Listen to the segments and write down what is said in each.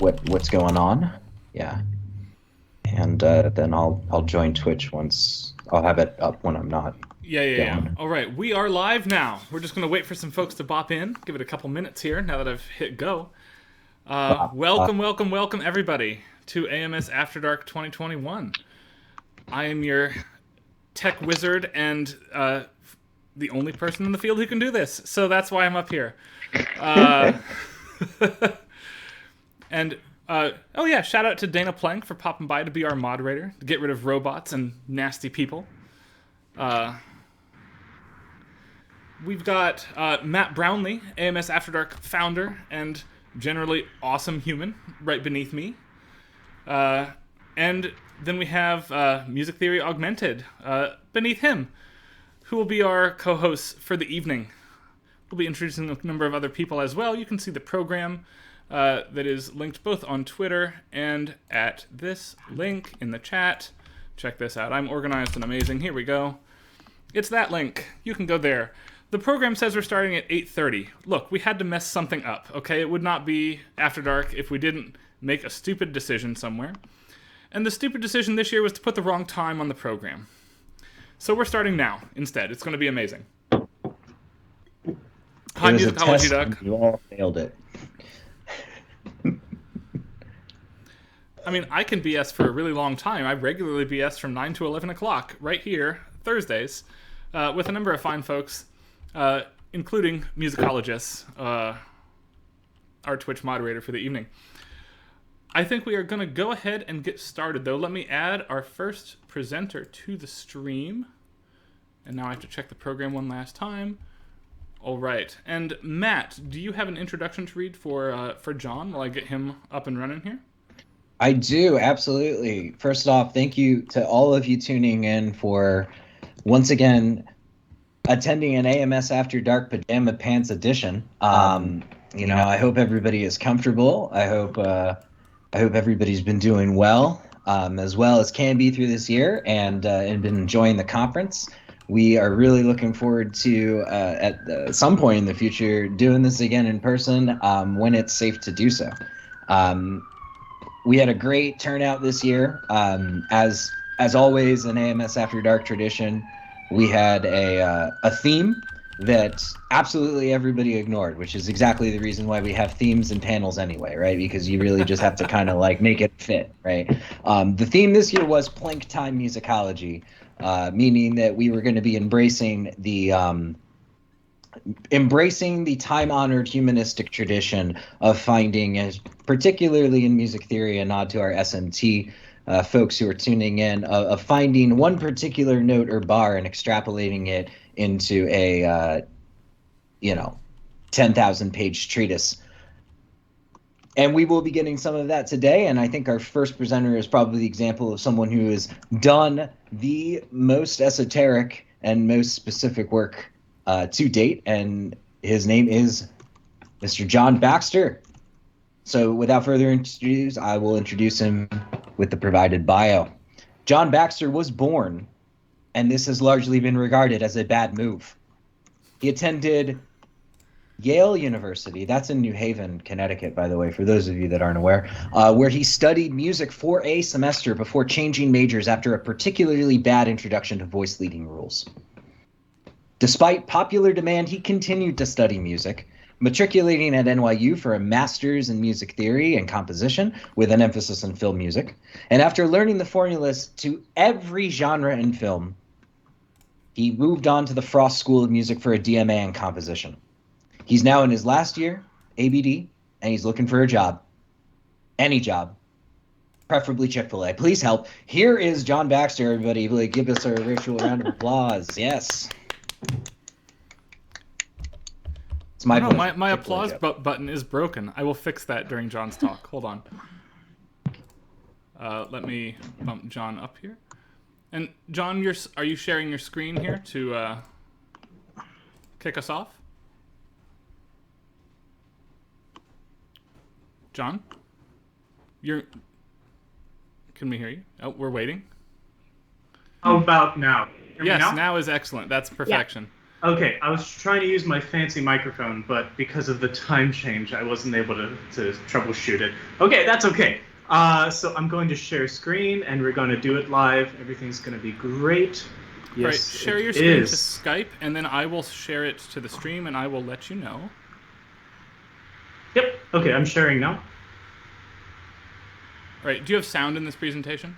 what's going on. Yeah, and then I'll join Twitch once. I'll have it up when I'm not Yeah. going. All right, we are live now. We're just going to wait for some folks to bop in. Give it a couple minutes here now that I've hit go. Welcome, everybody, to AMS Afterdark 2021. I am your tech wizard and the only person in the field who can do this, so that's why I'm up here. Uh, and oh yeah, shout out to Dana Plank for popping by to be our moderator to get rid of robots and nasty people. We've got Matt Brownlee, AMS Afterdark founder and generally awesome human, right beneath me. And then we have Music Theory Augmented beneath him, who will be our co-hosts for the evening. We'll be introducing a number of other people as well. You can see the program that is linked both on Twitter and at this link in the chat. Check this out. I'm organized and amazing. Here we go. It's that link. You can go there. The program says we're starting at 8:30. Look, we had to mess something up, okay? It would not be After Dark if we didn't make a stupid decision somewhere. And the stupid decision this year was to put the wrong time on the program. So we're starting now instead. It's going to be amazing. Hi, It was a Musicology test, Duck. and you all failed it. I mean, I can BS for a really long time. I regularly BS from 9 to 11 o'clock right here, Thursdays, with a number of fine folks, including musicologists, our Twitch moderator for the evening. I think we are going to go ahead and get started, though. Let me add our first presenter to the stream. And now I have to check the program one last time. All right. And Matt, do you have an introduction to read for John while I get him up and running here? I do, absolutely. First off, thank you to all of you tuning in for, once again, attending an AMS After Dark Pajama Pants edition. I hope everybody is comfortable. I hope everybody's been doing well as can be through this year, and been enjoying the conference. We are really looking forward to at some point in the future doing this again in person when it's safe to do so. We had a great turnout this year. As always, in AMS After Dark tradition, we had a theme that absolutely everybody ignored, which is exactly the reason why we have themes and panels anyway, right? Because you really just have to kind of like make it fit, right? The theme this year was Plank Time Musicology, meaning that we were going to be embracing the time-honored humanistic tradition of finding, particularly in music theory, a nod to our SMT folks who are tuning in, of finding one particular note or bar and extrapolating it into a 10,000-page treatise. And we will be getting some of that today, and I think our first presenter is probably the example of someone who has done the most esoteric and most specific work to date, and his name is Mr. John Baxter. So without further ado, I will introduce him with the provided bio. John Baxter was born, and this has largely been regarded as a bad move. He attended Yale University, that's in New Haven, Connecticut, by the way, for those of you that aren't aware, where he studied music for a semester before changing majors after a particularly bad introduction to voice leading rules. Despite popular demand, he continued to study music, matriculating at NYU for a master's in music theory and composition with an emphasis on film music. And after learning the formulas to every genre in film, he moved on to the Frost School of Music for a DMA in composition. He's now in his last year, ABD, and he's looking for a job. Any job. Preferably Chick-fil-A. Please help. Here is John Baxter, everybody. Like, give us a virtual round of applause. Yes. It's my No, pleasure. my applause button is broken. I will fix that during John's talk. Hold on. Let me bump John up here. And John, are you sharing your screen here to kick us off? John? Can we hear you? Oh, we're waiting. How about now? Hear me Yes, now? now is excellent. That's perfection. Okay, I was trying to use my fancy microphone, but because of the time change, I wasn't able to troubleshoot it. Okay, that's okay. So I'm going to share screen, and we're going to do it live. Everything's going to be great. All right, Yes, share your it screen to is. Skype, and then I will share it to the stream, and I will let you know. Yep. Okay, I'm sharing now. All right, do you have sound in this presentation?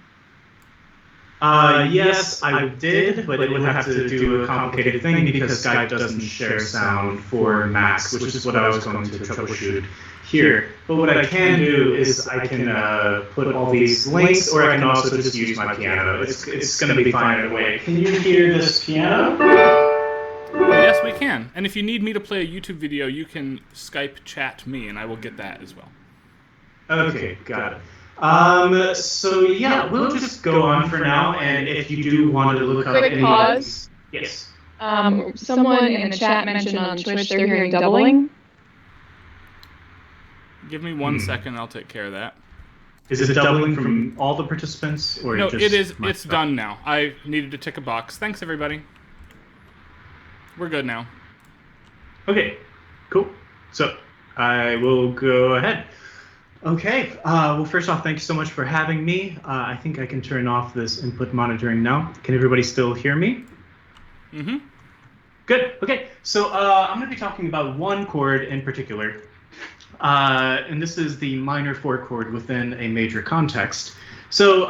Yes, I did, but it would have to do a complicated thing because Skype doesn't share sound for Macs, which is what I was going to troubleshoot here. But what I can do is I can put all these links, or I can also just use my piano. It's going to be fine either way. Can you hear this piano? Yes, we can. And if you need me to play a YouTube video, you can Skype chat me, and I will get that as well. Okay, got it. So yeah, we'll just go on for now, and if you do want to look up Quick any pause. Yes. Someone in the chat mentioned on Twitch they're hearing doubling. Give me 1 second, I'll take care of that. Is it doubling from all the participants, or No, just it is. myself? It's done now. I needed to tick a box. Thanks, everybody. We're good now. Okay, cool. So I will go ahead. Okay. Well, first off, thank you so much for having me. I think I can turn off this input monitoring now. Can everybody still hear me? Mm-hmm. Good. Okay. So I'm going to be talking about one chord in particular, and this is the minor 4 chord within a major context. So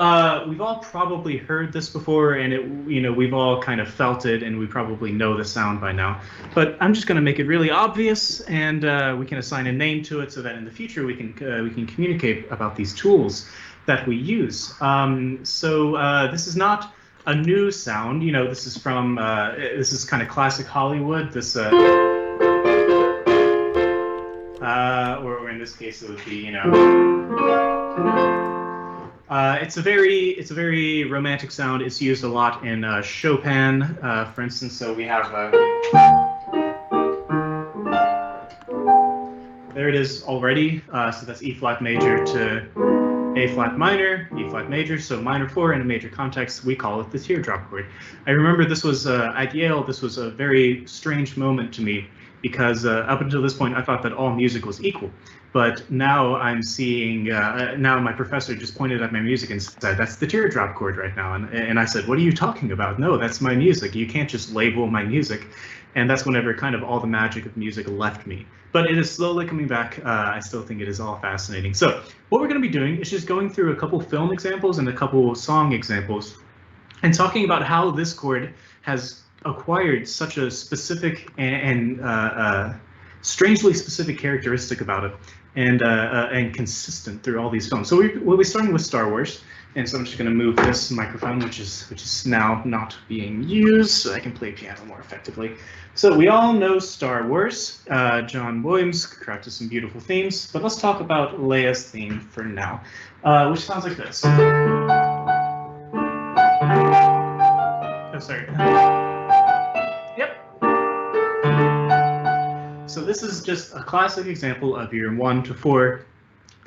we've all probably heard this before, and we've all kind of felt it, and we probably know the sound by now. But I'm just going to make it really obvious, and we can assign a name to it so that in the future we can communicate about these tools that we use. So this is not a new sound. This is from this is kind of classic Hollywood. This or in this case it would be it's a very romantic sound. It's used a lot in Chopin, for instance. So we have there it is already. So that's E flat major to A flat minor, E flat major. So minor 4 in a major context. We call it the teardrop chord. I remember this was at Yale. This was a very strange moment to me because up until this point I thought that all music was equal. But now I'm seeing, now my professor just pointed at my music and said, that's the teardrop chord right now. And I said, what are you talking about? No, that's my music. You can't just label my music. And that's whenever kind of all the magic of music left me. But it is slowly coming back. I still think it is all fascinating. So what we're going to be doing is just going through a couple film examples and a couple song examples and talking about how this chord has acquired such a specific and strangely specific characteristic about it. And consistent through all these films. So we'll be starting with Star Wars, and so I'm just going to move this microphone, which is now not being used, so I can play piano more effectively. So we all know Star Wars. John Williams crafted some beautiful themes, but let's talk about Leia's theme for now, which sounds like this. Oh, sorry. Yep. So this is just a classic example of your 1 to 4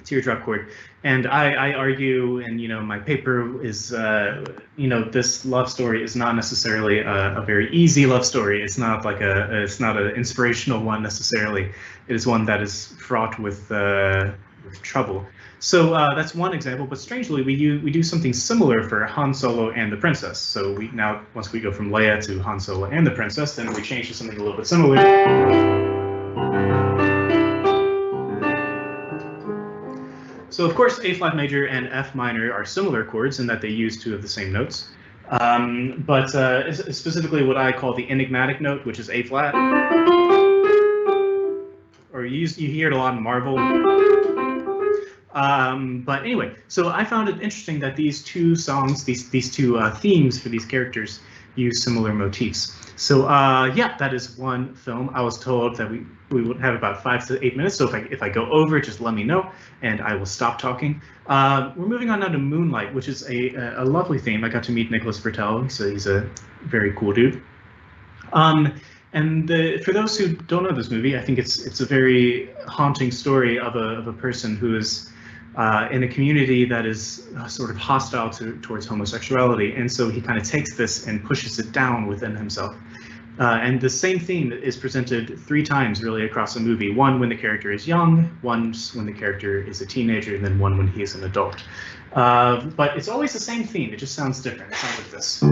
teardrop chord, and I argue, and my paper is, this love story is not necessarily a very easy love story. It's not like it's not an inspirational one necessarily. It is one that is fraught with trouble. So that's one example, but strangely we do something similar for Han Solo and the Princess. So once we go from Leia to Han Solo and the Princess, then we change to something a little bit similar. So of course, A flat major and F minor are similar chords in that they use 2 of the same notes. But specifically what I call the enigmatic note, which is A flat, or you hear it a lot in Marvel. But anyway, so I found it interesting that these 2 songs, these 2 themes for these characters use similar motifs. So yeah, that is one film. I was told that we would have about 5 to 8 minutes. So if I go over, just let me know, and I will stop talking. We're moving on now to Moonlight, which is a lovely theme. I got to meet Nicholas Bertel, so he's a very cool dude. And for those who don't know this movie, I think it's a very haunting story of a person who is in a community that is sort of hostile towards homosexuality, and so he kind of takes this and pushes it down within himself. And the same theme is presented 3 times really across the movie. One when the character is young, once when the character is a teenager, and then one when he is an adult. But it's always the same theme. It just sounds different. It sounds like this.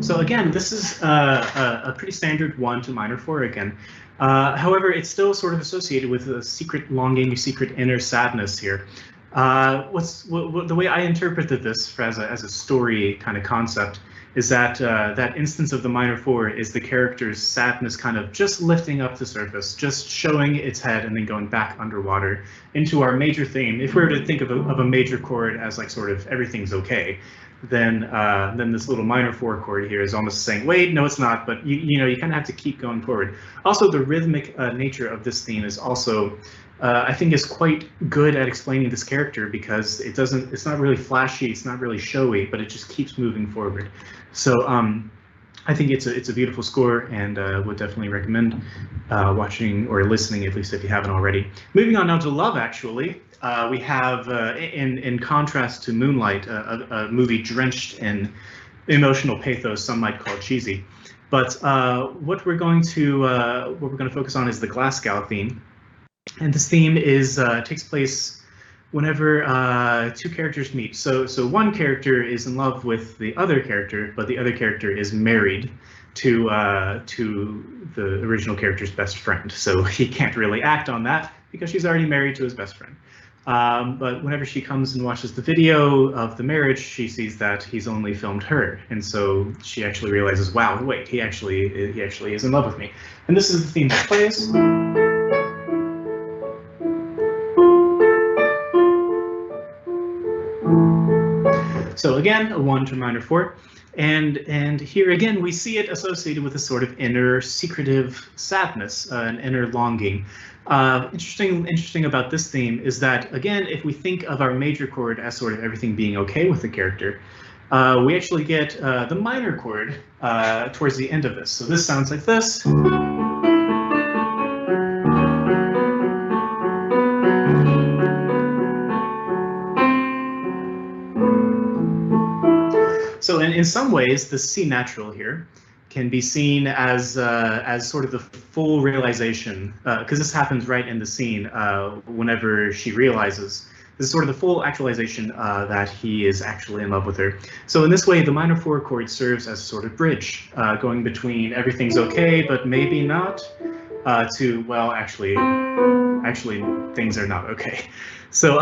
So again, this is a pretty standard 1 to minor 4 again. However, it's still sort of associated with a secret longing, a secret inner sadness here. The way I interpreted this as a story kind of concept is that that instance of the minor 4 is the character's sadness kind of just lifting up the surface, just showing its head and then going back underwater into our major theme. If we were to think of a major chord as like sort of everything's okay, then this little minor 4 chord here is almost saying, wait, no, it's not. But you kind of have to keep going forward. Also, the rhythmic nature of this theme is also, I think, is quite good at explaining this character, because it's not really flashy, it's not really showy, but it just keeps moving forward. So I think it's a beautiful score, and would definitely recommend watching or listening, at least if you haven't already. Moving on now to Love Actually. We have, in contrast to Moonlight, a movie drenched in emotional pathos, some might call cheesy. But what we're going to focus on is the Glasgow theme, and this theme takes place whenever 2 characters meet. So one character is in love with the other character, but the other character is married to the original character's best friend. So he can't really act on that because she's already married to his best friend. But whenever she comes and watches the video of the marriage, she sees that he's only filmed her, and so she actually realizes, wow, wait, he actually is in love with me. And this is the theme that plays. So again, a 1 to minor 4. And here again, we see it associated with a sort of inner secretive sadness, an inner longing. Interesting about this theme is that, again, if we think of our major chord as sort of everything being okay with the character, we actually get the minor chord towards the end of this. So this sounds like this. So in some ways, the C natural here can be seen as sort of the full realization, because this happens right in the scene whenever she realizes. This is sort of the full actualization that he is actually in love with her. So in this way, the minor 4 chord serves as a sort of bridge, going between everything's okay, but maybe not, to, well, actually things are not okay. So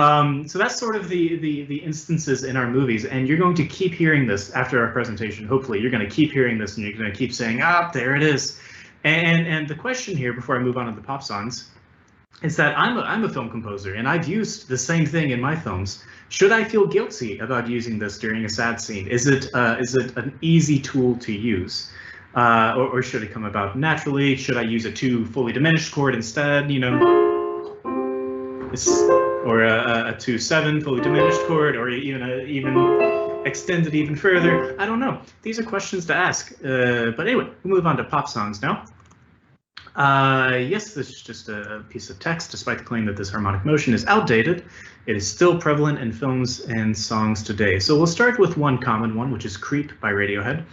that's sort of the instances in our movies, and you're going to keep hearing this after our presentation. Hopefully, you're going to keep hearing this, and you're going to keep saying, "Ah, there it is." And the question here, before I move on to the pop songs, is that I'm a film composer, and I've used the same thing in my films. Should I feel guilty about using this during a sad scene? Is it an easy tool to use? Or should it come about naturally? Should I use a 2 fully diminished chord instead? Or a 2/7 fully diminished chord, or even extend it even further? I don't know. These are questions to ask. But anyway, we'll move on to pop songs now. Yes, this is just a piece of text. Despite the claim that this harmonic motion is outdated, it is still prevalent in films and songs today. So we'll start with one common one, which is Creep by Radiohead.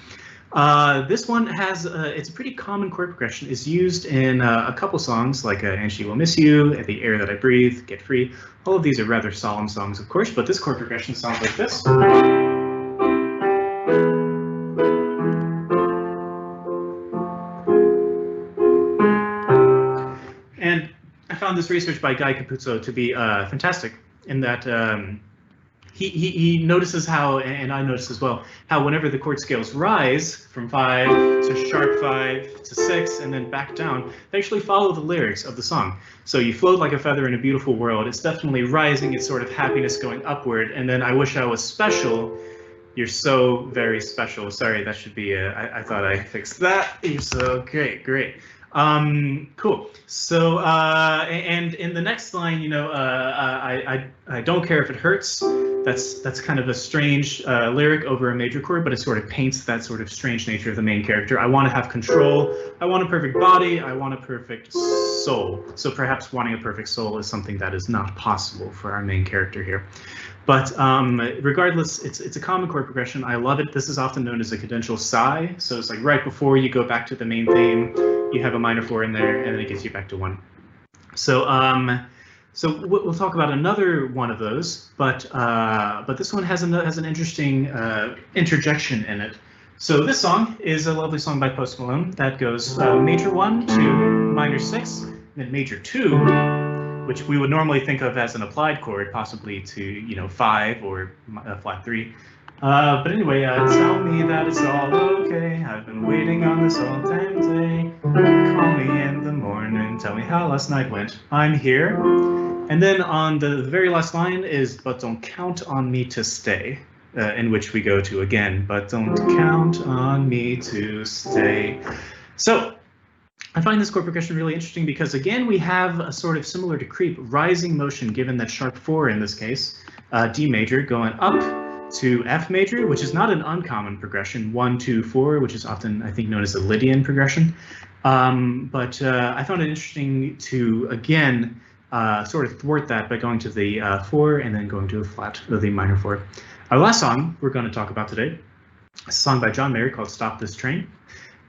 This one has, it's a pretty common chord progression. It's used in a couple songs like And She Will Miss You, The Air That I Breathe, Get Free. All of these are rather solemn songs, of course, but this chord progression sounds like this. And I found this research by Guy Capuzzo to be fantastic in that he notices how, and I notice as well, how whenever the chord scales rise from 5 to sharp 5 to 6 and then back down, they actually follow the lyrics of the song. So you float like a feather in a beautiful world. It's definitely rising. It's sort of happiness going upward. And then I wish I was special. You're so very special. Sorry, that should be I thought I fixed that. You're so great. Cool. So and in the next line, I don't care if it hurts. That's kind of a strange lyric over a major chord, but it sort of paints that sort of strange nature of the main character. I want to have control. I want a perfect body. I want a perfect soul. So perhaps wanting a perfect soul is something that is not possible for our main character here. But regardless, it's a common chord progression. I love it. This is often known as a cadential sigh. So it's like right before you go back to the main theme, you have a minor 4 in there, and then it gets you back to 1. So so we'll talk about another one of those, but this one has an interesting interjection in it. So this song is a lovely song by Post Malone that goes major 1 to minor 6, then major 2, which we would normally think of as an applied chord, possibly to 5 or flat 3. But anyway, tell me that it's all okay. I've been waiting on this all damn day. Call me in the morning. Tell me how last night went. I'm here. And then on the very last line is, but don't count on me to stay, in which we go to again, but don't count on me to stay. So I find this chord progression really interesting because, again, we have a sort of similar to creep rising motion, given that sharp 4 in this case, D major, going up to F major, which is not an uncommon progression, 1, 2, 4, which is often, I think, known as the Lydian progression. But I found it interesting to, again, sort of thwart that by going to the 4 and then going to a flat of the minor 4. Our last song we're going to talk about today is a song by John Mayer called "Stop This Train."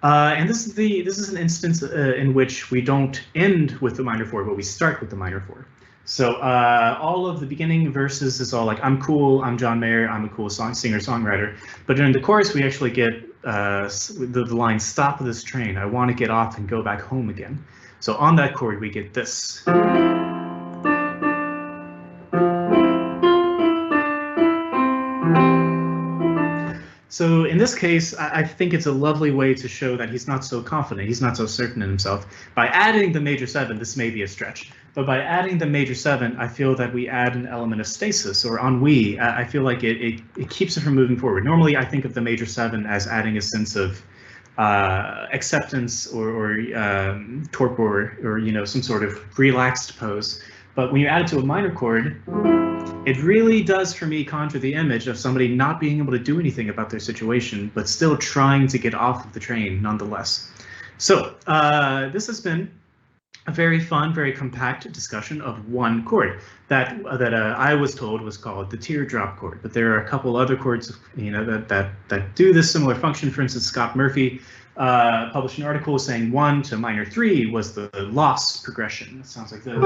And this is an instance in which we don't end with the minor 4, but we start with the minor 4. So all of the beginning verses is all like, I'm cool, I'm John Mayer, I'm a cool singer-songwriter. But during the chorus, we actually get the line, stop this train, I want to get off and go back home again. So on that chord, we get this. So in this case, I think it's a lovely way to show that he's not so confident, he's not so certain in himself. By adding the major 7, this may be a stretch, but by adding the major 7, I feel that we add an element of stasis or ennui. I feel like it keeps it from moving forward. Normally, I think of the major 7 as adding a sense of acceptance or torpor or some sort of relaxed pose. But when you add it to a minor chord, it really does, for me, conjure the image of somebody not being able to do anything about their situation, but still trying to get off of the train nonetheless. So this has been a very fun, very compact discussion of one chord that I was told was called the teardrop chord. But there are a couple other chords, that do this similar function. For instance, Scott Murphy published an article saying 1 to minor 3 was the loss progression. It sounds like this.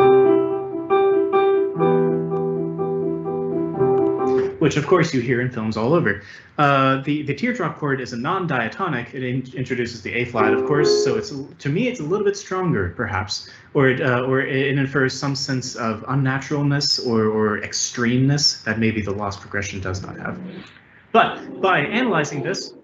Which, of course, you hear in films all over. The teardrop chord is a non-diatonic. It introduces the A flat, of course, so to me it's a little bit stronger, perhaps, or it infers some sense of unnaturalness or extremeness that maybe the lost progression does not have. But by analyzing this,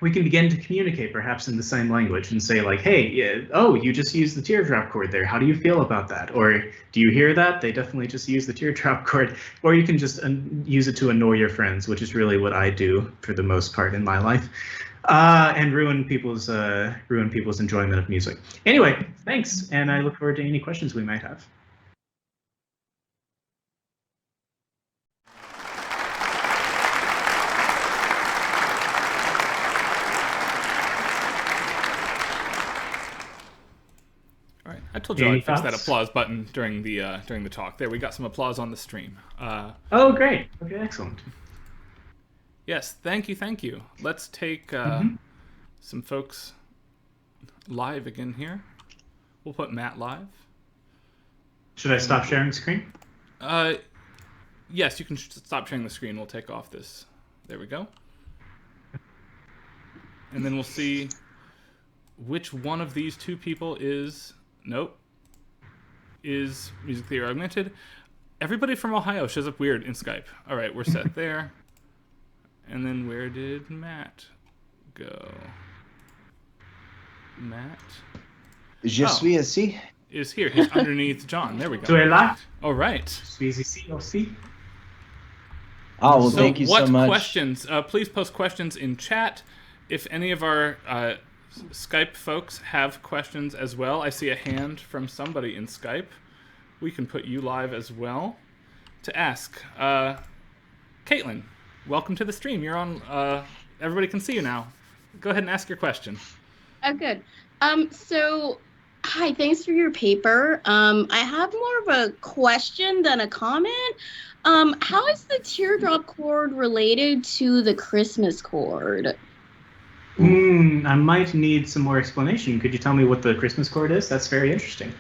we can begin to communicate perhaps in the same language and say like, hey, you just used the teardrop chord there. How do you feel about that? Or do you hear that? They definitely just use the teardrop chord. Or you can just use it to annoy your friends, which is really what I do for the most part in my life, and ruin people's enjoyment of music. Anyway, thanks, and I look forward to any questions we might have. I told you I'd fix that applause button during the talk. There, we got some applause on the stream. Oh, great. Okay, excellent. Yes, thank you. Let's take some folks live again here. We'll put Matt live. Should I stop sharing screen? Yes, you can stop sharing the screen. We'll take off this. There we go. And then we'll see which one of these two people is... Nope. Is Music Theory Augmented. Everybody from Ohio shows up weird in Skype. All right, we're set there. And then where did Matt go? Matt? Je suis ici. Is here. He's underneath John. There we go. Tu es là? All right. Je suis ici aussi. Oh, well, thank you so much. What questions? Please post questions in chat. If any of our... Skype folks have questions as well. I see a hand from somebody in Skype. We can put you live as well to ask. Caitlin, welcome to the stream. You're on. Everybody can see you now. Go ahead and ask your question. Oh, good. So Hi, thanks for your paper. I have more of a question than a comment. How is the teardrop chord related to the Christmas chord? I might need some more explanation. Could you tell me what the Christmas chord is? That's very interesting.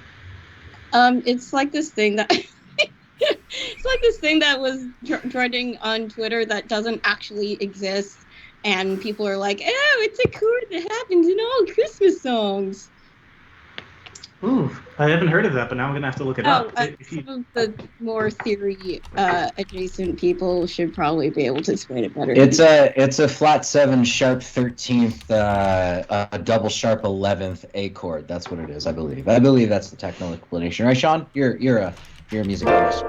It's like this thing that it's like this thing that was trending on Twitter that doesn't actually exist, and people are like, "Oh, it's a chord that happens in all Christmas songs." Ooh, I haven't heard of that, but now I'm gonna have to look it up. Some of the more theory adjacent people should probably be able to explain it better. It's a flat 7 sharp 13th, a double sharp 11th A chord. That's what it is, I believe. I believe that's the technical explanation, right, Sean? You're a musicologist.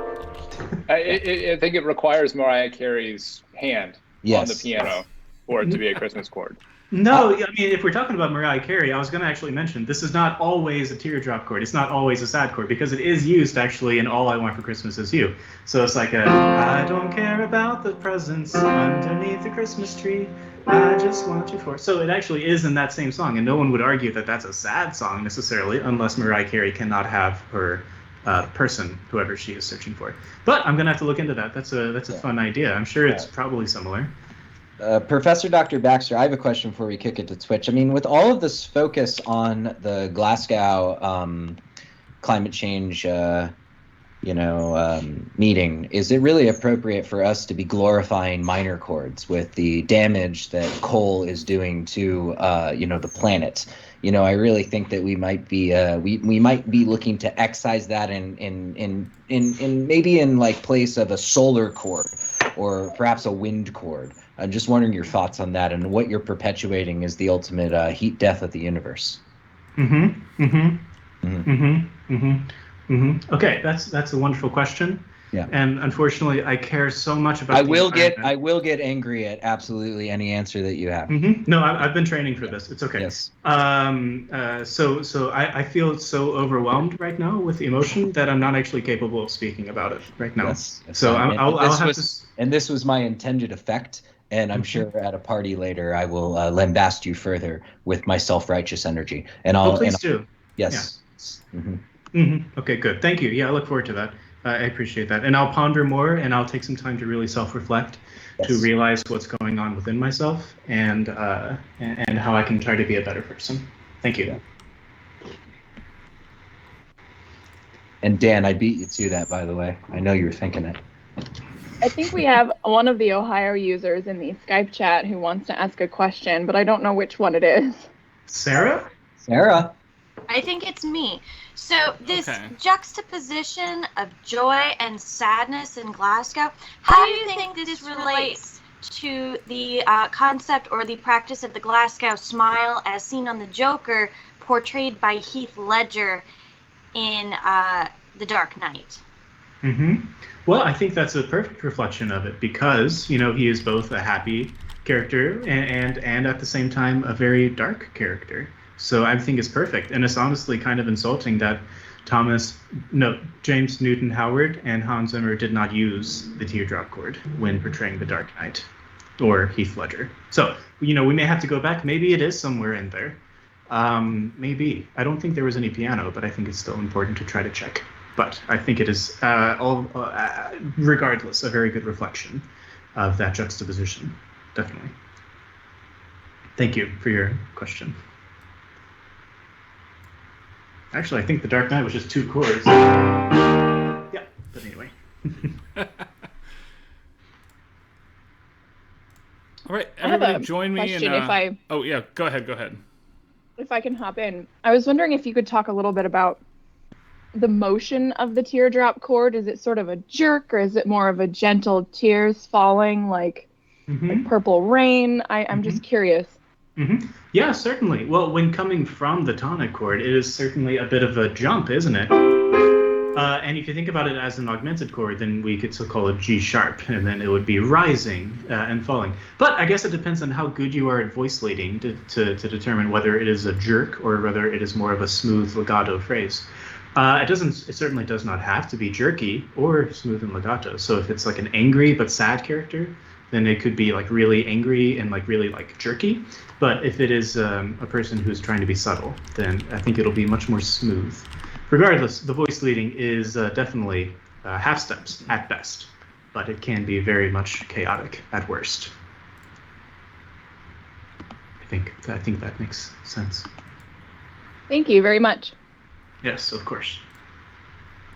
I think it requires Mariah Carey's hand on the piano for it to be a Christmas chord. No, I mean, if we're talking about Mariah Carey, I was going to actually mention this is not always a teardrop chord. It's not always a sad chord because it is used actually in All I Want for Christmas Is You. So it's like I don't care about the presents underneath the Christmas tree. I just want you for. So it actually is in that same song, and no one would argue that that's a sad song necessarily, unless Mariah Carey cannot have her person, whoever she is searching for. But I'm going to have to look into that. That's a fun idea. I'm sure it's probably similar. Professor Dr. Baxter, I have a question before we kick it to Twitch. I mean, with all of this focus on the Glasgow climate change, meeting, is it really appropriate for us to be glorifying minor chords with the damage that coal is doing to, the planet? I really think that we might be we might be looking to excise that in maybe in like place of a solar chord or perhaps a wind chord. I'm just wondering your thoughts on that and what you're perpetuating is the ultimate heat death of the universe. Okay, that's a wonderful question. Yeah. And unfortunately, I care so much about. I will get angry at absolutely any answer that you have. No, I've been training for this. It's okay. Yes. So I feel so overwhelmed right now with the emotion that I'm not actually capable of speaking about it right now. Yes. So I'll have to. And this was my intended effect. And I'm sure at a party later I will lambast you further with my self-righteous energy. And I'll. Please do. Yes. Yeah. Okay, good. Thank you. Yeah, I look forward to that. I appreciate that. And I'll ponder more, and I'll take some time to really self-reflect, to realize what's going on within myself, and how I can try to be a better person. Thank you. Yeah. And Dan, I beat you to that, by the way. I know you were thinking it. I think we have one of the Ohio users in the Skype chat who wants to ask a question, but I don't know which one it is. Sarah? Sarah? I think it's me. So this juxtaposition of joy and sadness in Glasgow, how do you think this relates to the concept or the practice of the Glasgow smile as seen on the Joker, portrayed by Heath Ledger in The Dark Knight? Well, I think that's a perfect reflection of it because, he is both a happy character and at the same time a very dark character. So I think it's perfect. And it's honestly kind of insulting that James Newton Howard and Hans Zimmer did not use the teardrop chord when portraying The Dark Knight or Heath Ledger. So, we may have to go back. Maybe it is somewhere in there. Maybe. I don't think there was any piano, but I think it's still important to try to check. But I think it is, regardless, a very good reflection of that juxtaposition. Definitely. Thank you for your question. Actually, I think The Dark Knight was just 2 chords. Yeah, but anyway. All right, everybody join me in... Oh, yeah, go ahead. If I can hop in. I was wondering if you could talk a little bit about the motion of the teardrop chord. Is it sort of a jerk, or is it more of a gentle tears falling, like Purple Rain? I'm just curious. Yeah, certainly. Well, when coming from the tonic chord, it is certainly a bit of a jump, isn't it? And if you think about it as an augmented chord, then we could still call it G sharp, and then it would be rising and falling. But I guess it depends on how good you are at voice leading to determine whether it is a jerk or whether it is more of a smooth legato phrase. It certainly does not have to be jerky or smooth and legato. So if it's like an angry but sad character, then it could be like really angry and like really like jerky. But if it is a person who's trying to be subtle, then I think it'll be much more smooth. Regardless, the voice leading is definitely half steps at best, but it can be very much chaotic at worst. I think that makes sense. Thank you very much. Yes, of course.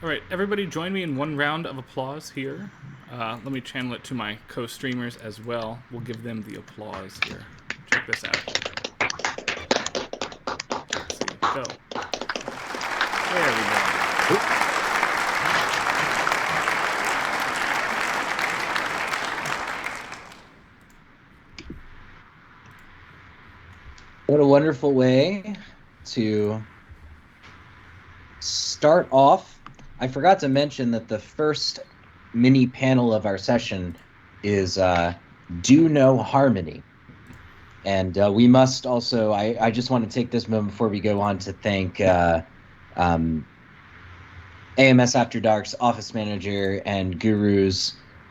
All right, everybody join me in one round of applause here. Let me channel it to my co-streamers as well. We'll give them the applause here. Check this out. Let's see, go. There we go. What a wonderful way to start off. I forgot to mention that the first mini panel of our session is Do No Harmony. And we must also, I just want to take this moment before we go on to thank AMS Afterdark's office manager and guru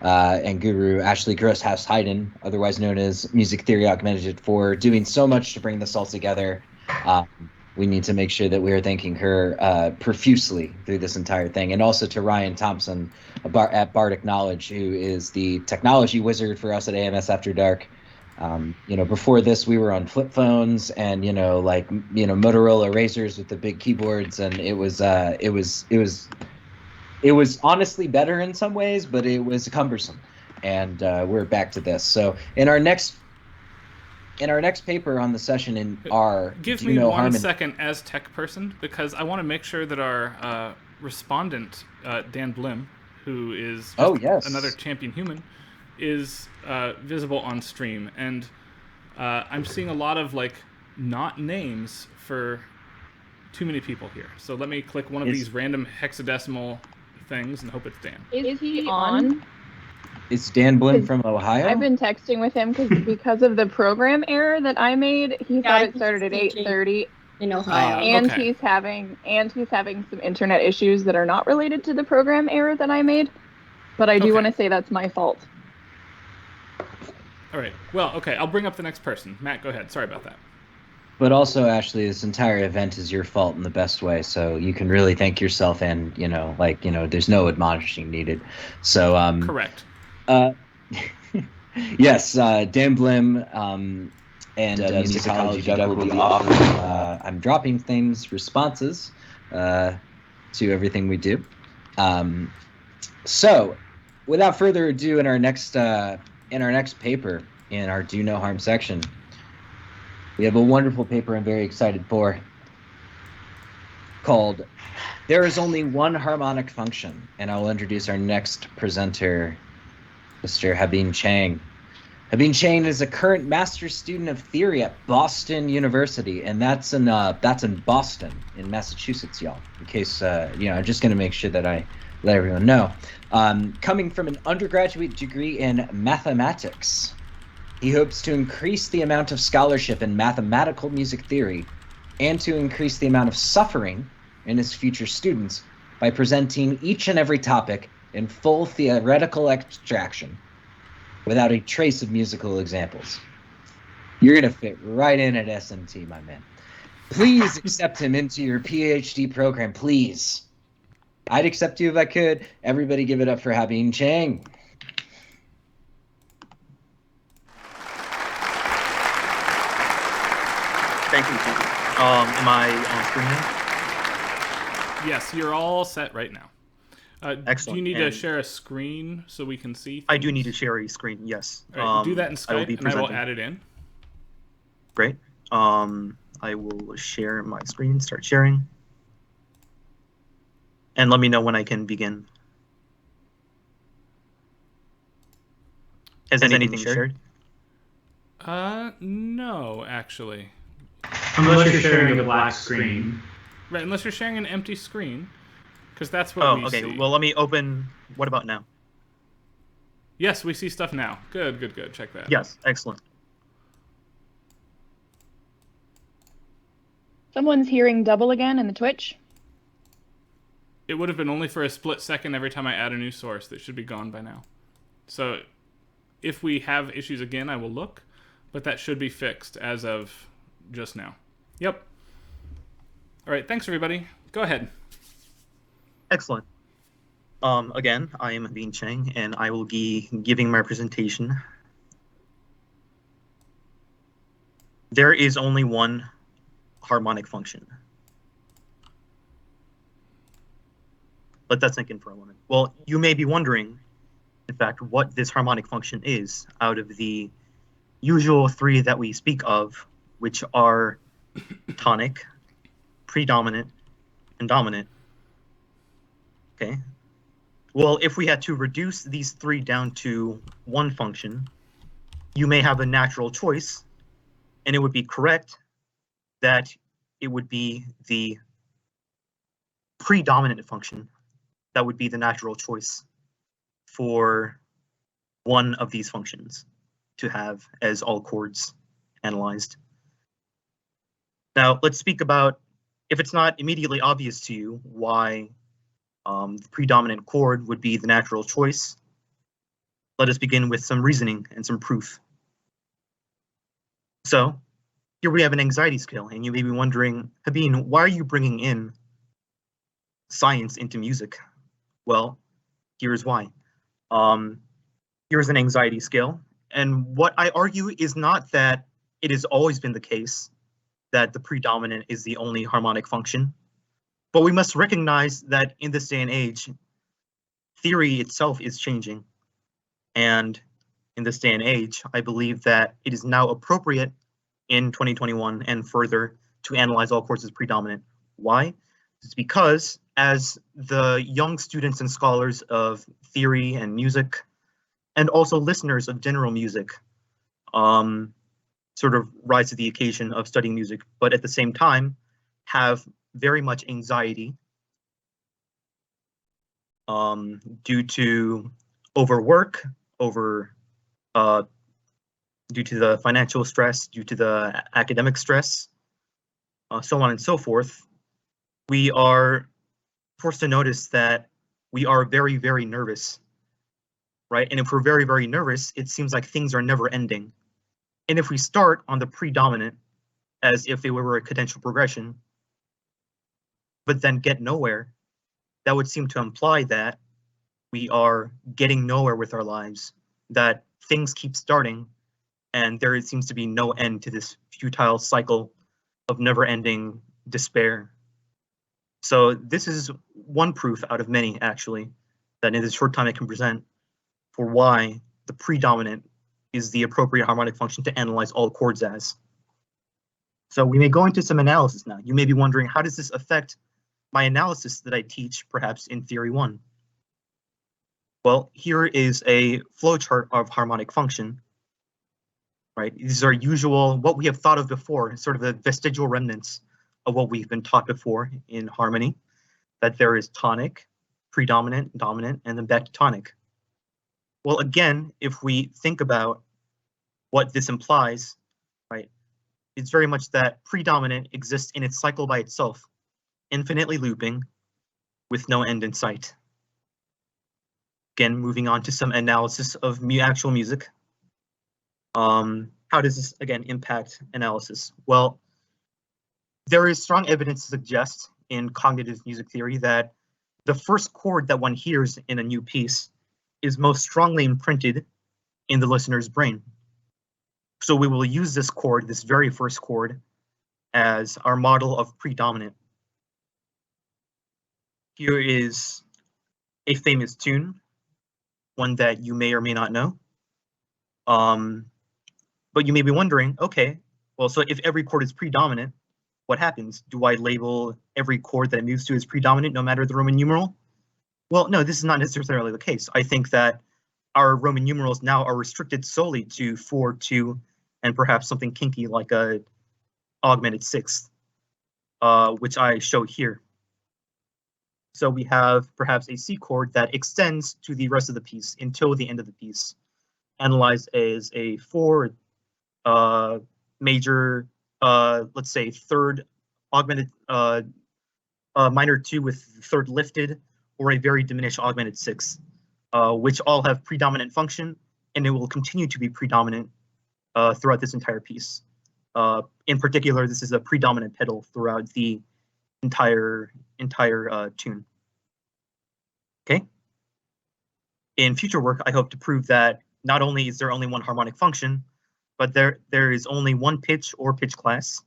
Ashley Grosshouse Hayden, otherwise known as Music Theory Augmented, for doing so much to bring this all together. We need to make sure that we are thanking her profusely through this entire thing. And also to Ryan Thompson at Bardic Knowledge, who is the technology wizard for us at AMS Afterdark. Before this, we were on flip phones and, Motorola Razors with the big keyboards. And it was honestly better in some ways, but it was cumbersome. And we're back to this. So in our next paper on the session in our Give me 1 second as tech person, because I want to make sure that our respondent, Dan Blim, who is another champion human, is visible on stream. And I'm seeing a lot of not names for too many people here. So let me click one of these random hexadecimal things and hope it's Dan. Is he on? It's Dan Blim from Ohio. I've been texting with him because of the program error that I made. He thought it started at 8:30 in Ohio, and he's having some internet issues that are not related to the program error that I made. But I do want to say that's my fault. All right. Well, okay. I'll bring up the next person. Matt, go ahead. Sorry about that. But also, Ashley, this entire event is your fault in the best way, so you can really thank yourself, and there's no admonishing needed. So correct. Yes, Dan Blim and Musicology will be offering. I'm dropping things, responses to everything we do. So, without further ado, in our next paper in our Do No Harm section, we have a wonderful paper I'm very excited for, called "There is Only One Harmonic Function," and I will introduce our next presenter, Mr. Habin Chang. Habin Chang is a current master's student of theory at Boston University, and that's in Boston, in Massachusetts, y'all. In case I'm just going to make sure that I let everyone know. Coming from an undergraduate degree in mathematics, he hopes to increase the amount of scholarship in mathematical music theory and to increase the amount of suffering in his future students by presenting each and every topic in full theoretical abstraction without a trace of musical examples. You're going to fit right in at SMT, my man. Please accept him into your PhD program, please. I'd accept you if I could. Everybody give it up for Habin Chang. Thank you. Am I on screen now? Yes, you're all set right now. Excellent. Do you need to share a screen so we can see things? I do need to share a screen, yes. All right, do that in Skype, and I will add it in. Great. I will share my screen, start sharing. And let me know when I can begin. Has anything shared? No, actually. Unless you're sharing a black screen. Right, unless you're sharing an empty screen, because that's what we see. Oh, okay. Well, let me open. What about now? Yes, we see stuff now. Good. Check that. Yes, excellent. Someone's hearing double again in the Twitch. It would have been only for a split second every time I add a new source. That should be gone by now. So If we have issues again, I will look, but that should be fixed as of just now. Yep. All right, thanks everybody. Go ahead. Excellent. Again, I am Bean Chang, and I will be giving my presentation. There is only one harmonic function. Let that sink in for a moment. Well, you may be wondering, in fact, what this harmonic function is out of the usual three that we speak of, which are tonic, predominant, and dominant. Okay. Well, if we had to reduce these three down to one function, you may have a natural choice, and it would be correct that it would be the predominant function that would be the natural choice for one of these functions to have as all chords analyzed. Now, let's speak about, if it's not immediately obvious to you why the predominant chord would be the natural choice, let us begin with some reasoning and some proof. So here we have an anxiety scale, and you may be wondering, Habeen, why are you bringing in science into music? Well, here's why. Here's an anxiety scale, and what I argue is not that it has always been the case that the predominant is the only harmonic function, but we must recognize that in this day and age, theory itself is changing. And in this day and age, I believe that it is now appropriate in 2021 and further to analyze all chords as predominant. Why? It's because as the young students and scholars of theory and music, and also listeners of general music, sort of rise to the occasion of studying music, but at the same time have very much anxiety due to overwork, due to the financial stress, due to the academic stress, so on and so forth, we are forced to notice that we are very, very nervous, right? And if we're very, very nervous, it seems like things are never ending. And if we start on the predominant as if it were a cadential progression, but then get nowhere, that would seem to imply that we are getting nowhere with our lives, that things keep starting, and there seems to be no end to this futile cycle of never-ending despair. So this is one proof out of many, actually, that in this short time I can present for why the predominant is the appropriate harmonic function to analyze all chords as. So we may go into some analysis now. You may be wondering, how does this affect my analysis that I teach perhaps in Theory 1? Well, here is a flowchart of harmonic function, right? These are usual, what we have thought of before, sort of the vestigial remnants of what we've been taught before in harmony, that there is tonic, predominant, dominant, and then back to tonic. Well, again, if we think about what this implies, right, it's very much that predominant exists in its cycle by itself, infinitely looping with no end in sight. Again, moving on to some analysis of actual music. How does this, again, impact analysis? Well, there is strong evidence to suggest in cognitive music theory that the first chord that one hears in a new piece is most strongly imprinted in the listener's brain. So we will use this chord, this very first chord, as our model of predominant. Here is a famous tune, one that you may or may not know. But you may be wondering, okay, well, so if every chord is predominant, what happens? Do I label every chord that it moves to as predominant, no matter the Roman numeral? Well, no, this is not necessarily the case. I think that our Roman numerals now are restricted solely to 4, 2, and perhaps something kinky like a augmented sixth, which I show here. So we have perhaps a C chord that extends to the rest of the piece until the end of the piece, analyzed as a 4 major, let's say third augmented, minor 2 with third lifted, or a very diminished augmented 6, which all have predominant function and it will continue to be predominant throughout this entire piece. In particular, this is a predominant pedal throughout the entire tune. Okay. In future work, I hope to prove that not only is there only one harmonic function, but there is only one pitch or pitch class.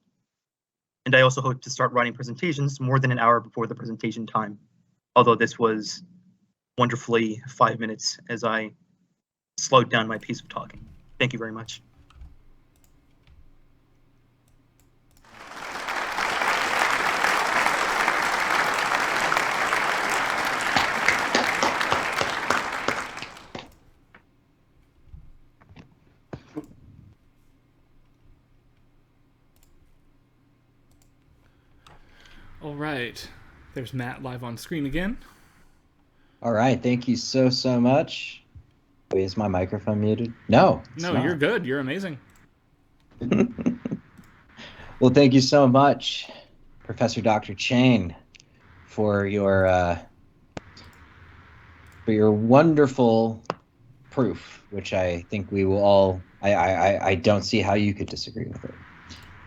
And I also hope to start writing presentations more than an hour before the presentation time. Although this was wonderfully 5 minutes as I slowed down my pace of talking. Thank you very much. All right. There's Matt live on screen again. All right. Thank you so much. Wait, is my microphone muted? No. No, you're good. You're amazing. Well, thank you so much, Professor Dr. Chain, for your wonderful proof, which I think we will all. I don't see how you could disagree with it,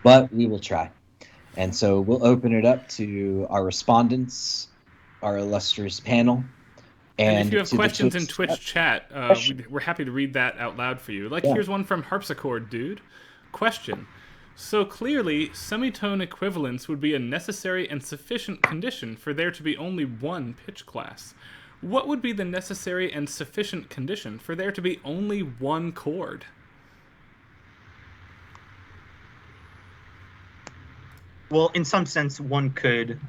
but we will try. And so we'll open it up to our respondents, our illustrious panel. And if you have questions in Twitch chat, we're happy to read that out loud for you. Here's one from Harpsichord Dude. Question. So clearly, semitone equivalence would be a necessary and sufficient condition for there to be only one pitch class. What would be the necessary and sufficient condition for there to be only one chord? Well, in some sense, one could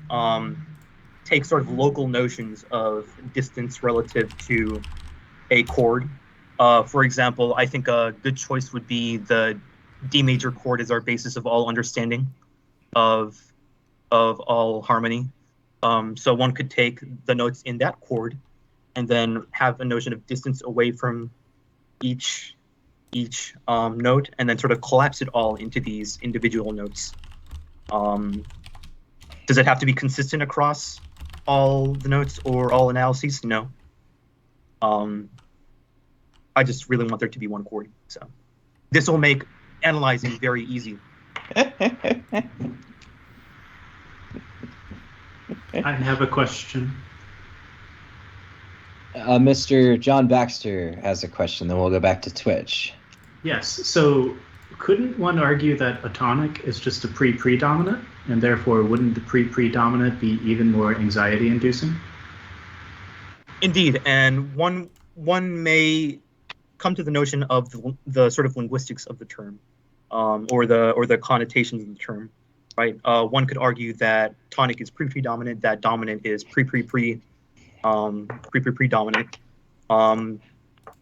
take sort of local notions of distance relative to a chord. For example, I think a good choice would be the D major chord as our basis of all understanding of all harmony. So one could take the notes in that chord and then have a notion of distance away from each note, and then sort of collapse it all into these individual notes. Does it have to be consistent across all the notes or all analyses? No. I just really want there to be one chord. So this will make analyzing very easy. I have a question. Mr. John Baxter has a question, then we'll go back to Twitch. Yes, so couldn't one argue that a tonic is just a pre-predominant, and therefore wouldn't the pre-predominant be even more anxiety-inducing? Indeed, and one may come to the notion of the sort of linguistics of the term, or the connotations of the term, right? One could argue that tonic is pre-predominant, that dominant is pre-predominant,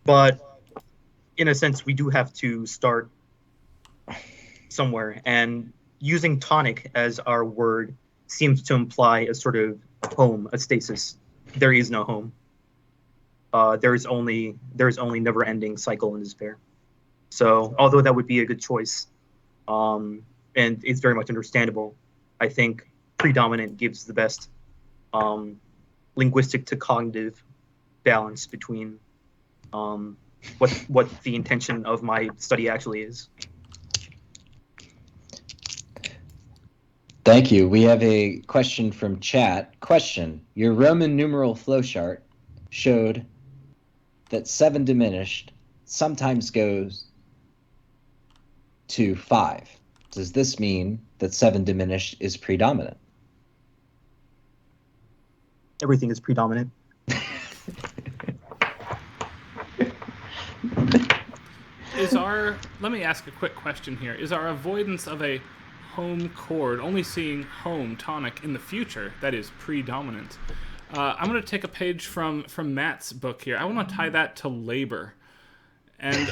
but in a sense, we do have to start somewhere, and using tonic as our word seems to imply a sort of home, a stasis. There is no home. There is only never-ending cycle and despair. So, although that would be a good choice, and it's very much understandable, I think predominant gives the best linguistic to cognitive balance between what the intention of my study actually is. Thank you. We have a question from chat. Question. Your Roman numeral flowchart showed that 7 diminished sometimes goes to 5. Does this mean that 7 diminished is predominant? Everything is predominant. Let me ask a quick question here. Is our avoidance of a home chord, only seeing home tonic in the future, that is predominant? I'm going to take a page from Matt's book here. I want to tie that to labor. And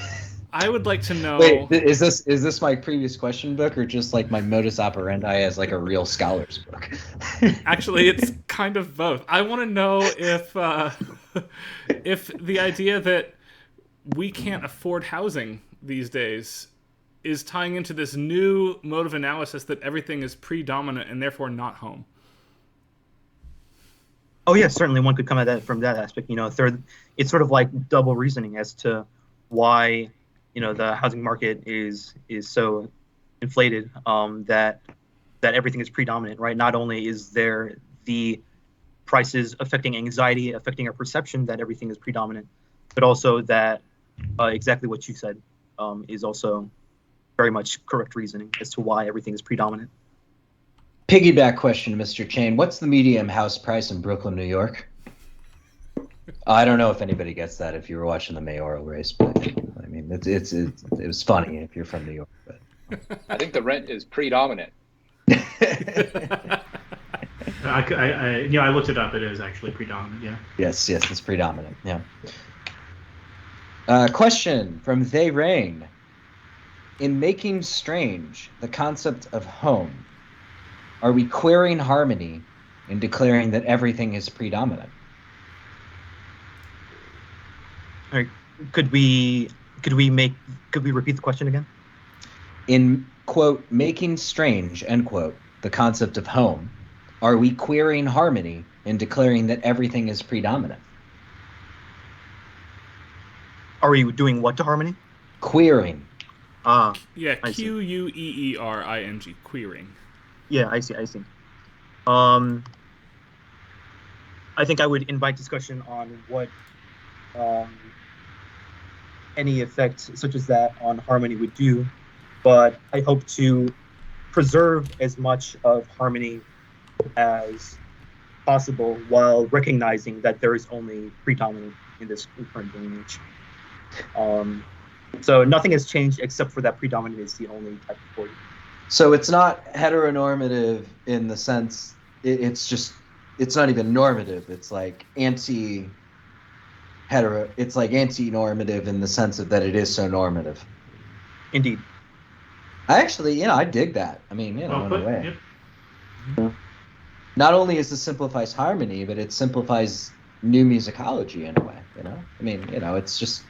I would like to know... Wait, is this my previous question book, or just like my modus operandi as like a real scholar's book? Actually, it's kind of both. I want to know if the idea that we can't afford housing these days is tying into this new mode of analysis that everything is predominant and therefore not home. Oh yes, certainly one could come at that from that aspect. You know, it's sort of like double reasoning as to why the housing market is so inflated, that everything is predominant, right? Not only is there the prices affecting anxiety, affecting our perception that everything is predominant, but also that exactly what you said is also very much correct reasoning as to why everything is predominant. Piggyback question, Mr. Chain. What's the median house price in Brooklyn, New York? I don't know if anybody gets that if you were watching the mayoral race, but I mean, it was funny if you're from New York. But I think the rent is predominant. I looked it up. It is actually predominant. Yeah. Yes, it's predominant. Yeah. Question from They Rain. In making strange the concept of home, are we queering harmony in declaring that everything is predominant? All right. Could we repeat the question again? In, quote, making strange, end quote, the concept of home, are we queering harmony in declaring that everything is predominant? Are we doing what to harmony? Queering. Yeah, Queering, queering. Yeah, I see. I think I would invite discussion on what any effect such as that on harmony would do, but I hope to preserve as much of harmony as possible while recognizing that there is only predominant in this current day and age. So nothing has changed except for that predominant is the only type of chord. So it's not heteronormative in the sense it's not even normative. It's like it's like anti-normative in the sense of that it is so normative. Indeed. I actually, I dig that. I mean, in a way. Yep. Not only is it simplifies harmony, but it simplifies new musicology in a way, I mean, it's just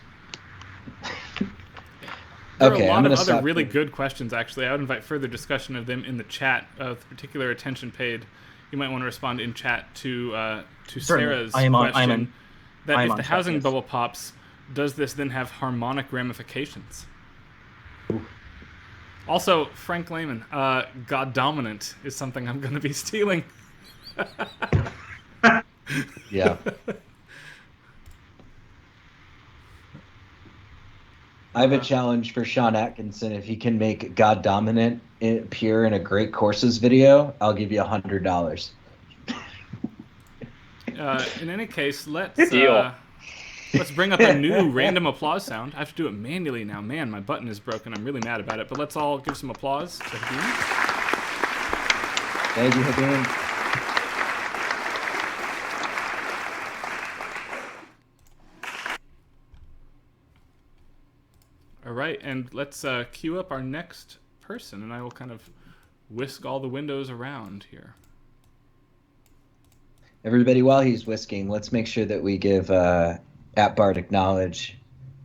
There okay, are a lot I'm of gonna other really good questions, actually. I would invite further discussion of them in the chat, with particular attention paid. You might want to respond in chat to Sarah's question. If the housing bubble pops, does this then have harmonic ramifications? Ooh. Also, Frank Lehman, God dominant is something I'm going to be stealing. Yeah. I have a challenge for Sean Atkinson. If he can make God Dominant appear in a Great Courses video, I'll give you $100. In any case, let's bring up a new random applause sound. I have to do it manually now. Man, my button is broken. I'm really mad about it. But let's all give some applause to Habib. Thank you, Habib. All right, and let's queue up our next person, and I will kind of whisk all the windows around here. Everybody, while he's whisking, let's make sure that we give at Bard acknowledge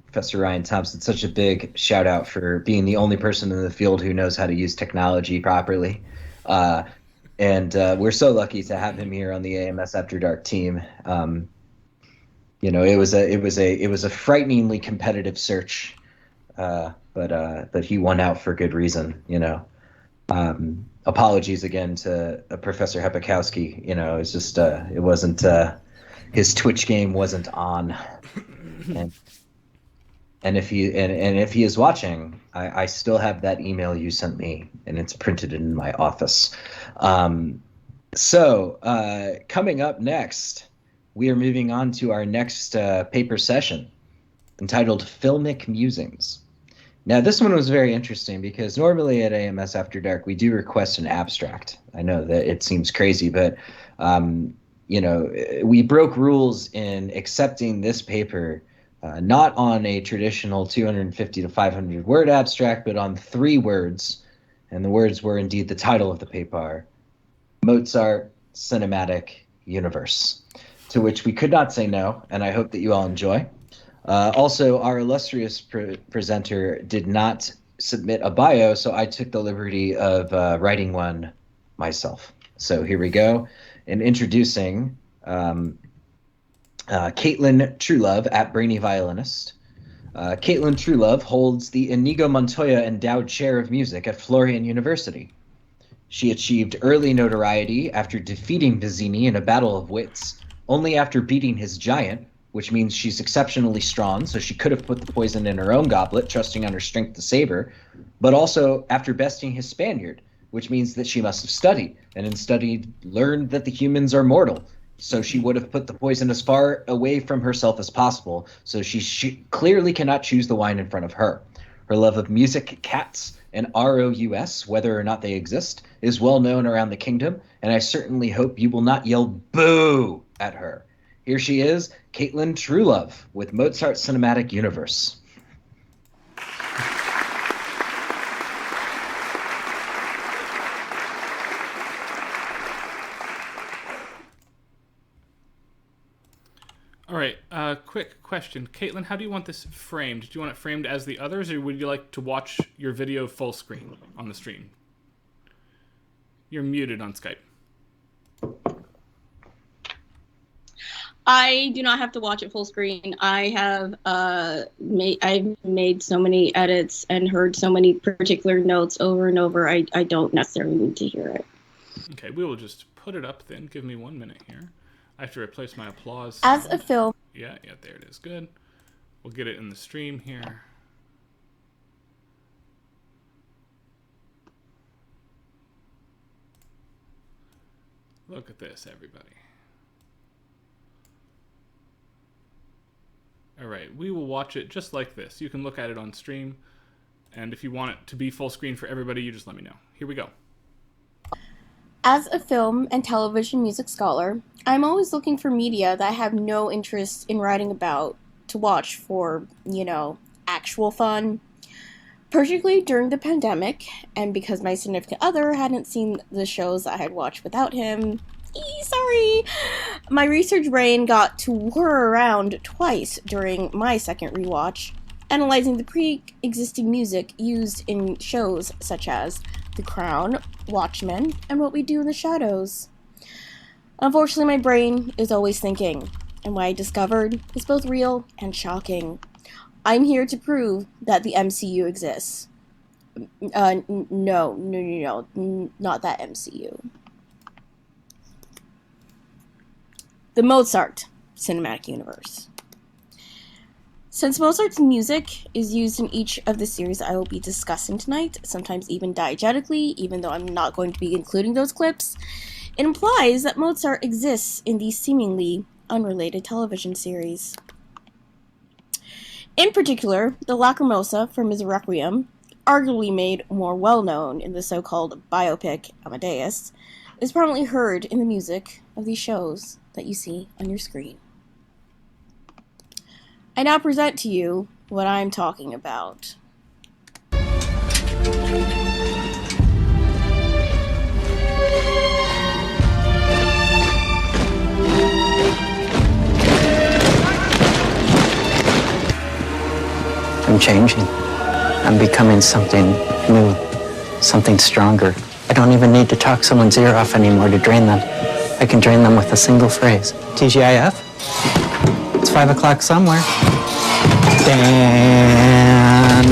Professor Ryan Thompson such a big shout out for being the only person in the field who knows how to use technology properly. And we're so lucky to have him here on the AMS Afterdark team. It was a frighteningly competitive search. But he won out for good reason, Apologies again to Professor Hepikowski. It's just it wasn't his Twitch game wasn't on, and if he is watching, I still have that email you sent me, and it's printed in my office. So coming up next, we are moving on to our next paper session, entitled Filmic Musings. Now, this one was very interesting because normally at AMS After Dark, we do request an abstract. I know that it seems crazy, but, we broke rules in accepting this paper, not on a traditional 250 to 500 word abstract, but on 3 words. And the words were indeed the title of the paper, Mozart Cinematic Universe, to which we could not say no, and I hope that you all enjoy. Also, our illustrious presenter did not submit a bio, so I took the liberty of writing one myself. So here we go. And introducing Caitlin Truelove at Brainy Violinist, Caitlin Truelove holds the Inigo Montoya Endowed Chair of Music at Florian University. She achieved early notoriety after defeating Vizzini in a battle of wits, only after beating his giant, which means she's exceptionally strong, so she could have put the poison in her own goblet, trusting on her strength to save her, but also after besting his Spaniard, which means that she must have studied, and in studied learned that the humans are mortal. So she would have put the poison as far away from herself as possible, so she clearly cannot choose the wine in front of her. Her love of music, cats, and ROUS, whether or not they exist, is well known around the kingdom, and I certainly hope you will not yell boo at her. Here she is, Caitlin Truelove, with Mozart Cinematic Universe. All right, quick question. Caitlin, how do you want this framed? Do you want it framed as the others, or would you like to watch your video full screen on the stream? You're muted on Skype. I do not have to watch it full screen. I have I've made so many edits and heard so many particular notes over and over. I don't necessarily need to hear it. Okay, we will just put it up then. Give me 1 minute here. I have to replace my applause. As a film. Yeah, there it is. Good. We'll get it in the stream here. Look at this, everybody. All right, we will watch it just like this. You can look at it on stream, and if you want it to be full screen for everybody, you just let me know. Here we go. As a film and television music scholar, I'm always looking for media that I have no interest in writing about to watch for, actual fun. Particularly during the pandemic, and because my significant other hadn't seen the shows I had watched without him. Sorry! My research brain got to whir around twice during my second rewatch, analyzing the pre-existing music used in shows such as The Crown, Watchmen, and What We Do in the Shadows. Unfortunately, my brain is always thinking, and what I discovered is both real and shocking. I'm here to prove that the MCU exists. No, not that MCU. The Mozart Cinematic Universe. Since Mozart's music is used in each of the series I will be discussing tonight, sometimes even diegetically, even though I'm not going to be including those clips, it implies that Mozart exists in these seemingly unrelated television series. In particular, the Lacrimosa from his Requiem, arguably made more well-known in the so-called biopic Amadeus, is prominently heard in the music of these shows that you see on your screen. I now present to you what I'm talking about. I'm changing. I'm becoming something new, something stronger. I don't even need to talk someone's ear off anymore to drain them. I can drain them with a single phrase. TGIF? It's 5 o'clock somewhere. Dan.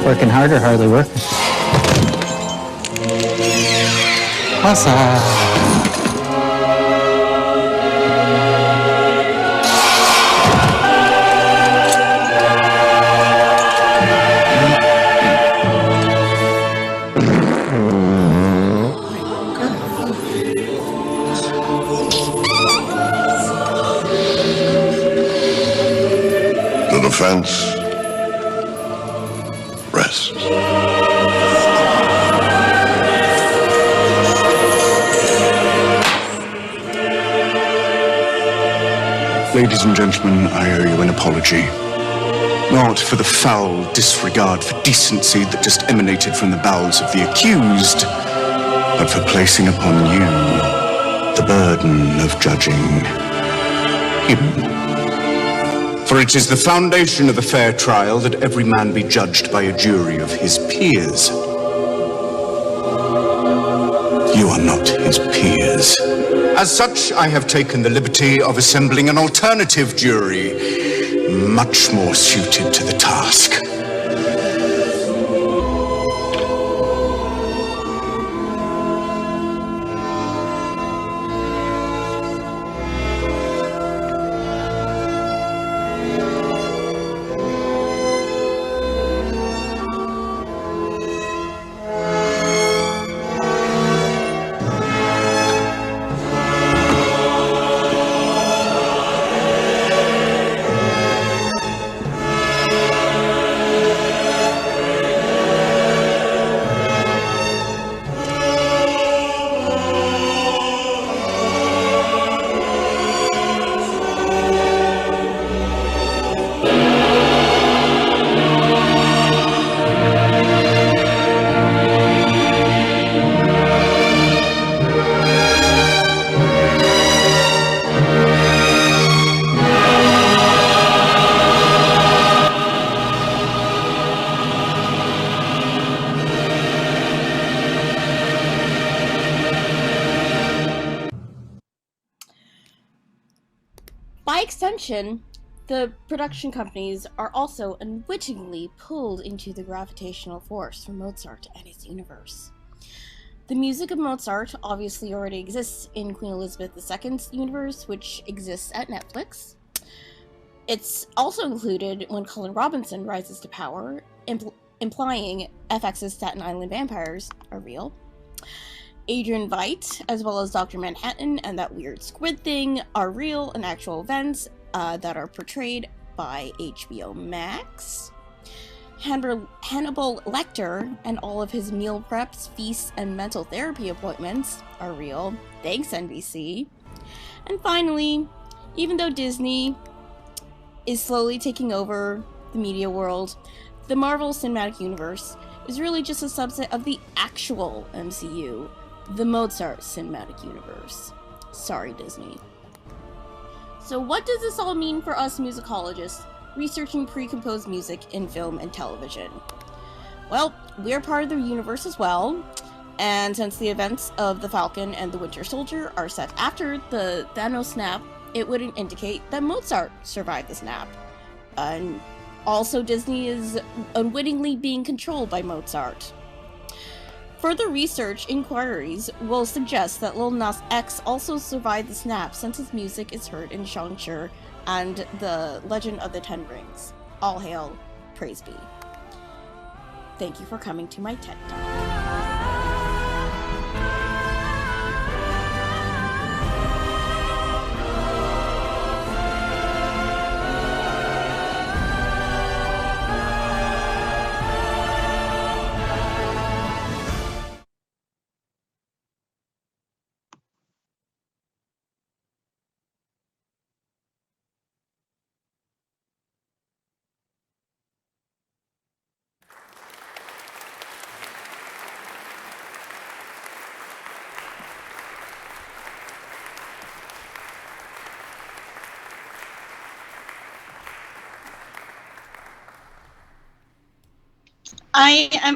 Working hard or hardly working? What's up? Defense rests. Ladies and gentlemen, I owe you an apology. Not for the foul disregard for decency that just emanated from the bowels of the accused, but for placing upon you the burden of judging him. For it is the foundation of a fair trial that every man be judged by a jury of his peers. You are not his peers. As such, I have taken the liberty of assembling an alternative jury much more suited to the task. By extension, the production companies are also unwittingly pulled into the gravitational force from Mozart and his universe. The music of Mozart obviously already exists in Queen Elizabeth II's universe, which exists at Netflix. It's also included when Colin Robinson rises to power, implying FX's Staten Island vampires are real. Adrian Veidt, as well as Dr. Manhattan and that weird squid thing, are real and actual events that are portrayed by HBO Max. Hannibal Lecter and all of his meal preps, feasts, and mental therapy appointments are real. Thanks, NBC. And finally, even though Disney is slowly taking over the media world, the Marvel Cinematic Universe is really just a subset of the actual MCU, the Mozart Cinematic Universe. Sorry, Disney. So what does this all mean for us musicologists researching pre-composed music in film and television? Well, we're part of the universe as well, and since the events of The Falcon and The Winter Soldier are set after the Thanos snap, it would indicate that Mozart survived the snap. And also Disney is unwittingly being controlled by Mozart. Further research inquiries will suggest that Lil Nas X also survived the snap since his music is heard in Shang-Chi and The Legend of the Ten Rings. All hail, praise be. Thank you for coming to my TED Talk.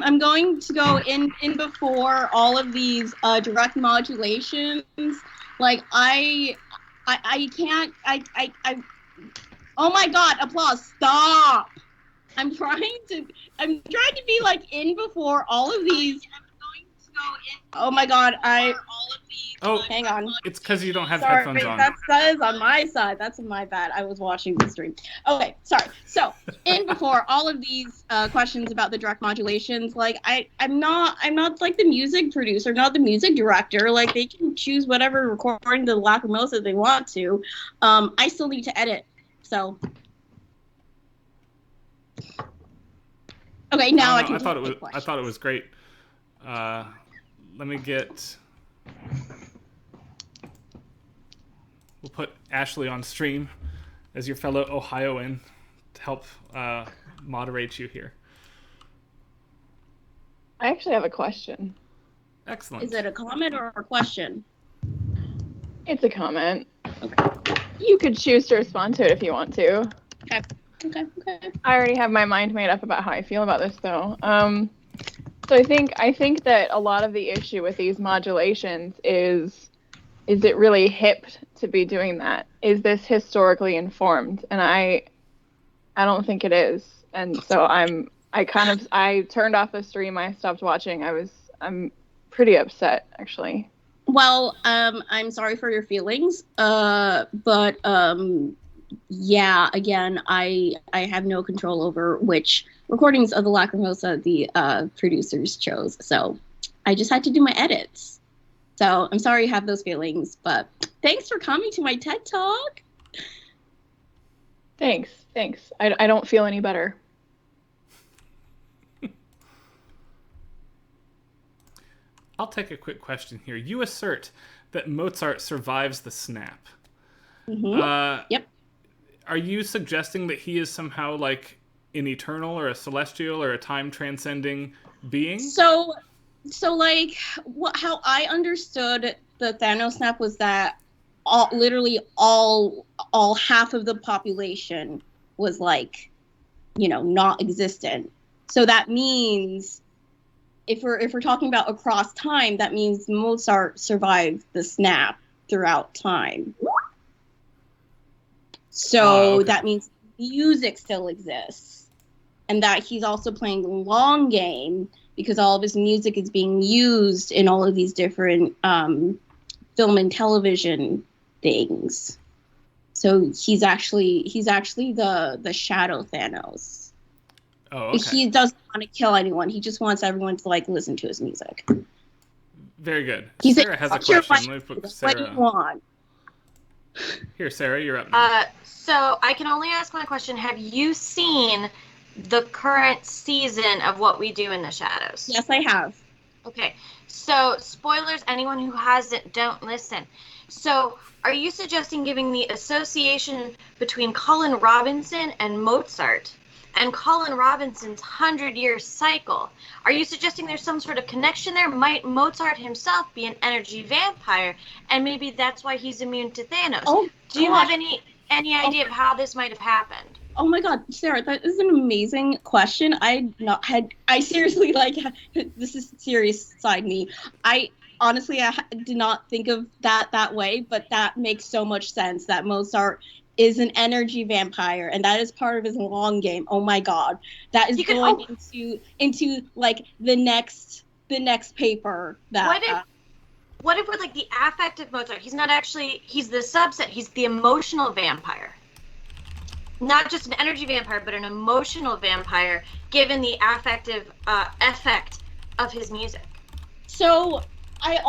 I'm going to go in before all of these direct modulations. Like I oh my god, applause, stop. I'm trying to be like in before all of these. Oh my god, hang on. It's because you don't have headphones on. That is on my side. That's my bad. I was watching the stream. Okay, sorry. So, in before all of these questions about the direct modulations, like I'm not like the music producer, not the music director. Like they can choose whatever recording to the Lacrimosa they want to. I still need to edit. So. Okay, now I can. I thought it was great. Let me get. We'll put Ashley on stream as your fellow Ohioan to help moderate you here. I actually have a question. Excellent. Is it a comment or a question? It's a comment. Okay. You could choose to respond to it if you want to. Okay. I already have my mind made up about how I feel about this, though. So I think that a lot of the issue with these modulations is it really hip to be doing that? Is this historically informed? And I don't think it is. And so I turned off the stream. I stopped watching. I'm pretty upset, actually. Well, I'm sorry for your feelings. But yeah, again, I have no control over which recordings of the Lacrimosa the producers chose. So I just had to do my edits. So I'm sorry you have those feelings, but thanks for coming to my TED Talk. Thanks. I don't feel any better. I'll take a quick question here. You assert that Mozart survives the snap. Mm-hmm. Yep. Are you suggesting that he is somehow like an eternal or a celestial or a time transcending being? So like how I understood the Thanos snap was that literally all half of the population was like, not existent. So that means if we're talking about across time, that means Mozart survived the snap throughout time. So okay. That means music still exists, and that he's also playing the long game because all of his music is being used in all of these different film and television things. So he's actually the shadow Thanos. Oh, okay. He doesn't want to kill anyone. He just wants everyone to like listen to his music. Very good. He's Sarah has a question. Let me put Sarah. What do you want? Here, Sarah, you're up now. So I can only ask one question. Have you seen the current season of What We Do in the Shadows? Yes, I have. Okay. So spoilers, anyone who hasn't, don't listen. So are you suggesting giving the association between Colin Robinson and Mozart and Colin Robinson's 100-year cycle? Are you suggesting there's some sort of connection there? Might Mozart himself be an energy vampire, and maybe that's why he's immune to Thanos? Do you have any idea of how this might have happened? Oh my God, Sarah, that is an amazing question. I seriously, like, this is serious side me. I did not think of that way, but that makes so much sense that Mozart is an energy vampire, and that is part of his long game. Oh my God, that is going into like the next paper. That what if with like the affective Mozart, he's not actually, he's the subset, he's the emotional vampire, not just an energy vampire, but an emotional vampire, given the affective effect of his music. So I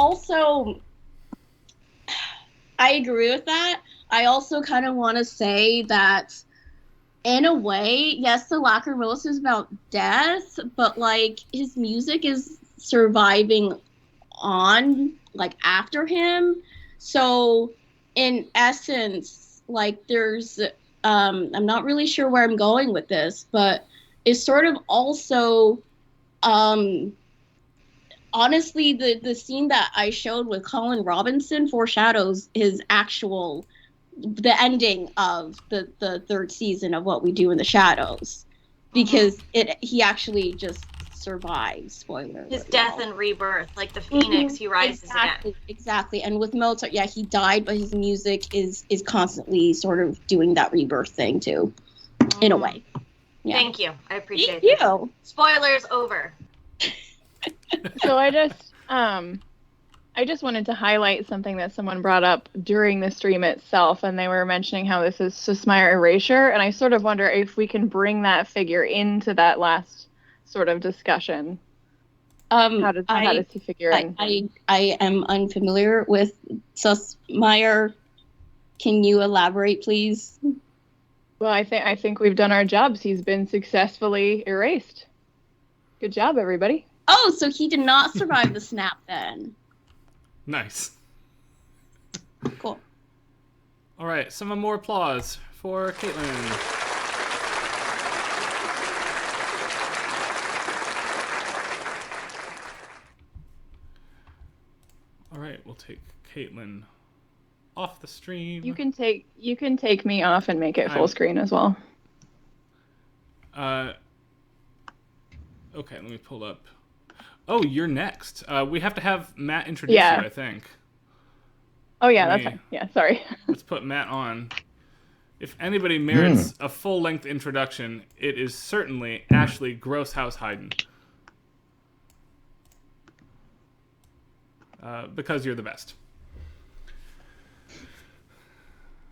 agree with that. I also kind of want to say that, in a way, yes, the Lacrimosa is about death, but like his music is surviving on, like, after him. So, in essence, like, there's, I'm not really sure where I'm going with this, but it's sort of also, honestly, the scene that I showed with Colin Robinson foreshadows his actual, the ending of the third season of What We Do in the Shadows, because he actually just survives. Spoiler. His death and rebirth, like the phoenix, he rises again. Exactly. And with Mozart, yeah, he died, but his music is constantly sort of doing that rebirth thing too, in a way. Yeah. Thank you. I appreciate it. Thank you. Spoilers over. So I just wanted to highlight something that someone brought up during the stream itself, and they were mentioning how this is Sussmeyer erasure, and I sort of wonder if we can bring that figure into that last sort of discussion. How does he figure in? I am unfamiliar with Sussmeyer. Can you elaborate, please? Well, I think we've done our jobs. He's been successfully erased. Good job, everybody. Oh, so he did not survive the snap then. Nice. Cool. All right, some more applause for Caitlin. All right, we'll take Caitlin off the stream. You can take me off and make it full screen as well. Okay, let me pull up. Oh, you're next. We have to have Matt introduce you, I think. Oh yeah, that's fine. Yeah, sorry. Let's put Matt on. If anybody merits a full-length introduction, it is certainly Ashley Grosshouse Hayden. Because you're the best.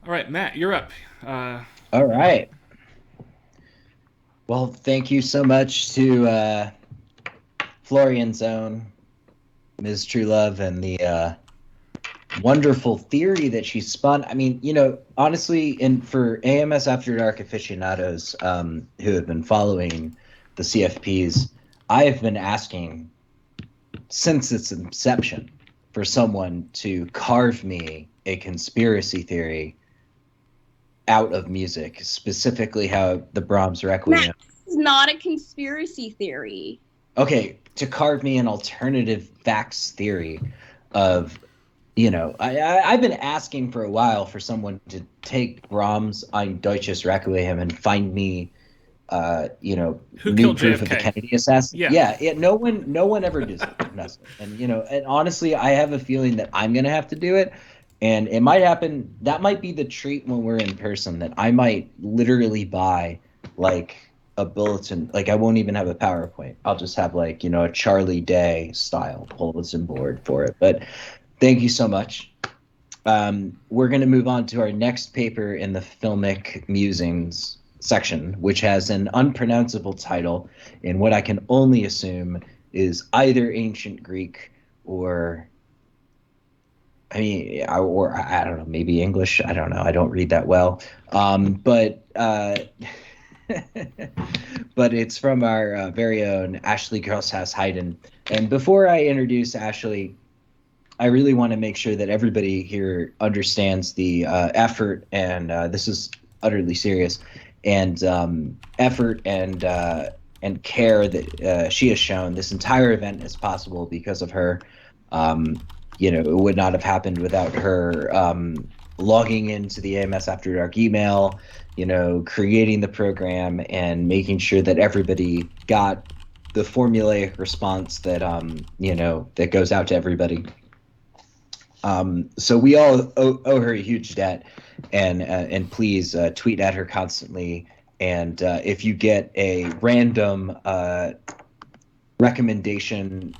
All right, Matt, you're up. All right. Well, thank you so much to Florian's own Ms. Truelove and the wonderful theory that she spun. I mean, honestly, for AMS Afterdark aficionados who have been following the CFPs, I have been asking since its inception for someone to carve me a conspiracy theory out of music, specifically how the Brahms Requiem. Matt, this is not a conspiracy theory. Okay, to carve me an alternative facts theory of, I've been asking for a while for someone to take Brahms' Ein Deutsches Requiem and find me, Who new killed proof JFK? of the Kennedy assassination. Yeah. No one ever does it. And honestly, I have a feeling that I'm gonna have to do it. And it might happen. That might be the treat when we're in person, that I might literally buy like a bulletin. Like I won't even have a PowerPoint. I'll just have like, a Charlie Day style bulletin board for it. But thank you so much. We're going to move on to our next paper in the Filmic Musings section, which has an unpronounceable title in what I can only assume is either ancient Greek or I don't know, maybe English. I don't know. I don't read that well. But it's from our very own Ashley Grosshouse Hayden. And before I introduce Ashley, I really want to make sure that everybody here understands the effort, and this is utterly serious, and effort and care that she has shown. This entire event is possible because of her. It would not have happened without her logging into the AMS Afterdark email, creating the program and making sure that everybody got the formulaic response that, that goes out to everybody. So we all owe her a huge debt, and please tweet at her constantly. And if you get a random recommendation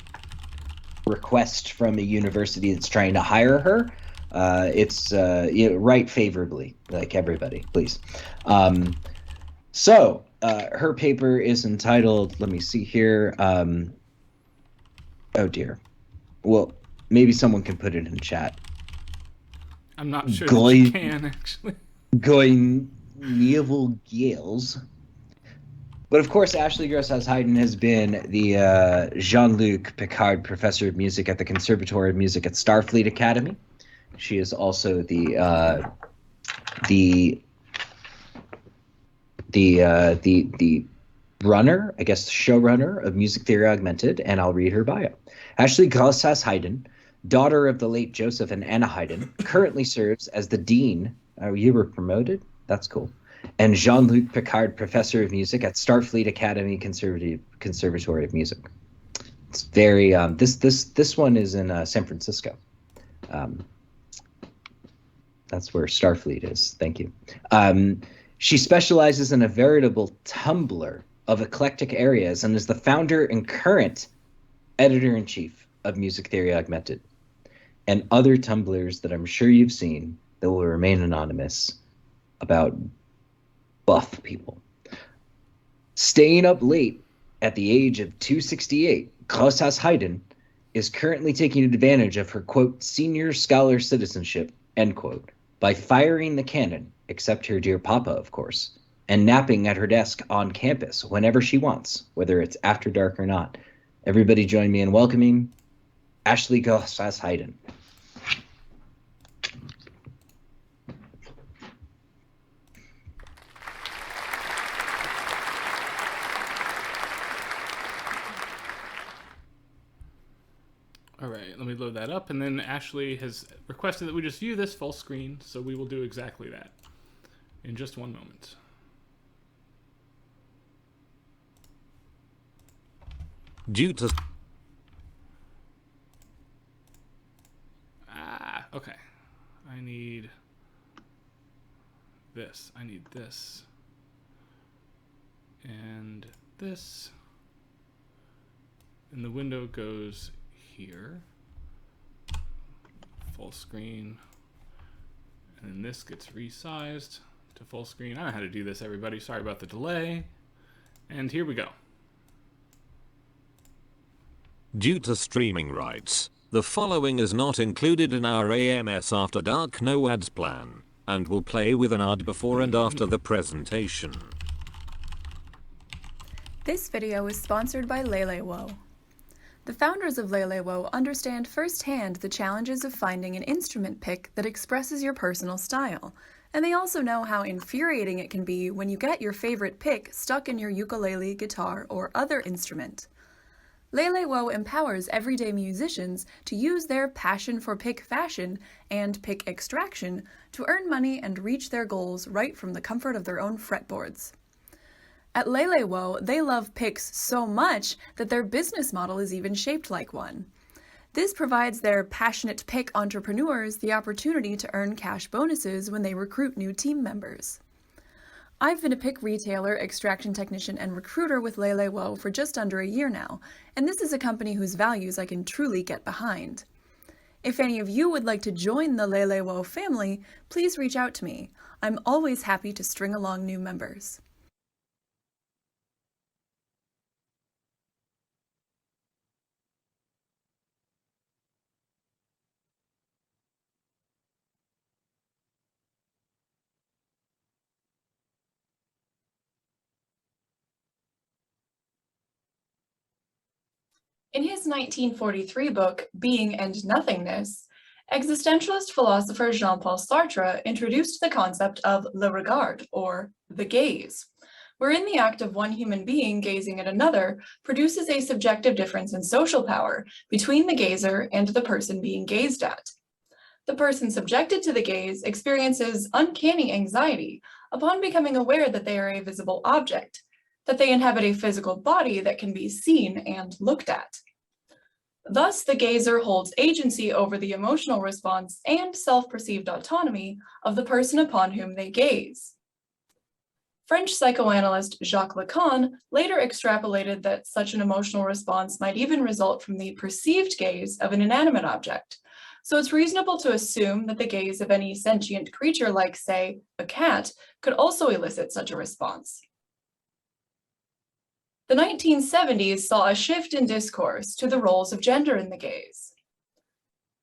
request from a university that's trying to hire her, it's write favorably, like everybody, please. So her paper is entitled, let me see here. Oh dear. Well, maybe someone can put it in chat. I'm not sure that you can, actually. Going naval gales. But of course, Ashley Grosshouse Hayden has been the Jean-Luc Picard Professor of Music at the Conservatory of Music at Starfleet Academy. She is also the runner, I guess, showrunner of Music Theory Augmented, and I'll read her bio. Ashley Grosshouse Hayden, daughter of the late Joseph and Anna Hayden, currently serves as the dean. Oh, you were promoted? That's cool. And Jean-Luc Picard Professor of Music at Starfleet Academy Conservatory of Music. It's very this one is in San Francisco. That's where Starfleet is. Thank you. She specializes in a veritable tumbler of eclectic areas and is the founder and current editor-in-chief of Music Theory Augmented, and other tumblers that I'm sure you've seen that will remain anonymous about buff people. Staying up late at the age of 268, Grosshouse Hayden is currently taking advantage of her, quote, senior scholar citizenship, end quote, by firing the cannon, except her dear papa, of course, and napping at her desk on campus whenever she wants, whether it's after dark or not. Everybody join me in welcoming Ashley Grosshouse Hayden. All right, let me load that up, and then Ashley has requested that we just view this full screen, so we will do exactly that in just one moment. Due to okay. I need this. I need this. And this. And the window goes here. Full screen. And then this gets resized to full screen. I don't know how to do this, everybody. Sorry about the delay. And here we go. Due to streaming rights, the following is not included in our AMS Afterdark no ads plan, and will play with an ad before and after the presentation. This video is sponsored by Lelewo. The founders of Lelewo understand firsthand the challenges of finding an instrument pick that expresses your personal style, and they also know how infuriating it can be when you get your favorite pick stuck in your ukulele, guitar, or other instrument. Lelewo empowers everyday musicians to use their passion for pick fashion and pick extraction to earn money and reach their goals right from the comfort of their own fretboards. At Lelewo, they love picks so much that their business model is even shaped like one. This provides their passionate pick entrepreneurs the opportunity to earn cash bonuses when they recruit new team members. I've been a pick retailer, extraction technician, and recruiter with Lelewo for just under a year now, and this is a company whose values I can truly get behind. If any of you would like to join the Lelewo family, please reach out to me. I'm always happy to string along new members. In his 1943 book, Being and Nothingness, existentialist philosopher Jean-Paul Sartre introduced the concept of le regard, or the gaze, wherein the act of one human being gazing at another produces a subjective difference in social power between the gazer and the person being gazed at. The person subjected to the gaze experiences uncanny anxiety upon becoming aware that they are a visible object, that they inhabit a physical body that can be seen and looked at. Thus, the gazer holds agency over the emotional response and self-perceived autonomy of the person upon whom they gaze. French psychoanalyst Jacques Lacan later extrapolated that such an emotional response might even result from the perceived gaze of an inanimate object, so it's reasonable to assume that the gaze of any sentient creature like, say, a cat, could also elicit such a response. The 1970s saw a shift in discourse to the roles of gender in the gaze.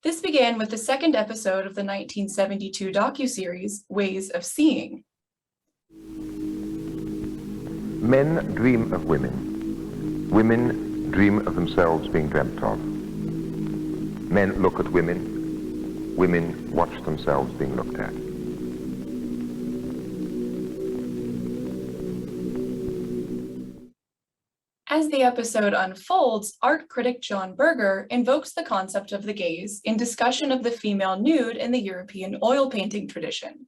This began with the second episode of the 1972 docuseries Ways of Seeing. Men dream of women. Women dream of themselves being dreamt of. Men look at women. Women watch themselves being looked at. As the episode unfolds, art critic John Berger invokes the concept of the gaze in discussion of the female nude in the European oil painting tradition,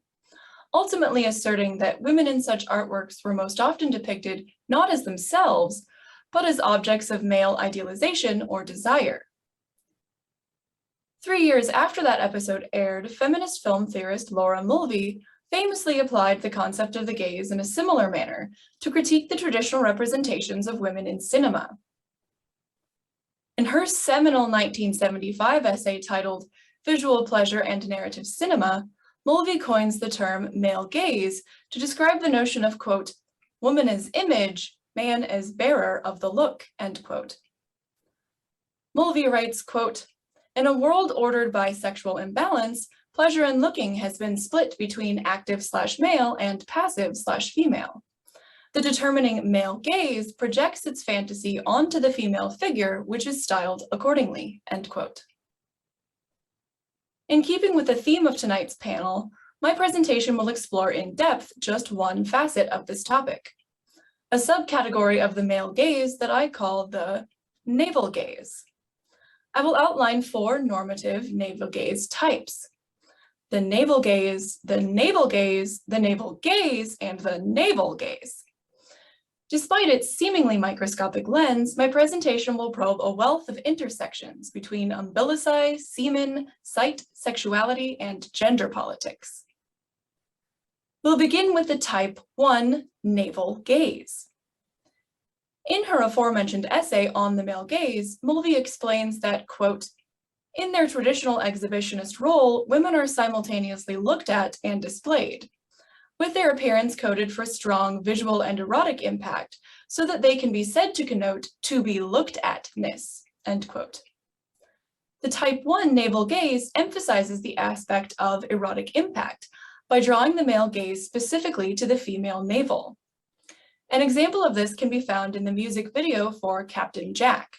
ultimately asserting that women in such artworks were most often depicted not as themselves, but as objects of male idealization or desire. 3 years after that episode aired, feminist film theorist Laura Mulvey famously applied the concept of the gaze in a similar manner to critique the traditional representations of women in cinema. In her seminal 1975 essay titled Visual Pleasure and Narrative Cinema, Mulvey coins the term male gaze to describe the notion of, quote, woman as image, man as bearer of the look, end quote. Mulvey writes, quote, in a world ordered by sexual imbalance, pleasure in looking has been split between active/male and passive/female. The determining male gaze projects its fantasy onto the female figure, which is styled accordingly, end quote. In keeping with the theme of tonight's panel, my presentation will explore in depth just one facet of this topic, a subcategory of the male gaze that I call the navel gaze. I will outline 4 normative navel gaze types: the navel gaze, the navel gaze, the navel gaze, and the navel gaze. Despite its seemingly microscopic lens, my presentation will probe a wealth of intersections between umbilici, semen, sight, sexuality, and gender politics. We'll begin with the type 1 navel gaze. In her aforementioned essay on the male gaze, Mulvey explains that, quote, in their traditional exhibitionist role, women are simultaneously looked at and displayed, with their appearance coded for strong visual and erotic impact, so that they can be said to connote to be looked at-ness, end quote. The type 1 navel gaze emphasizes the aspect of erotic impact by drawing the male gaze specifically to the female navel. An example of this can be found in the music video for Captain Jack,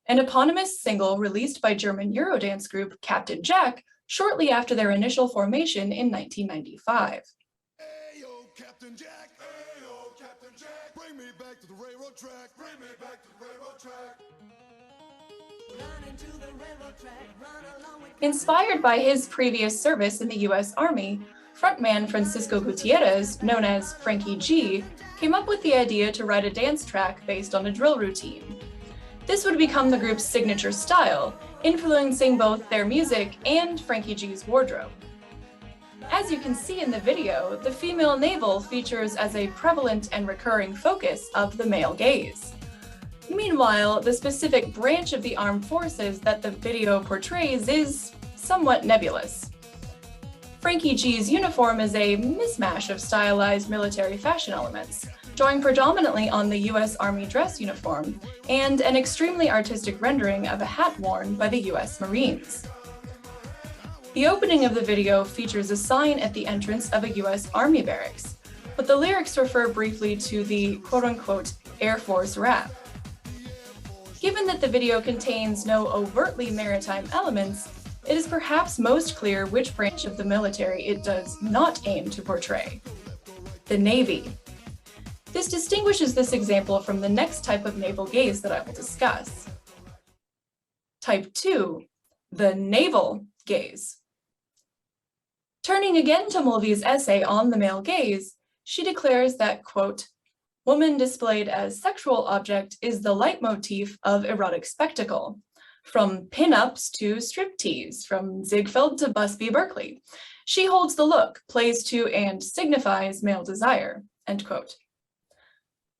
an eponymous single released by German Eurodance group Captain Jack shortly after their initial formation in 1995. Hey, yo, Captain Jack. Hey, yo, Captain Jack. Bring me back to the railroad track. Bring me back to the railroad track. Inspired by his previous service in the U.S. Army, frontman Francisco Gutierrez, known as Frankie G, came up with the idea to write a dance track based on a drill routine. This would become the group's signature style, influencing both their music and Frankie G's wardrobe. As you can see in the video, the female navel features as a prevalent and recurring focus of the male gaze. Meanwhile, the specific branch of the armed forces that the video portrays is somewhat nebulous. Frankie G's uniform is a mismatch of stylized military fashion elements, drawing predominantly on the U.S. Army dress uniform and an extremely artistic rendering of a hat worn by the U.S. Marines. The opening of the video features a sign at the entrance of a U.S. Army barracks, but the lyrics refer briefly to the quote-unquote Air Force rap. Given that the video contains no overtly maritime elements, it is perhaps most clear which branch of the military it does not aim to portray: the Navy. This distinguishes this example from the next type of navel gaze that I will discuss. Type 2, the navel gaze. Turning again to Mulvey's essay on the male gaze, she declares that, quote, woman displayed as sexual object is the leitmotif of erotic spectacle, from pin-ups to striptease, from Ziegfeld to Busby Berkeley. She holds the look, plays to and signifies male desire, end quote.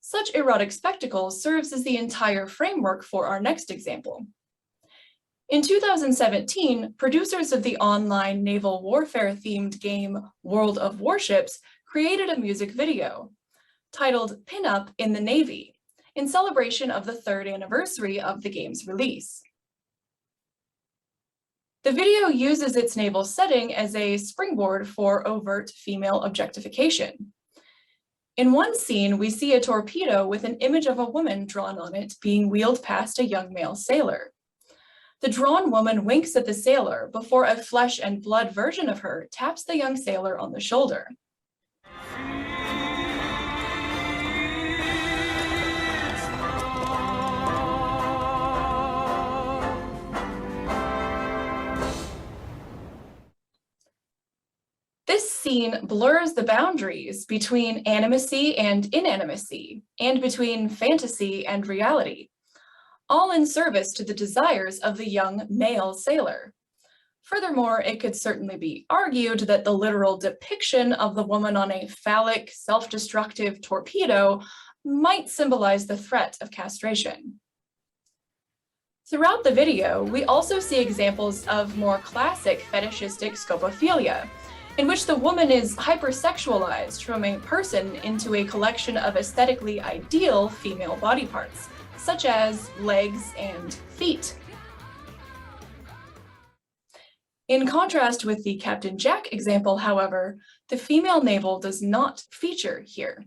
Such erotic spectacle serves as the entire framework for our next example. In 2017, producers of the online naval warfare-themed game World of Warships created a music video titled Pin Up in the Navy, in celebration of the 3rd anniversary of the game's release. The video uses its naval setting as a springboard for overt female objectification. In one scene, we see a torpedo with an image of a woman drawn on it being wheeled past a young male sailor. The drawn woman winks at the sailor before a flesh and blood version of her taps the young sailor on the shoulder. This scene blurs the boundaries between animacy and inanimacy, and between fantasy and reality, all in service to the desires of the young male sailor. Furthermore, it could certainly be argued that the literal depiction of the woman on a phallic, self-destructive torpedo might symbolize the threat of castration. Throughout the video, we also see examples of more classic fetishistic scopophilia, in which the woman is hypersexualized from a person into a collection of aesthetically ideal female body parts, such as legs and feet. In contrast with the Captain Jack example, however, the female navel does not feature here.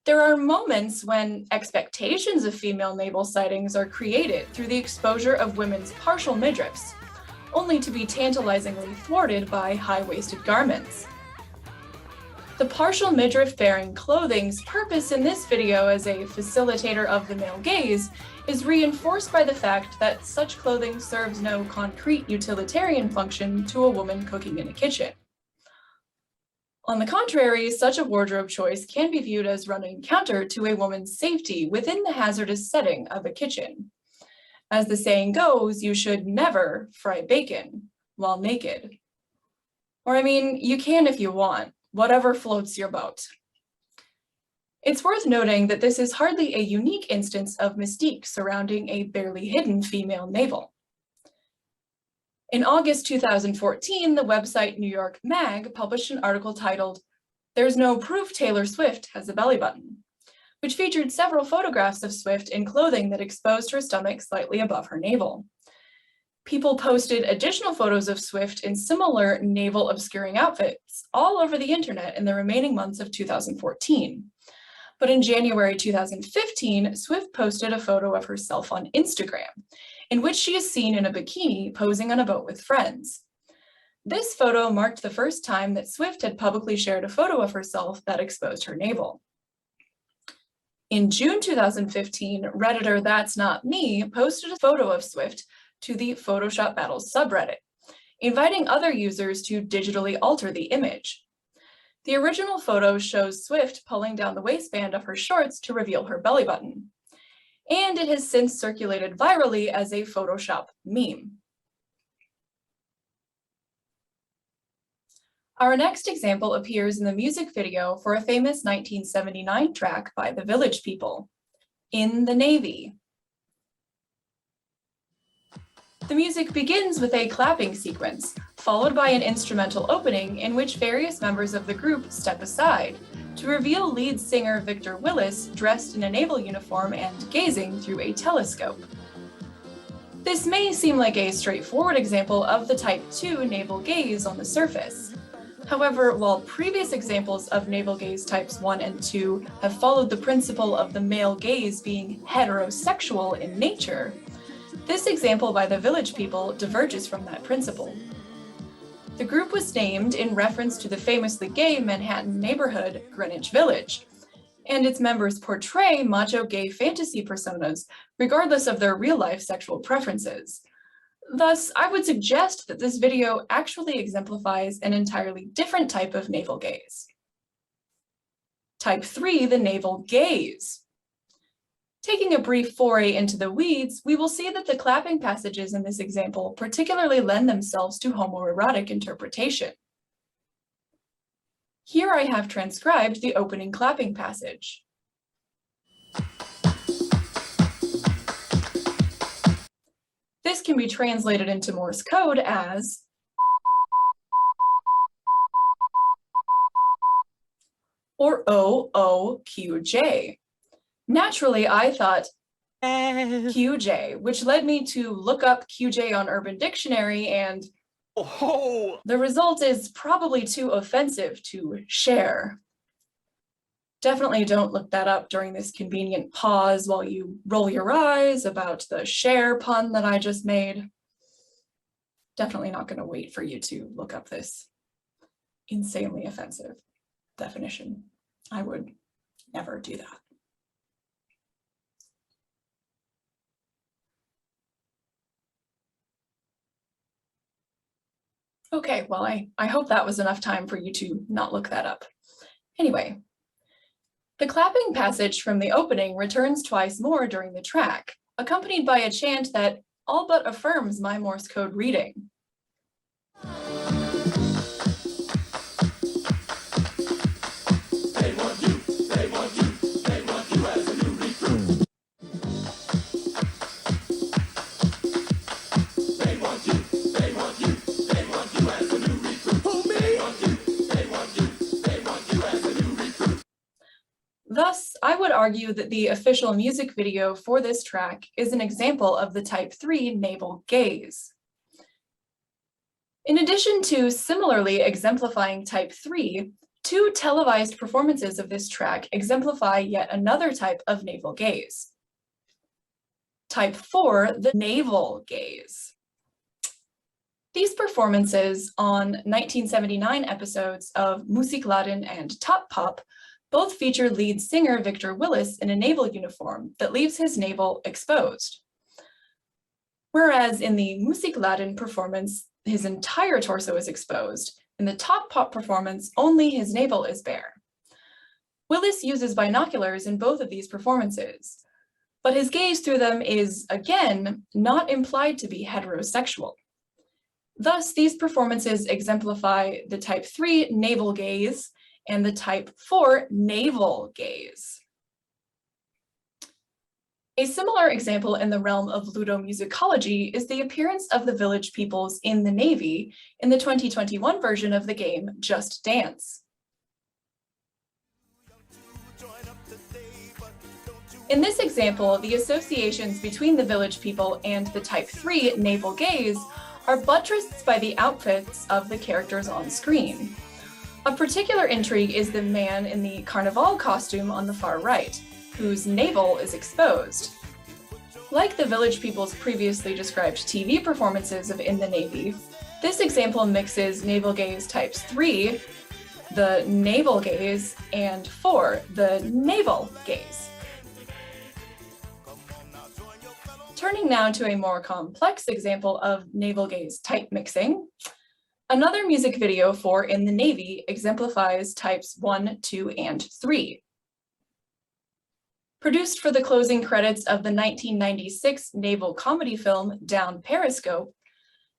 There are moments when expectations of female navel sightings are created through the exposure of women's partial midriffs, only to be tantalizingly thwarted by high-waisted garments. The partial midriff-bearing clothing's purpose in this video as a facilitator of the male gaze is reinforced by the fact that such clothing serves no concrete utilitarian function to a woman cooking in a kitchen. On the contrary, such a wardrobe choice can be viewed as running counter to a woman's safety within the hazardous setting of a kitchen. As the saying goes, you should never fry bacon while naked. Or I mean, you can if you want, whatever floats your boat. It's worth noting that this is hardly a unique instance of mystique surrounding a barely hidden female navel. In August 2014, the website New York Mag published an article titled, "There's No Proof Taylor Swift Has a Belly Button," which featured several photographs of Swift in clothing that exposed her stomach slightly above her navel. People posted additional photos of Swift in similar navel-obscuring outfits all over the internet in the remaining months of 2014. But in January 2015, Swift posted a photo of herself on Instagram, in which she is seen in a bikini posing on a boat with friends. This photo marked the first time that Swift had publicly shared a photo of herself that exposed her navel. In June 2015, Redditor That's Not Me posted a photo of Swift to the Photoshop Battles subreddit, inviting other users to digitally alter the image. The original photo shows Swift pulling down the waistband of her shorts to reveal her belly button, and it has since circulated virally as a Photoshop meme. Our next example appears in the music video for a famous 1979 track by the Village People, "In the Navy." The music begins with a clapping sequence, followed by an instrumental opening in which various members of the group step aside to reveal lead singer Victor Willis dressed in a naval uniform and gazing through a telescope. This may seem like a straightforward example of the Type 2 navel gaze on the surface. However, while previous examples of navel gaze types 1 and 2 have followed the principle of the male gaze being heterosexual in nature, this example by the Village People diverges from that principle. The group was named in reference to the famously gay Manhattan neighborhood, Greenwich Village, and its members portray macho gay fantasy personas regardless of their real-life sexual preferences. Thus, I would suggest that this video actually exemplifies an entirely different type of navel gaze. Type 3, the navel gaze. Taking a brief foray into the weeds, we will see that the clapping passages in this example particularly lend themselves to homoerotic interpretation. Here I have transcribed the opening clapping passage. This can be translated into Morse code as or OOQJ. Naturally, I thought QJ, which led me to look up QJ on Urban Dictionary, and the result is probably too offensive to share. Definitely don't look that up during this convenient pause while you roll your eyes about the share pun that I just made. Definitely not going to wait for you to look up this insanely offensive definition. I would never do that. Okay, well, I hope that was enough time for you to not look that up. Anyway, the clapping passage from the opening returns twice more during the track, accompanied by a chant that all but affirms my Morse code reading. Thus, I would argue that the official music video for this track is an example of the Type 3 navel gaze. In addition to similarly exemplifying Type 3, two televised performances of this track exemplify yet another type of navel gaze. Type 4, the navel gaze. These performances on 1979 episodes of Musicladen and Top Pop both feature lead singer Victor Willis in a naval uniform that leaves his navel exposed. Whereas in the Musicladen performance, his entire torso is exposed. In the Top Pop performance, only his navel is bare. Willis uses binoculars in both of these performances, but his gaze through them is, again, not implied to be heterosexual. Thus, these performances exemplify the Type 3 navel gaze and the type 4 navel gaze. A similar example in the realm of ludomusicology is the appearance of the village peoples in the Navy in the 2021 version of the game Just Dance. In this example, the associations between the village people and the type 3 navel gaze are buttressed by the outfits of the characters on screen. Of particular intrigue is the man in the carnival costume on the far right, whose navel is exposed. Like the village people's previously described TV performances of In the Navy, this example mixes navel gaze types 3, the navel gaze, and 4, the navel gaze. Turning now to a more complex example of navel gaze type mixing, another music video for In the Navy exemplifies types 1, 2, and 3. Produced for the closing credits of the 1996 naval comedy film Down Periscope,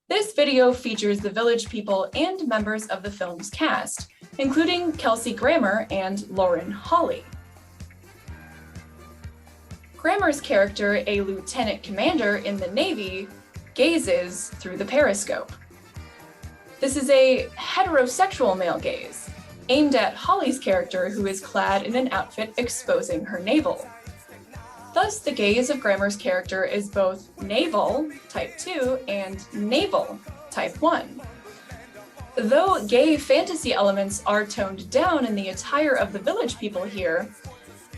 this video features the village people and members of the film's cast, including Kelsey Grammer and Lauren Hawley. Grammer's character, a lieutenant commander in the Navy, gazes through the periscope. This is a heterosexual male gaze, aimed at Hawley's character, who is clad in an outfit exposing her navel. Thus, the gaze of Grammer's character is both navel, type 2, and navel, type 1. Though gay fantasy elements are toned down in the attire of the village people here,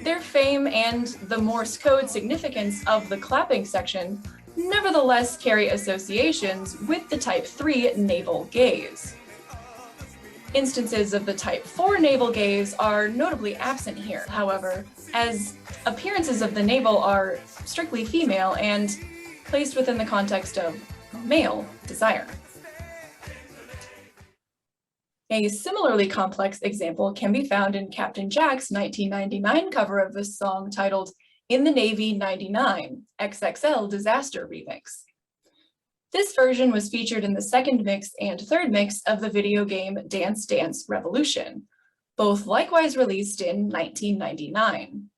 their fame and the Morse code significance of the clapping section nevertheless carry associations with the type 3 navel gaze. Instances of the type 4 navel gaze are notably absent here, however, as appearances of the navel are strictly female and placed within the context of male desire. A similarly complex example can be found in Captain Jack's 1999 cover of this song titled In the Navy 99, XXL Disaster Remix. This version was featured in the second mix and third mix of the video game Dance Dance Revolution, both likewise released in 1999.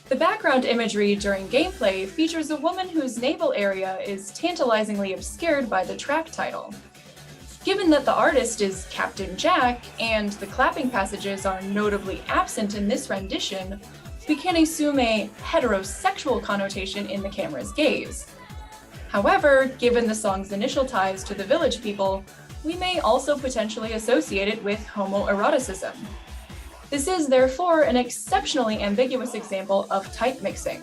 The background imagery during gameplay features a woman whose navel area is tantalizingly obscured by the track title. Given that the artist is Captain Jack and the clapping passages are notably absent in this rendition, we can assume a heterosexual connotation in the camera's gaze. However, given the song's initial ties to the village people, we may also potentially associate it with homoeroticism. This is therefore an exceptionally ambiguous example of type mixing,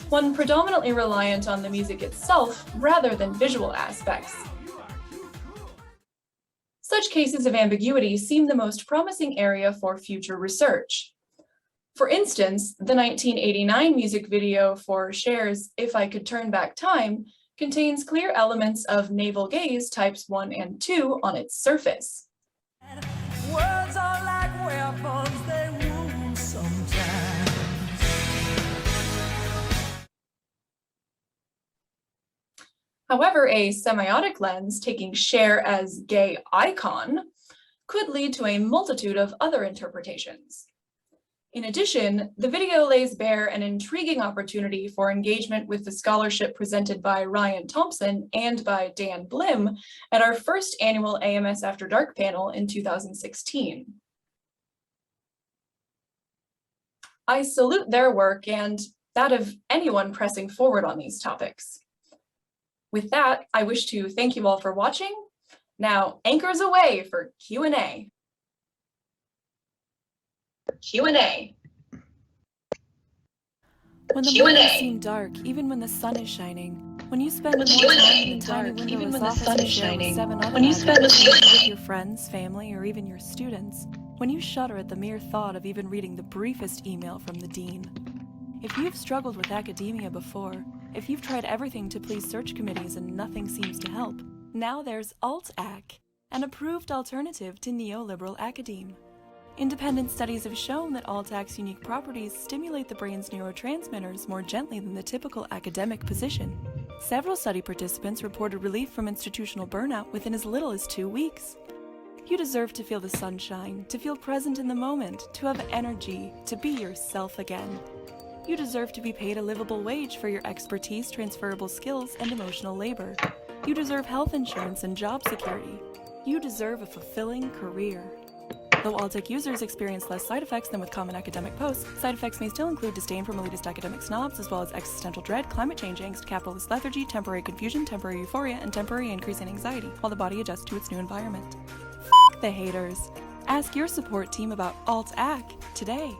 one predominantly reliant on the music itself rather than visual aspects. Such cases of ambiguity seem the most promising area for future research. For instance, the 1989 music video for Cher's If I Could Turn Back Time contains clear elements of navel gaze types 1 and 2 on its surface. Words are like weapons, they wound sometimes. However, a semiotic lens taking Cher as gay icon could lead to a multitude of other interpretations. In addition, the video lays bare an intriguing opportunity for engagement with the scholarship presented by Ryan Thompson and by Dan Blim at our first annual AMS Afterdark panel in 2016. I salute their work and that of anyone pressing forward on these topics. With that, I wish to thank you all for watching. Now, anchors away for Q&A. Q&A. When the mornings seem dark, even when the sun is shining, when you spend more time in the tiny windowless office you share with 7 other adults, with your friends, family, or even your students, when you shudder at the mere thought of even reading the briefest email from the dean. If you've struggled with academia before, if you've tried everything to please search committees and nothing seems to help, now there's Alt-Ac, an approved alternative to neoliberal academe. Independent studies have shown that Altac's unique properties stimulate the brain's neurotransmitters more gently than the typical academic position. Several study participants reported relief from institutional burnout within as little as 2 weeks. You deserve to feel the sunshine, to feel present in the moment, to have energy, to be yourself again. You deserve to be paid a livable wage for your expertise, transferable skills, and emotional labor. You deserve health insurance and job security. You deserve a fulfilling career. Though Altec users experience less side effects than with common academic posts, side effects may still include disdain from elitist academic snobs, as well as existential dread, climate change angst, capitalist lethargy, temporary confusion, temporary euphoria, and temporary increase in anxiety, while the body adjusts to its new environment. F*** the haters. Ask your support team about Alt-AC today.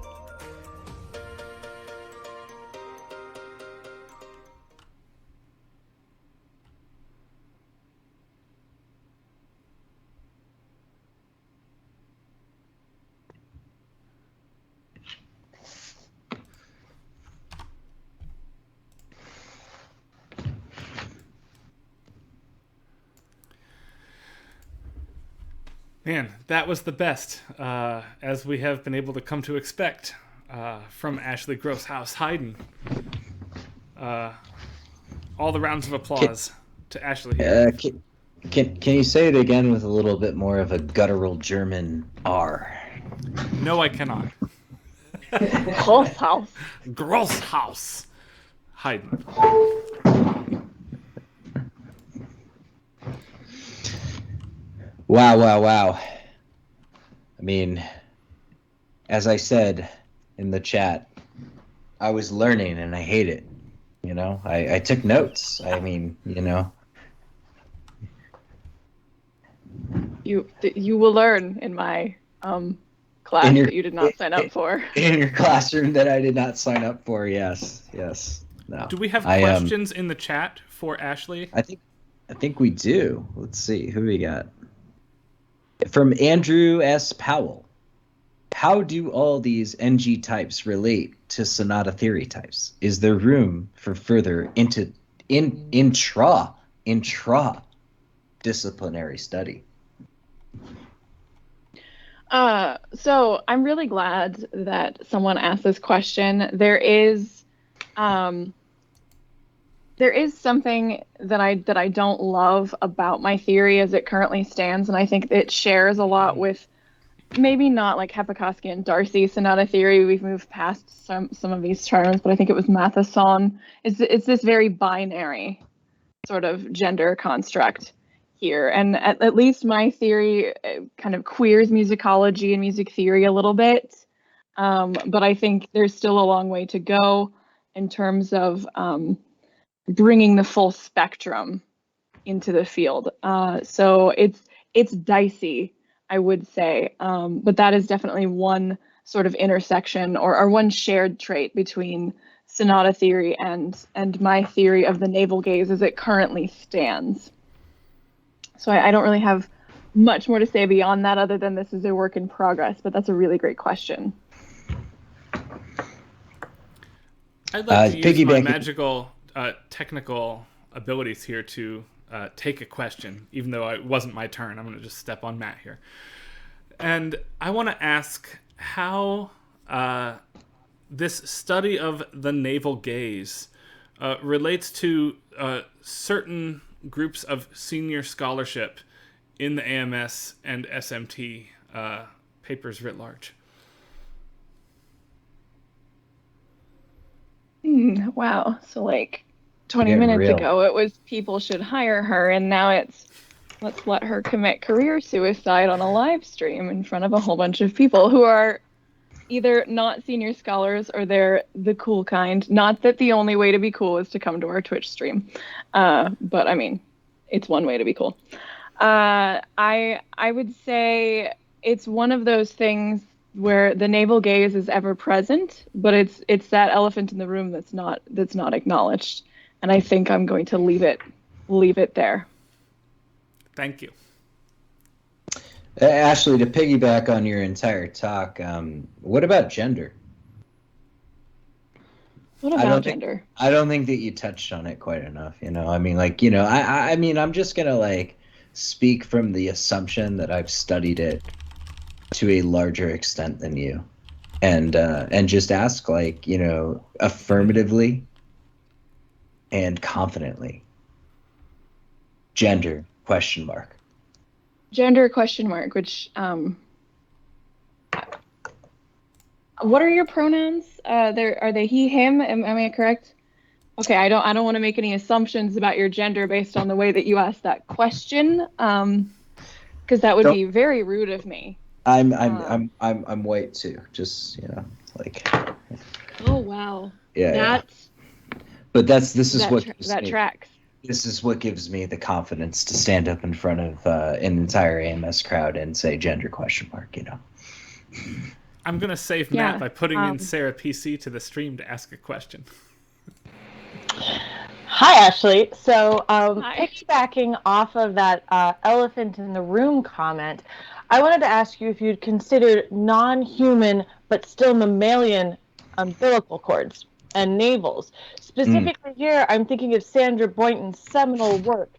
Man, that was the best, as we have been able to come to expect from Ashley Grosshouse Hayden. All the rounds of applause to Ashley. Can you say it again with a little bit more of a guttural German R? No, I cannot. Grosshaus. Grosshaus Hayden. Wow. I mean, as I said in the chat, I was learning and I hate it. You know, I took notes. I mean, you know. You will learn in my class that you did not sign up for. In your classroom that I did not sign up for, yes. No. Do we have questions in the chat for Ashley? I think we do. Let's see. Who we got? From Andrew S. Powell. How do all these NG types relate to sonata theory types? Is there room for further intra-disciplinary study? So I'm really glad that someone asked this question. There is something that I don't love about my theory as it currently stands, and I think it shares a lot with maybe not like Hepikoski and Darcy sonata theory. We've moved past some of these terms, but I think it was Matheson. It's this very binary sort of gender construct here, and at least my theory kind of queers musicology and music theory a little bit, but I think there's still a long way to go in terms of bringing the full spectrum into the field. So it's dicey, I would say, but that is definitely one sort of intersection or one shared trait between sonata theory and my theory of the navel gaze as it currently stands. So I don't really have much more to say beyond that other than this is a work in progress, but that's a really great question. I'd like to use my magical technical abilities here to take a question, even though it wasn't my turn. I'm going to just step on Matt here. And I want to ask how this study of the navel gaze relates to certain groups of senior scholarship in the AMS and SMT papers writ large. Wow. So like 20 minutes ago, it was people should hire her, and now it's let's let her commit career suicide on a live stream in front of a whole bunch of people who are either not senior scholars or they're the cool kind. Not that the only way to be cool is to come to our Twitch stream, but I mean, it's one way to be cool. I would say it's one of those things where the navel gaze is ever present, but it's that elephant in the room that's not acknowledged, and I think I'm going to leave it there. Thank you. Ashley, to piggyback on your entire talk, what about gender? What about gender? I don't think that you touched on it quite enough. You know, I mean, like, you know, I mean, I'm just gonna like speak from the assumption that I've studied it to a larger extent than you, and just ask, like, you know, affirmatively and confidently. Gender ? Gender ? Which what are your pronouns? Are they he, him? Am I correct? Okay, I don't want to make any assumptions about your gender based on the way that you asked that question, because that would be very rude of me. I'm white too. Just, you know, like. Oh wow. Yeah. But this is what tracks. This is what gives me the confidence to stand up in front of an entire AMS crowd and say gender ? You know. I'm gonna save Matt by putting in Sarah PC to the stream to ask a question. Hi, Ashley. So, piggybacking off of that elephant in the room comment, I wanted to ask you if you'd considered non-human but still mammalian umbilical cords and navels. Specifically here, I'm thinking of Sandra Boynton's seminal work,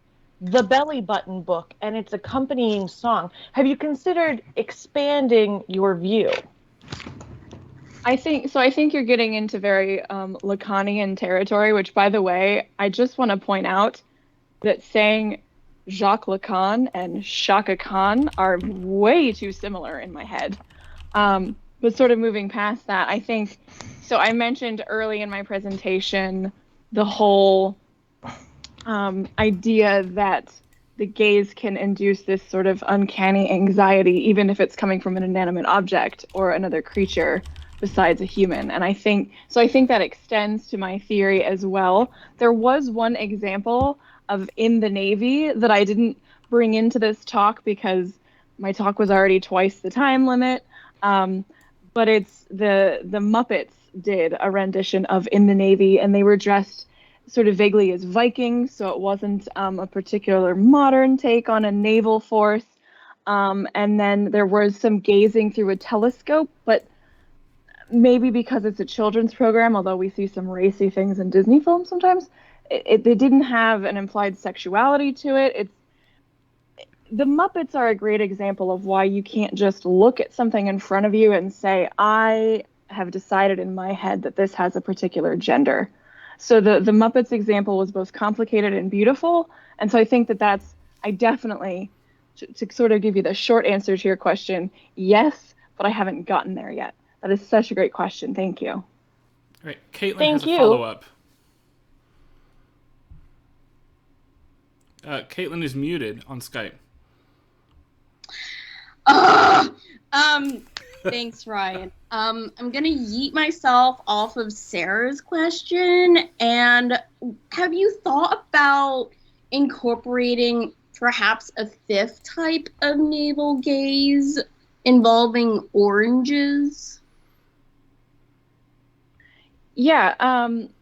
The Belly Button Book, and its accompanying song. Have you considered expanding your view? I think you're getting into very Lacanian territory, which, by the way, I just want to point out that saying Jacques Lacan and Shaka Khan are way too similar in my head. But sort of moving past that, I think, so I mentioned early in my presentation the whole idea that the gaze can induce this sort of uncanny anxiety, even if it's coming from an inanimate object or another creature besides a human. And I think that extends to my theory as well. There was one example of in the Navy that I didn't bring into this talk because my talk was already twice the time limit. But it's the Muppets did a rendition of In the Navy, and they were dressed sort of vaguely as Vikings, so it wasn't a particular modern take on a naval force. And then there was some gazing through a telescope, but maybe because it's a children's program, although we see some racy things in Disney films sometimes, they didn't have an implied sexuality to it. The Muppets are a great example of why you can't just look at something in front of you and say, I have decided in my head that this has a particular gender. So the Muppets example was both complicated and beautiful. And so I think I definitely, to sort of give you the short answer to your question, yes, but I haven't gotten there yet. That is such a great question. Thank you. All right, Caitlin has a follow-up. Caitlin is muted on Skype. Thanks, Ryan. I'm gonna yeet myself off of Sarah's question. And have you thought about incorporating perhaps a fifth type of navel gaze involving oranges? Yeah,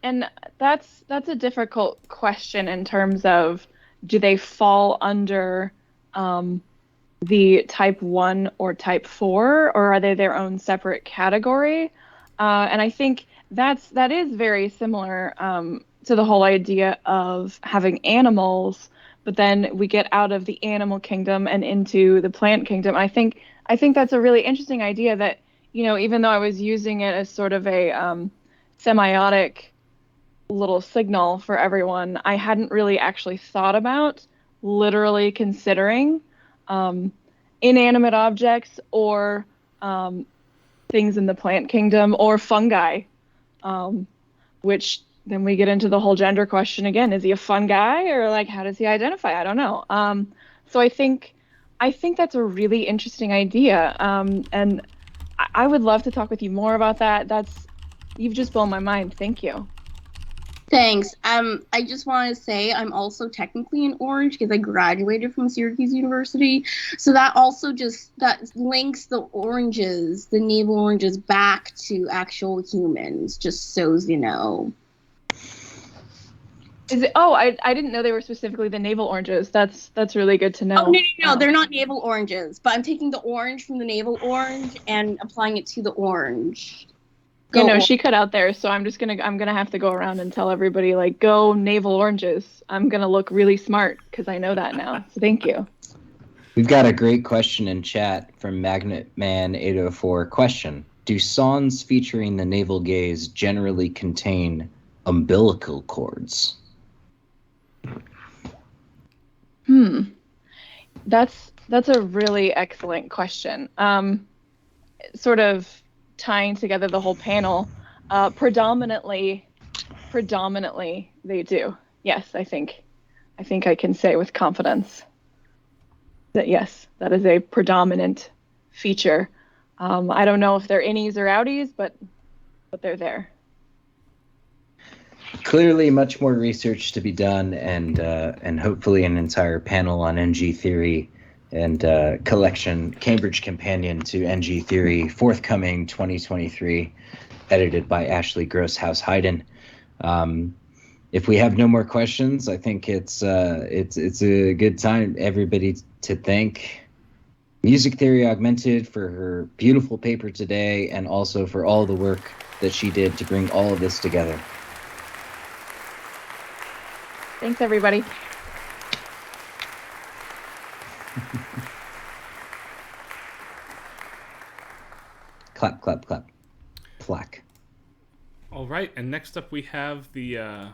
and that's a difficult question in terms of, do they fall under the type 1 or type 4, or are they their own separate category? And I think that is very similar to the whole idea of having animals, but then we get out of the animal kingdom and into the plant kingdom. I think that's a really interesting idea that, you know, even though I was using it as sort of a semiotic little signal for everyone, I hadn't really actually thought about literally considering inanimate objects or things in the plant kingdom or fungi, which then we get into the whole gender question again. Is he a fun guy, or like, how does he identify? I don't know. So I think that's a really interesting idea. And I would love to talk with you more about that. You've just blown my mind. Thank you. Thanks. I just want to say I'm also technically an orange because I graduated from Syracuse University. So that also that links the oranges, the navel oranges, back to actual humans, just so you know. Is it? Oh, I didn't know they were specifically the navel oranges. That's really good to know. Oh, no, they're not navel oranges, but I'm taking the orange from the navel orange and applying it to the orange. She cut out there, so I'm gonna have to go around and tell everybody, like, go navel oranges. I'm gonna look really smart because I know that now. So thank you. We've got a great question in chat from MagnetMan804. Question: do songs featuring the navel gaze generally contain umbilical cords? That's a really excellent question. Sort of tying together the whole panel, predominantly they do. Yes, I think I can say with confidence that yes, that is a predominant feature. I don't know if they're innies or outies, but they're there. Clearly, much more research to be done, and hopefully an entire panel on NG theory and collection, Cambridge Companion to NG Theory, forthcoming 2023, edited by Ashley Grosshouse Hayden. If we have no more questions, I think it's a good time, everybody, to thank Music Theory Augmented for her beautiful paper today, and also for all the work that she did to bring all of this together. Thanks, everybody. Clap, clap, clap. Plaque. All right, and next up we have the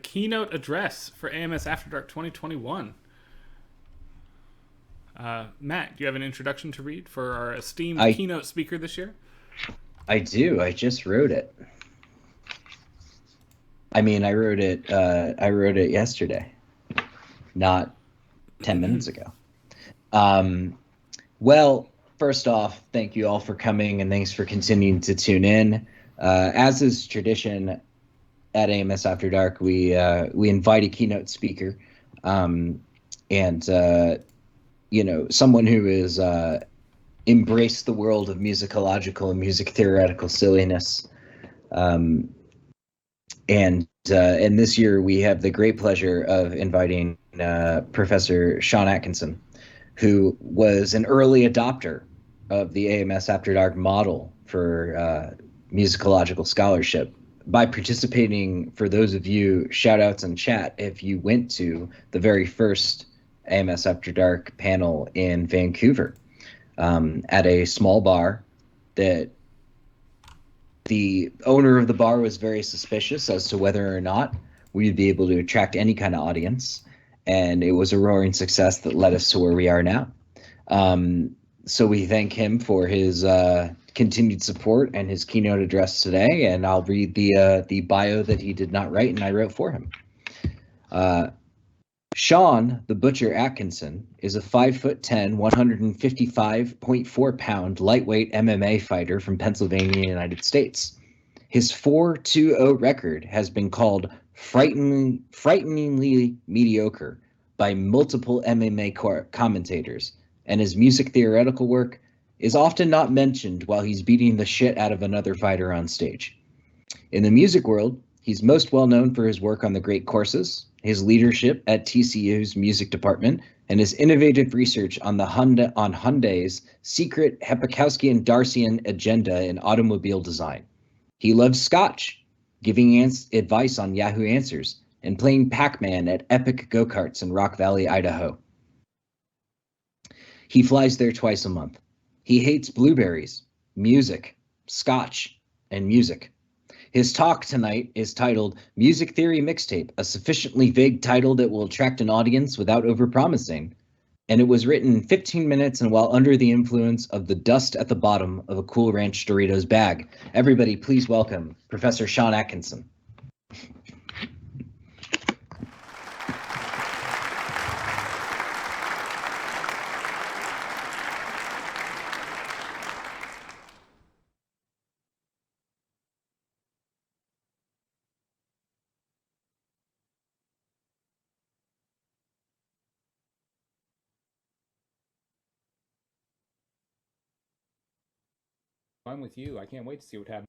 keynote address for AMS Afterdark 2021. Matt, do you have an introduction to read for our esteemed keynote speaker this year? I do. I just wrote it. I mean, I wrote it yesterday, not 10 minutes ago. Well, first off, thank you all for coming, and thanks for continuing to tune in. As is tradition at AMS After Dark, we invite a keynote speaker, and someone who is embraced the world of musicological and music theoretical silliness. And this year we have the great pleasure of inviting Professor Sean Atkinson, who was an early adopter of the AMS After Dark model for musicological scholarship by participating. For those of you, shout outs in chat, if you went to the very first AMS After Dark panel in Vancouver, at a small bar that the owner of the bar was very suspicious as to whether or not we'd be able to attract any kind of audience. And it was a roaring success that led us to where we are now. So we thank him for his continued support and his keynote address today. And I'll read the bio that he did not write and I wrote for him. Sean the Butcher Atkinson is a 5'10", 155.4 pound lightweight MMA fighter from Pennsylvania, United States. His 4-2-0 record has been called frighteningly mediocre by multiple MMA commentators, and his music theoretical work is often not mentioned while he's beating the shit out of another fighter on stage. In the music world, he's most well known for his work on the Great Courses, his leadership at TCU's music department, and his innovative research on Hyundai's secret Hepikowskian-Darcian agenda in automobile design. He loves scotch, giving advice on Yahoo Answers, and playing Pac-Man at epic go-karts in Rock Valley, Idaho. He flies there twice a month. He hates blueberries, music, scotch, and music. His talk tonight is titled Music Theory Mixtape, a sufficiently vague title that will attract an audience without overpromising. And it was written in 15 minutes and while under the influence of the dust at the bottom of a Cool Ranch Doritos bag. Everybody, please welcome Professor Sean Atkinson. I'm with you. I can't wait to see what happens.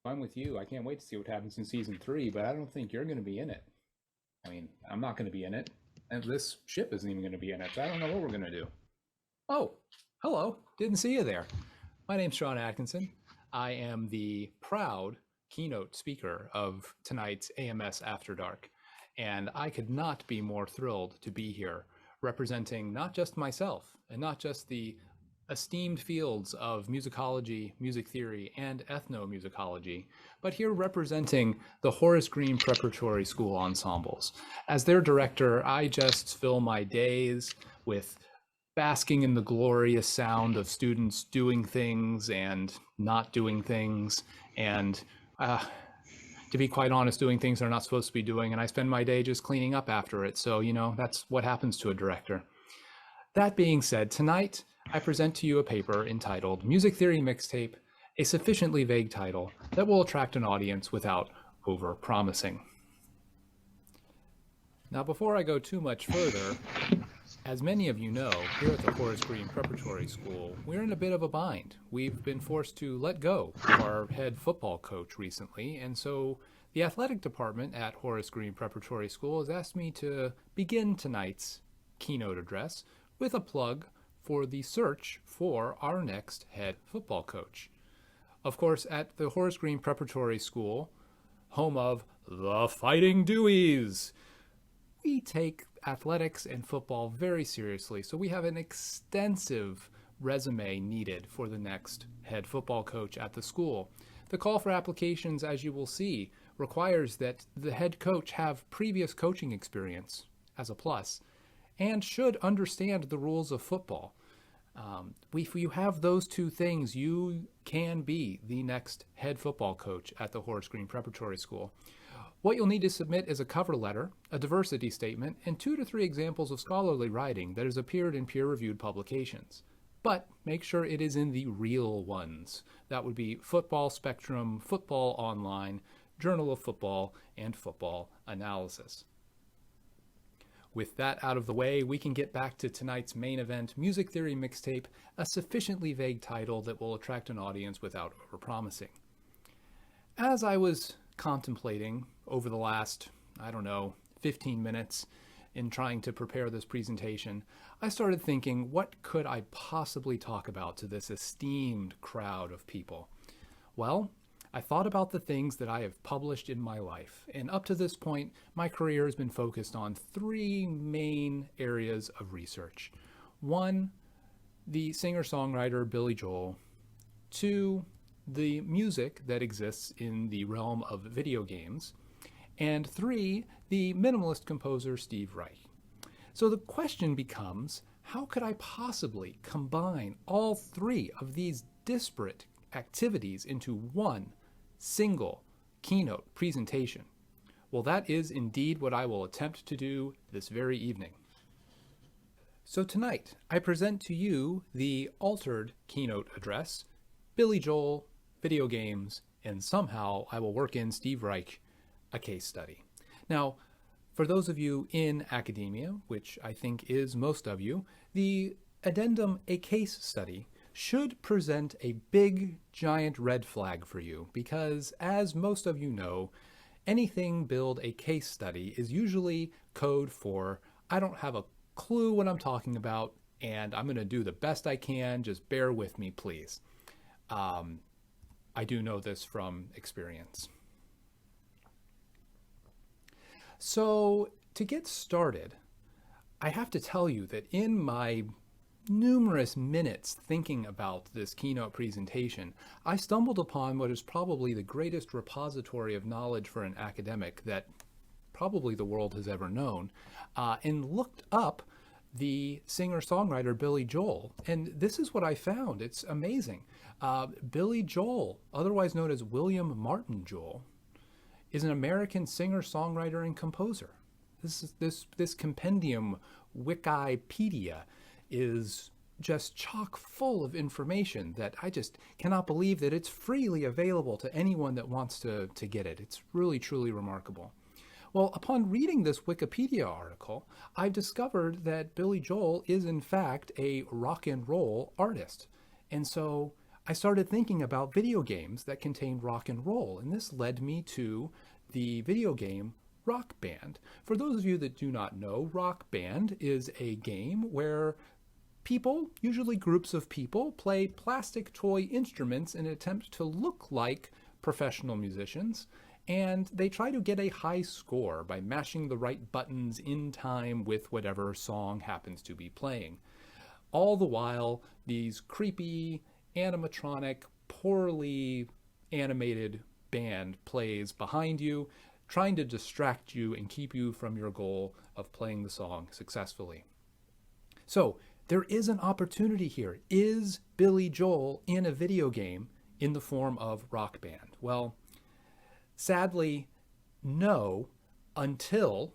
I'm with you. I can't wait to see what happens in season 3, but I don't think you're going to be in it. I mean, I'm not going to be in it, and this ship isn't even going to be in it, so I don't know what we're going to do. Oh, hello. Didn't see you there. My name's Sean Atkinson. I am the proud keynote speaker of tonight's AMS Afterdark, and I could not be more thrilled to be here representing not just myself and not just the esteemed fields of musicology, music theory, and ethnomusicology, but here representing the Horace Green Preparatory School ensembles. As their director, I just fill my days with basking in the glorious sound of students doing things and not doing things, and to be quite honest, doing things they're not supposed to be doing, and I spend my day just cleaning up after it. So, you know, that's what happens to a director. That being said, tonight I present to you a paper entitled Music Theory Mixtape, a sufficiently vague title that will attract an audience without over-promising. Now, before I go too much further, as many of you know, here at the Horace Green Preparatory School, we're in a bit of a bind. We've been forced to let go of our head football coach recently, and so the athletic department at Horace Green Preparatory School has asked me to begin tonight's keynote address with a plug for the search for our next head football coach. Of course, at the Horace Green Preparatory School, home of the Fighting Deweys, we take athletics and football very seriously, so we have an extensive resume needed for the next head football coach at the school. The call for applications, as you will see, requires that the head coach have previous coaching experience as a plus and should understand the rules of football. If you have those two things, you can be the next head football coach at the Horace Green Preparatory School. What you'll need to submit is a cover letter, a diversity statement, and 2 to 3 examples of scholarly writing that has appeared in peer-reviewed publications. But make sure it is in the real ones. That would be Football Spectrum, Football Online, Journal of Football, and Football Analysis. With that out of the way, we can get back to tonight's main event, Music Theory Mixtape, a sufficiently vague title that will attract an audience without overpromising. As I was contemplating over the last, 15 minutes in trying to prepare this presentation, I started thinking, what could I possibly talk about to this esteemed crowd of people? Well, I thought about the things that I have published in my life, and up to this point, my career has been focused on 3 main areas of research. 1, the singer-songwriter Billy Joel. 2, the music that exists in the realm of video games. And 3, the minimalist composer Steve Reich. So the question becomes, how could I possibly combine all 3 of these disparate activities into one single keynote presentation? Well, that is indeed what I will attempt to do this very evening. So tonight, I present to you the altered keynote address, Billy Joel, video games, and somehow I will work in Steve Reich, a case study. Now, for those of you in academia, which I think is most of you, the addendum, a case study, should present a big, giant red flag for you, because as most of you know, anything billed a case study is usually code for, I don't have a clue what I'm talking about, and I'm going to do the best I can, just bear with me, please. I do know this from experience. So, to get started, I have to tell you that in my numerous minutes thinking about this keynote presentation, I stumbled upon what is probably the greatest repository of knowledge for an academic that probably the world has ever known, and looked up the singer-songwriter Billy Joel. And this is what I found. It's amazing. Billy Joel, otherwise known as William Martin Joel, is an American singer-songwriter and composer. This compendium, Wikipedia, is just chock full of information that I just cannot believe that it's freely available to anyone that wants to get it. It's really, truly remarkable. Well, upon reading this Wikipedia article, I've discovered that Billy Joel is in fact a rock and roll artist. And so I started thinking about video games that contained rock and roll, and this led me to the video game Rock Band. For those of you that do not know, Rock Band is a game where people, usually groups of people, play plastic toy instruments in an attempt to look like professional musicians, and they try to get a high score by mashing the right buttons in time with whatever song happens to be playing. All the while, these creepy, animatronic, poorly animated band plays behind you, trying to distract you and keep you from your goal of playing the song successfully. So, there is an opportunity here. Is Billy Joel in a video game in the form of Rock Band? Well, sadly, no, until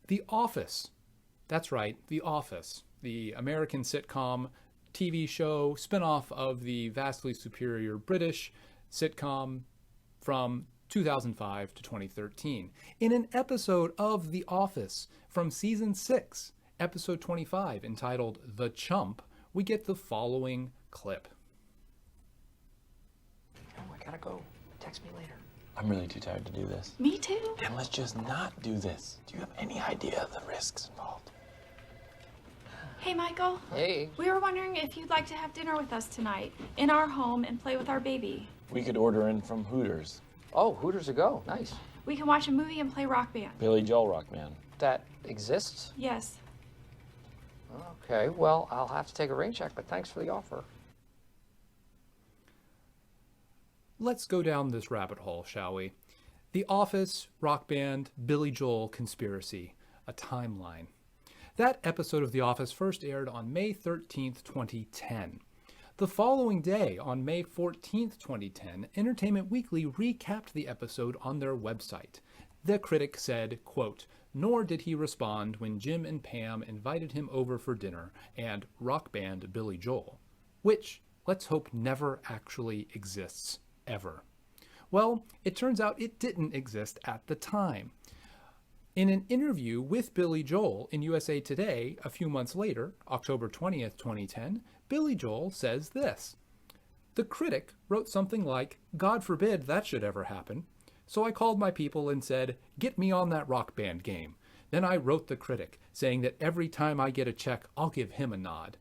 The Office. That's right, The Office, the American sitcom TV show spin-off of the vastly superior British sitcom from 2005 to 2013. In an episode of The Office from season 6, episode 25, entitled The Chump, we get the following clip. Oh, I gotta go. Text me later. I'm really too tired to do this. Me too. Then let's just not do this. Do you have any idea of the risks involved? Hey, Michael. Hey. We were wondering if you'd like to have dinner with us tonight in our home and play with our baby. We could order in from Hooters. Oh, Hooters to go. Nice. We can watch a movie and play Rock Band. Billy Joel Rock Band. That exists? Yes. Okay, well, I'll have to take a rain check, but thanks for the offer. Let's go down this rabbit hole, shall we? The Office, Rock Band, Billy Joel conspiracy, a timeline. That episode of The Office first aired on May 13th, 2010. The following day, on May 14th, 2010, Entertainment Weekly recapped the episode on their website. The critic said, quote, "Nor did he respond when Jim and Pam invited him over for dinner and Rock Band Billy Joel," which, let's hope, never actually exists, ever. Well, it turns out it didn't exist at the time. In an interview with Billy Joel in USA Today a few months later, October 20th, 2010, Billy Joel says this. The critic wrote something like, "God forbid that should ever happen. So I called my people and said, get me on that Rock Band game. Then I wrote the critic, saying that every time I get a check, I'll give him a nod."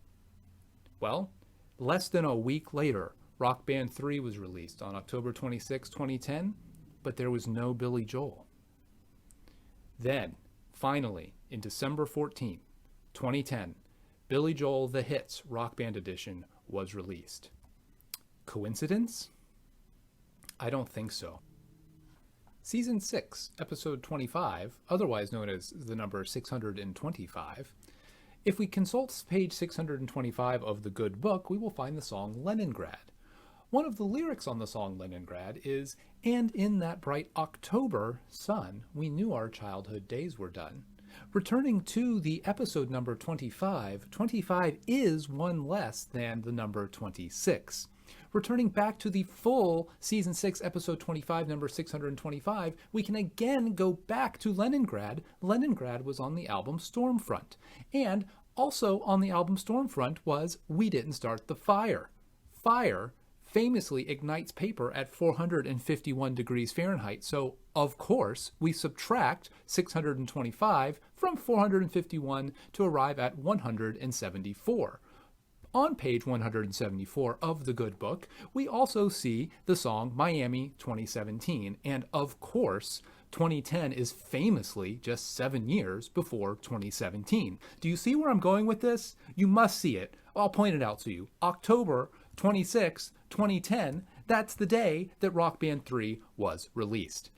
Well, less than a week later, Rock Band 3 was released on October 26, 2010, but there was no Billy Joel. Then, finally, in December 14, 2010, Billy Joel The Hits Rock Band Edition was released. Coincidence? I don't think so. Season 6, Episode 25, otherwise known as the number 625, if we consult page 625 of the good book, we will find the song Leningrad. One of the lyrics on the song Leningrad is, "And in that bright October sun, we knew our childhood days were done." Returning to the episode number 25, 25 is one less than the number 26. Returning back to the full Season 6, Episode 25, number 625, we can again go back to Leningrad. Leningrad was on the album Stormfront. And also on the album Stormfront was We Didn't Start the Fire. Fire famously ignites paper at 451 degrees Fahrenheit. So, of course, we subtract 625 from 451 to arrive at 174. On page 174 of the good book, we also see the song Miami 2017. And of course, 2010 is famously just 7 years before 2017. Do you see where I'm going with this? You must see it. I'll point it out to you. October 26, 2010, that's the day that Rock Band 3 was released.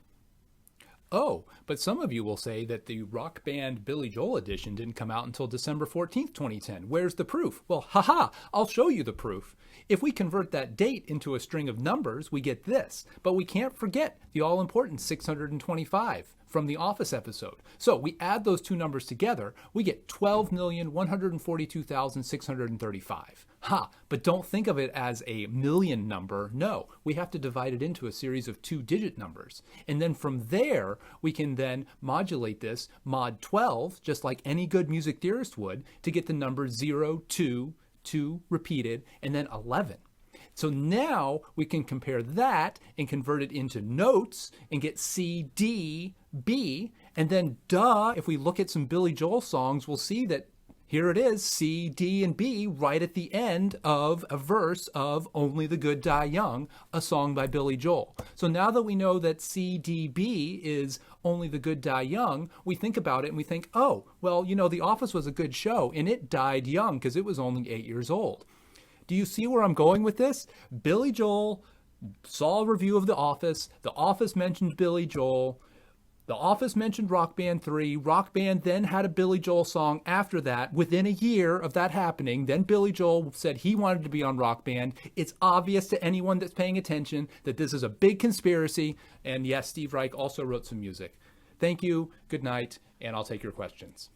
Oh, but some of you will say that the Rock Band Billy Joel edition didn't come out until December 14th, 2010. Where's the proof? Well, haha, I'll show you the proof. If we convert that date into a string of numbers, we get this. But we can't forget the all-important 625 from the Office episode. So we add those two numbers together, we get 12,142,635. Ha, but don't think of it as a million number. No, we have to divide it into a series of two-digit numbers. And then from there, we can then modulate this mod 12, just like any good music theorist would, to get the number 0, 2, 2 repeated, and then 11. So now we can compare that and convert it into notes and get C, D, B. And then, if we look at some Billy Joel songs, we'll see that here it is, C, D, and B, right at the end of a verse of Only the Good Die Young, a song by Billy Joel. So now that we know that C, D, B is Only the Good Die Young, we think about it and we think, oh, well, The Office was a good show, and it died young because it was only 8 years old. Do you see where I'm going with this? Billy Joel saw a review of The Office. The Office mentioned Billy Joel. The Office mentioned Rock Band 3. Rock Band then had a Billy Joel song after that. Within a year of that happening, then Billy Joel said he wanted to be on Rock Band. It's obvious to anyone that's paying attention that this is a big conspiracy. And yes, Steve Reich also wrote some music. Thank you, good night, and I'll take your questions.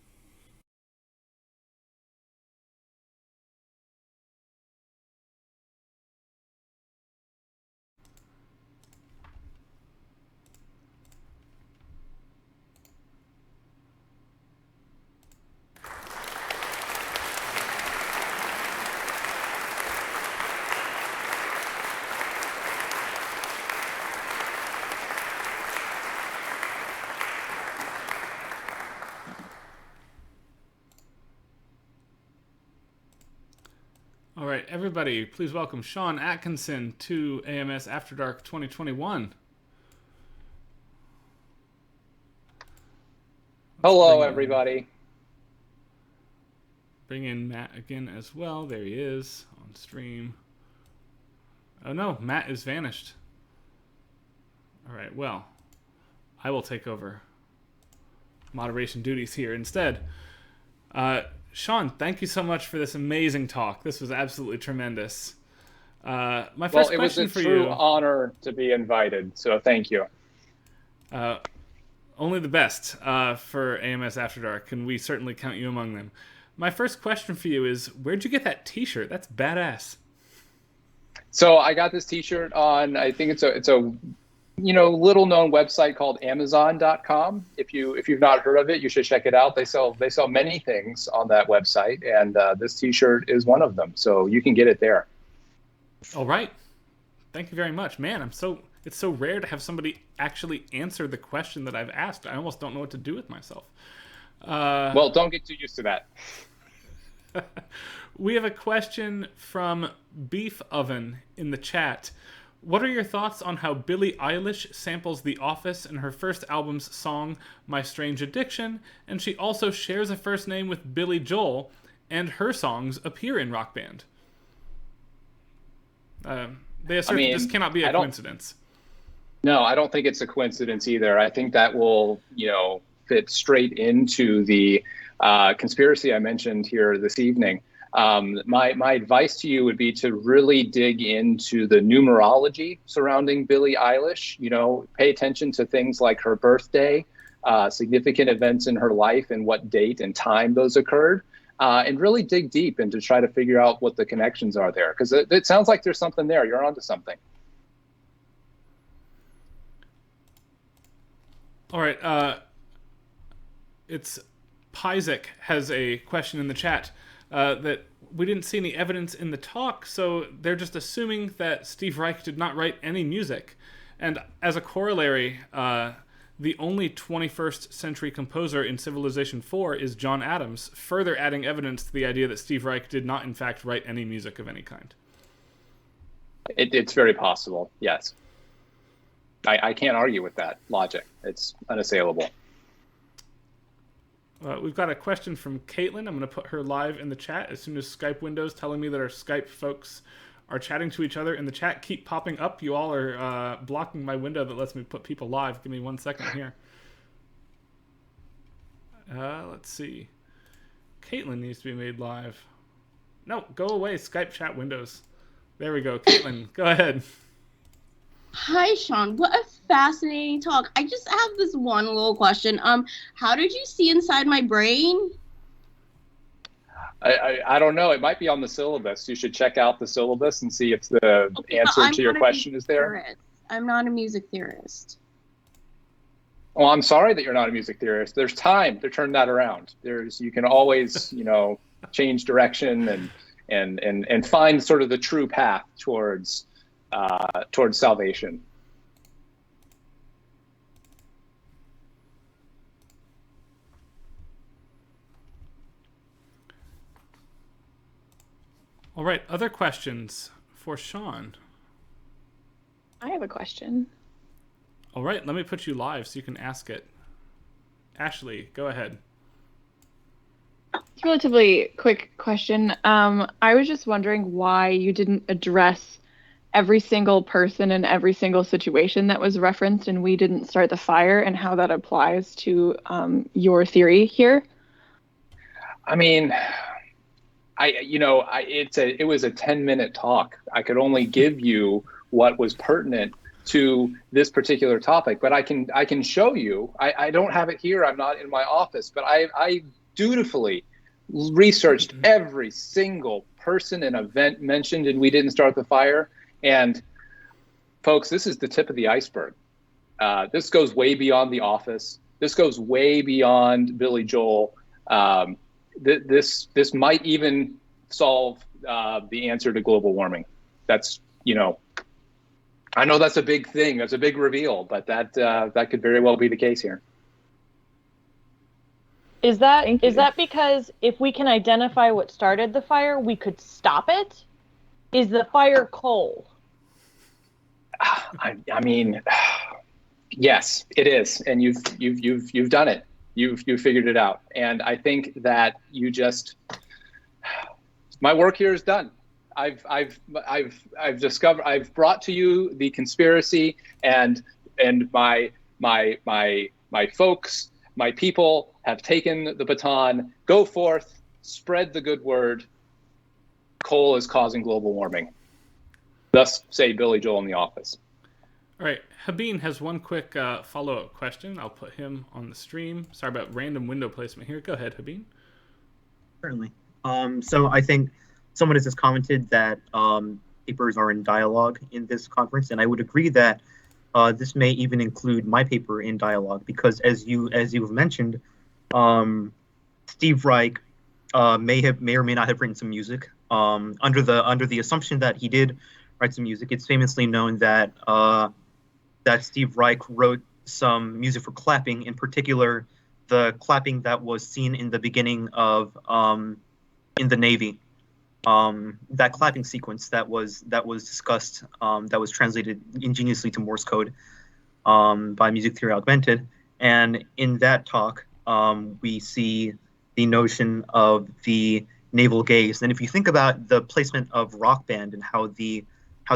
All right, everybody, please welcome Sean Atkinson to AMS Afterdark 2021. Hello, everybody. Bring in Matt again as well. There he is on stream. Oh no, Matt is vanished. All right, well, I will take over moderation duties here instead. Sean, thank you so much for this amazing talk. This was absolutely tremendous. My first question for you. It was a true honor to be invited, so thank you. Only the best for AMS Afterdark, and we certainly count you among them. My first question for you is, where'd you get that T-shirt? That's badass. So I got this T-shirt on, I think it's a little known website called Amazon.com. If you've not heard of it, you should check it out. They sell many things on that website, and this T-shirt is one of them. So you can get it there. All right. Thank you very much, man. It's so rare to have somebody actually answer the question that I've asked. I almost don't know what to do with myself. Well, don't get too used to that. We have a question from Beef Oven in the chat. What are your thoughts on how Billie Eilish samples The Office in her first album's song, My Strange Addiction, and she also shares a first name with Billy Joel, and her songs appear in Rock Band? They assert that this cannot be a coincidence. No, I don't think it's a coincidence either. I think that will, fit straight into the conspiracy I mentioned here this evening. My advice to you would be to really dig into the numerology surrounding Billie Eilish. Pay attention to things like her birthday, significant events in her life, and what date and time those occurred, and really dig deep and to try to figure out what the connections are there. Because it sounds like there's something there. You're onto something. All right. It's Pizek has a question in the chat. That we didn't see any evidence in the talk, so they're just assuming that Steve Reich did not write any music. And as a corollary, the only 21st century composer in Civilization 4 is John Adams, further adding evidence to the idea that Steve Reich did not, in fact, write any music of any kind. It's very possible, yes. I can't argue with that logic. It's unassailable. We've got a question from Caitlin. I'm going to put her live in the chat as soon as Skype windows telling me that our Skype folks are chatting to each other in the chat keep popping up. You all are blocking my window that lets me put people live. Give me 1 second here. Let's see. Caitlin needs to be made live. No, go away, Skype chat windows. There we go. Caitlin, go ahead. Hi, Sean. What a fascinating talk. I just have this one little question. How did you see inside my brain? I don't know. It might be on the syllabus. You should check out the syllabus and see if the answer to your question is there. I'm not a music theorist. Well, I'm sorry that you're not a music theorist. There's time to turn that around. You can always, change direction and and find sort of the true path towards salvation. All right, other questions for Sean? I have a question. All right, let me put you live so you can ask it. Ashley, go ahead. It's a relatively quick question. I was just wondering why you didn't address every single person in every single situation that was referenced and we didn't start the fire, and how that applies to your theory here. I mean, it was a 10-minute talk. I could only give you what was pertinent to this particular topic, but I can show you. I don't have it here. I'm not in my office, but I dutifully researched every single person and event mentioned and we didn't start the fire. And folks, this is the tip of the iceberg. This goes way beyond The Office. This goes way beyond Billy Joel. This might even solve the answer to global warming. That's, I know that's a big thing. That's a big reveal, but that could very well be the case here. Is that because if we can identify what started the fire, we could stop it? Is the fire coal? I mean, yes, it is, and you've done it. You've figured it out, and I think that my work here is done. I've discovered. I've brought to you the conspiracy, and my folks, my people have taken the baton. Go forth, spread the good word. Coal is causing global warming. Thus, say Billy Joel in The Office. All right, Habeen has one quick follow-up question. I'll put him on the stream. Sorry about random window placement here. Go ahead, Habeen. Certainly. So I think someone has just commented that papers are in dialogue in this conference, and I would agree that this may even include my paper in dialogue, because as you've mentioned, Steve Reich may or may not have written some music. Under the assumption that he did write some music, it's famously known that that Steve Reich wrote some music for clapping, in particular the clapping that was seen in the beginning of in the Navy. That clapping sequence that was discussed, that was translated ingeniously to Morse code by Music Theory Augmented. And in that talk, we see the notion of the navel gaze. And if you think about the placement of Rock Band and how the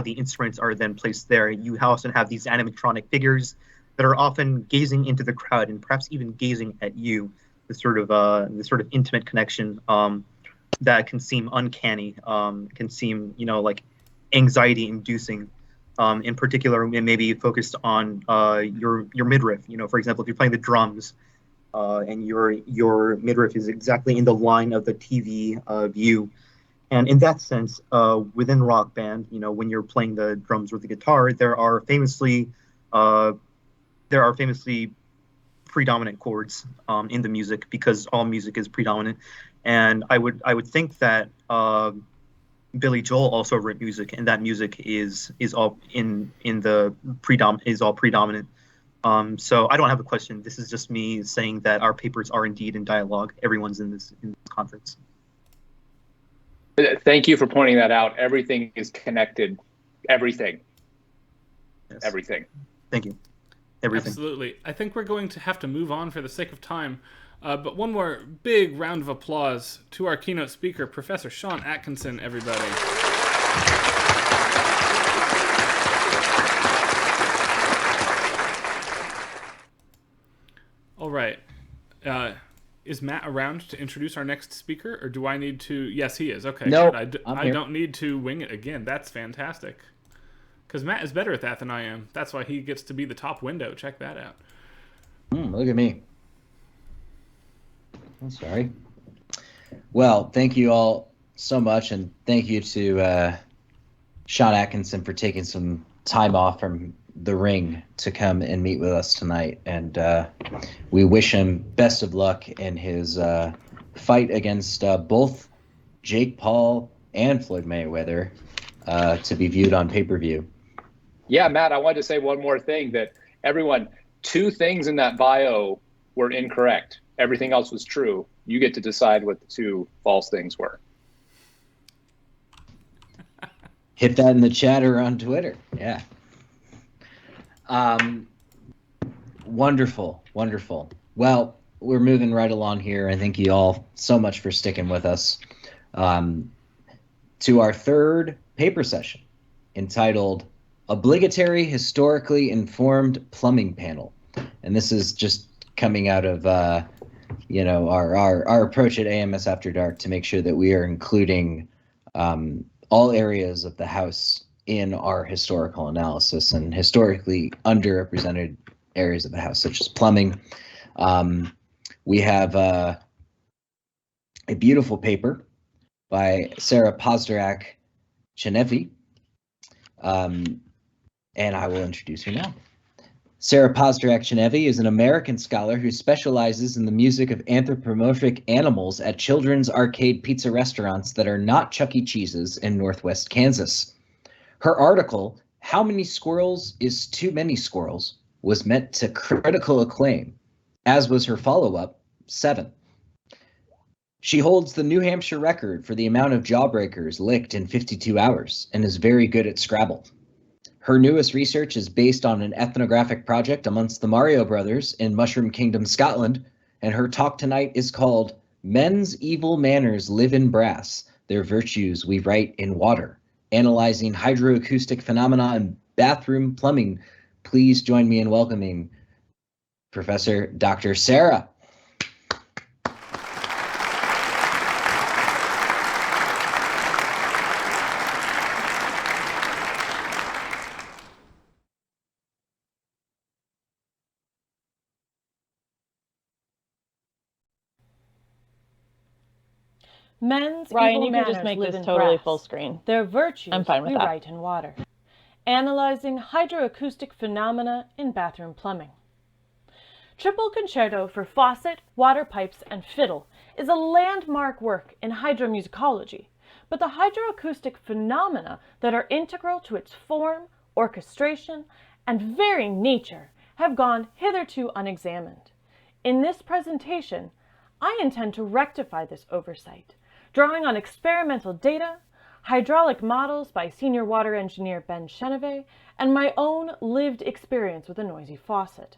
instruments are then placed there, you also have these animatronic figures that are often gazing into the crowd and perhaps even gazing at you. This sort of intimate connection that can seem uncanny, can seem like anxiety-inducing. In particular, it may be focused on your midriff. For example, if you're playing the drums and your midriff is exactly in the line of the TV view. And in that sense, within Rock Band, when you're playing the drums or the guitar, there are famously predominant chords in the music, because all music is predominant. And I would think that Billy Joel also wrote music, and that music is all predominant. So I don't have a question. This is just me saying that our papers are indeed in dialogue. Everyone's in this conference. Thank you for pointing that out. Everything is connected. Everything. Yes. Everything. Thank you. Everything. Absolutely. I think we're going to have to move on for the sake of time. But one more big round of applause to our keynote speaker, Professor Sean Atkinson, everybody. All right. Is Matt around to introduce our next speaker, or do I need to? Yes, he is. Okay. No, good. I don't need to wing it again. That's fantastic. Because Matt is better at that than I am. That's why he gets to be the top window. Check that out. Look at me. I'm sorry. Well, thank you all so much, and thank you to Sean Atkinson for taking some time off from the ring to come and meet with us tonight. And we wish him best of luck in his fight against both Jake Paul and Floyd Mayweather to be viewed on pay-per-view. Yeah, Matt, I wanted to say one more thing, that everyone, 2 things in that bio were incorrect. Everything else was true. You get to decide what the 2 false things were. Hit that in the chat or on Twitter. Yeah. Wonderful. Well, we're moving right along here. I thank you all so much for sticking with us. To our third paper session, entitled Obligatory Historically Informed Plumbing Panel. And this is just coming out of our approach at AMS Afterdark to make sure that we are including all areas of the house in our historical analysis, and historically underrepresented areas of the house, such as plumbing. We have a beautiful paper by Sarah Pozdrack-Chenevi, and I will introduce her now. Sarah Pozdrack-Chenevi is an American scholar who specializes in the music of anthropomorphic animals at children's arcade pizza restaurants that are not Chuck E. Cheese's in Northwest Kansas. Her article, How Many Squirrels is Too Many Squirrels, was met to critical acclaim, as was her follow-up, 7. She holds the New Hampshire record for the amount of jawbreakers licked in 52 hours and is very good at Scrabble. Her newest research is based on an ethnographic project amongst the Mario brothers in Mushroom Kingdom, Scotland, and her talk tonight is called Men's Evil Manners Live in Brass, Their Virtues We Write in Water, Analyzing Hydroacoustic Phenomena in Bathroom Plumbing. Please join me in welcoming Professor Dr. Sarah. Men's Ryan, evil you can just manners make live this in totally brass. full screen. Their virtues I'm fine with we that. write in water. Analyzing hydroacoustic phenomena in bathroom plumbing. Triple Concerto for Faucet, Water Pipes, and Fiddle is a landmark work in hydromusicology, but the hydroacoustic phenomena that are integral to its form, orchestration, and very nature have gone hitherto unexamined. In this presentation, I intend to rectify this oversight, drawing on experimental data, hydraulic models by senior water engineer Ben Chenevey, and my own lived experience with a noisy faucet.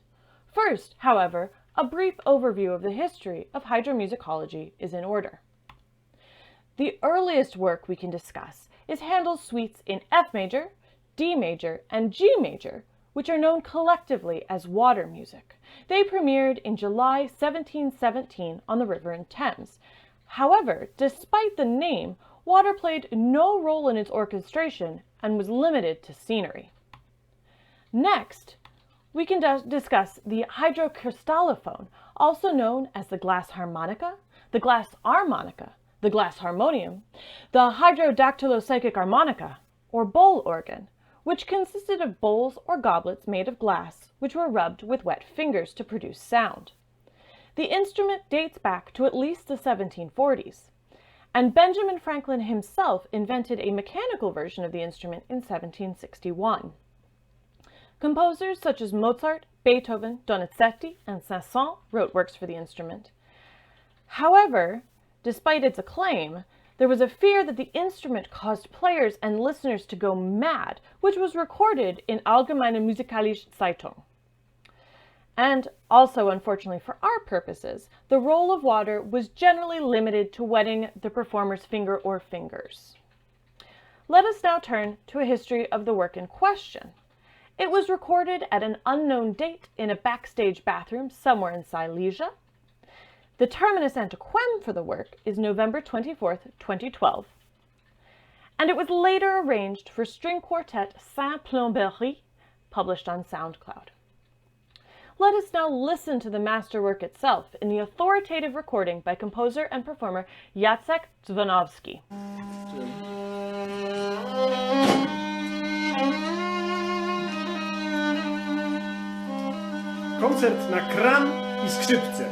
First, however, a brief overview of the history of hydromusicology is in order. The earliest work we can discuss is Handel's suites in F major, D major, and G major, which are known collectively as water music. They premiered in July 1717 on the river in Thames. However, despite the name, water played no role in its orchestration and was limited to scenery. Next, we can discuss the hydrocrystallophone, also known as the glass harmonica, the glass armonica, the glass harmonium, the hydrodactylopsychic harmonica, or bowl organ, which consisted of bowls or goblets made of glass, which were rubbed with wet fingers to produce sound. The instrument dates back to at least the 1740s, and Benjamin Franklin himself invented a mechanical version of the instrument in 1761. Composers such as Mozart, Beethoven, Donizetti, and Saint-Saëns wrote works for the instrument. However, despite its acclaim, there was a fear that the instrument caused players and listeners to go mad, which was recorded in Allgemeine Musikalische Zeitung. And also, unfortunately for our purposes, the role of water was generally limited to wetting the performer's finger or fingers. Let us now turn to a history of the work in question. It was recorded at an unknown date in a backstage bathroom somewhere in Silesia. The terminus ante quem for the work is November 24th, 2012, and it was later arranged for string quartet Saint-Plomberie, published on SoundCloud. Let us now listen to the masterwork itself in the authoritative recording by composer and performer Jacek Dzwonowski. Koncert na kran i skrzypce.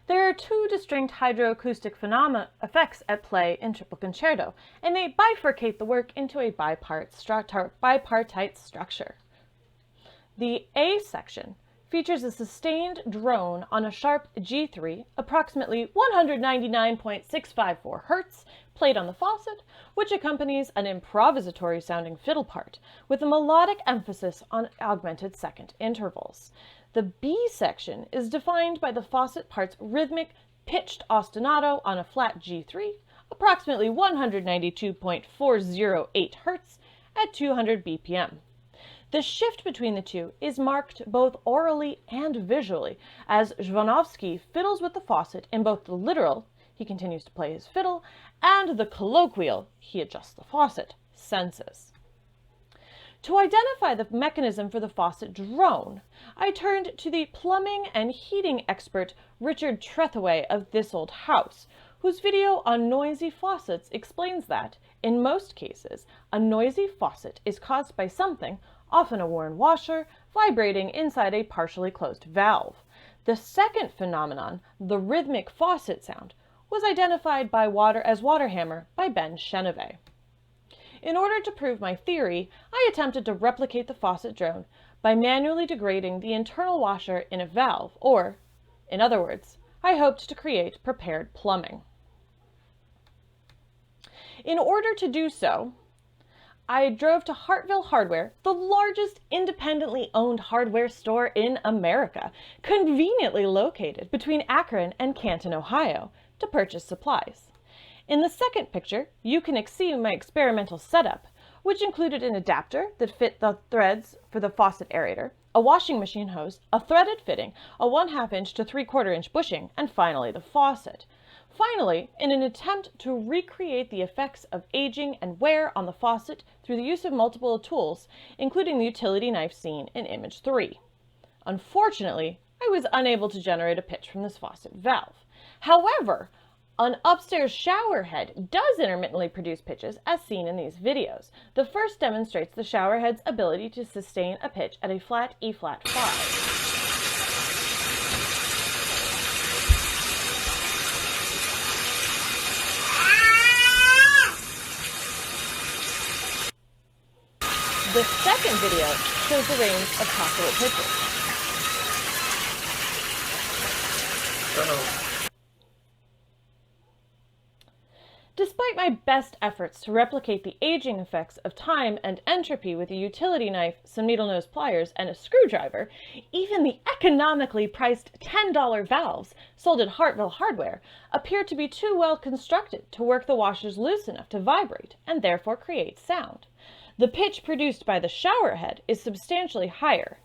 There are two distinct hydroacoustic effects at play in Triple Concerto, and they bifurcate the work into a bipartite structure. The A section features a sustained drone on a sharp G3, approximately 199.654 Hz, played on the faucet, which accompanies an improvisatory sounding fiddle part, with a melodic emphasis on augmented second intervals. The B section is defined by the faucet part's rhythmic, pitched ostinato on a flat G3, approximately 192.408 Hz at 200 BPM. The shift between the two is marked both orally and visually, as Jvanovsky fiddles with the faucet in both the literal, he continues to play his fiddle, and the colloquial, he adjusts the faucet, senses. To identify the mechanism for the faucet drone, I turned to the plumbing and heating expert Richard Trethewey of This Old House, whose video on noisy faucets explains that, in most cases, a noisy faucet is caused by something, often a worn washer, vibrating inside a partially closed valve. The second phenomenon, the rhythmic faucet sound, was identified as water hammer by Ben Chenevey. In order to prove my theory, I attempted to replicate the faucet drone by manually degrading the internal washer in a valve, or, in other words, I hoped to create prepared plumbing. In order to do so, I drove to Hartville Hardware, the largest independently owned hardware store in America, conveniently located between Akron and Canton, Ohio, to purchase supplies. In the second picture, you can see my experimental setup, which included an adapter that fit the threads for the faucet aerator, a washing machine hose, a threaded fitting, a 1/2 inch to 3/4 inch bushing, and finally the faucet. Finally, in an attempt to recreate the effects of aging and wear on the faucet through the use of multiple tools, including the utility knife seen in image 3. Unfortunately, I was unable to generate a pitch from this faucet valve. However, an upstairs shower head does intermittently produce pitches, as seen in these videos. The first demonstrates the shower head's ability to sustain a pitch at a flat E-flat 5. The second video shows the range of possible pitches. Despite my best efforts to replicate the aging effects of time and entropy with a utility knife, some needle-nose pliers, and a screwdriver, even the economically priced $10 valves sold at Hartville Hardware appear to be too well constructed to work the washers loose enough to vibrate and therefore create sound. The pitch produced by the shower head is substantially higher,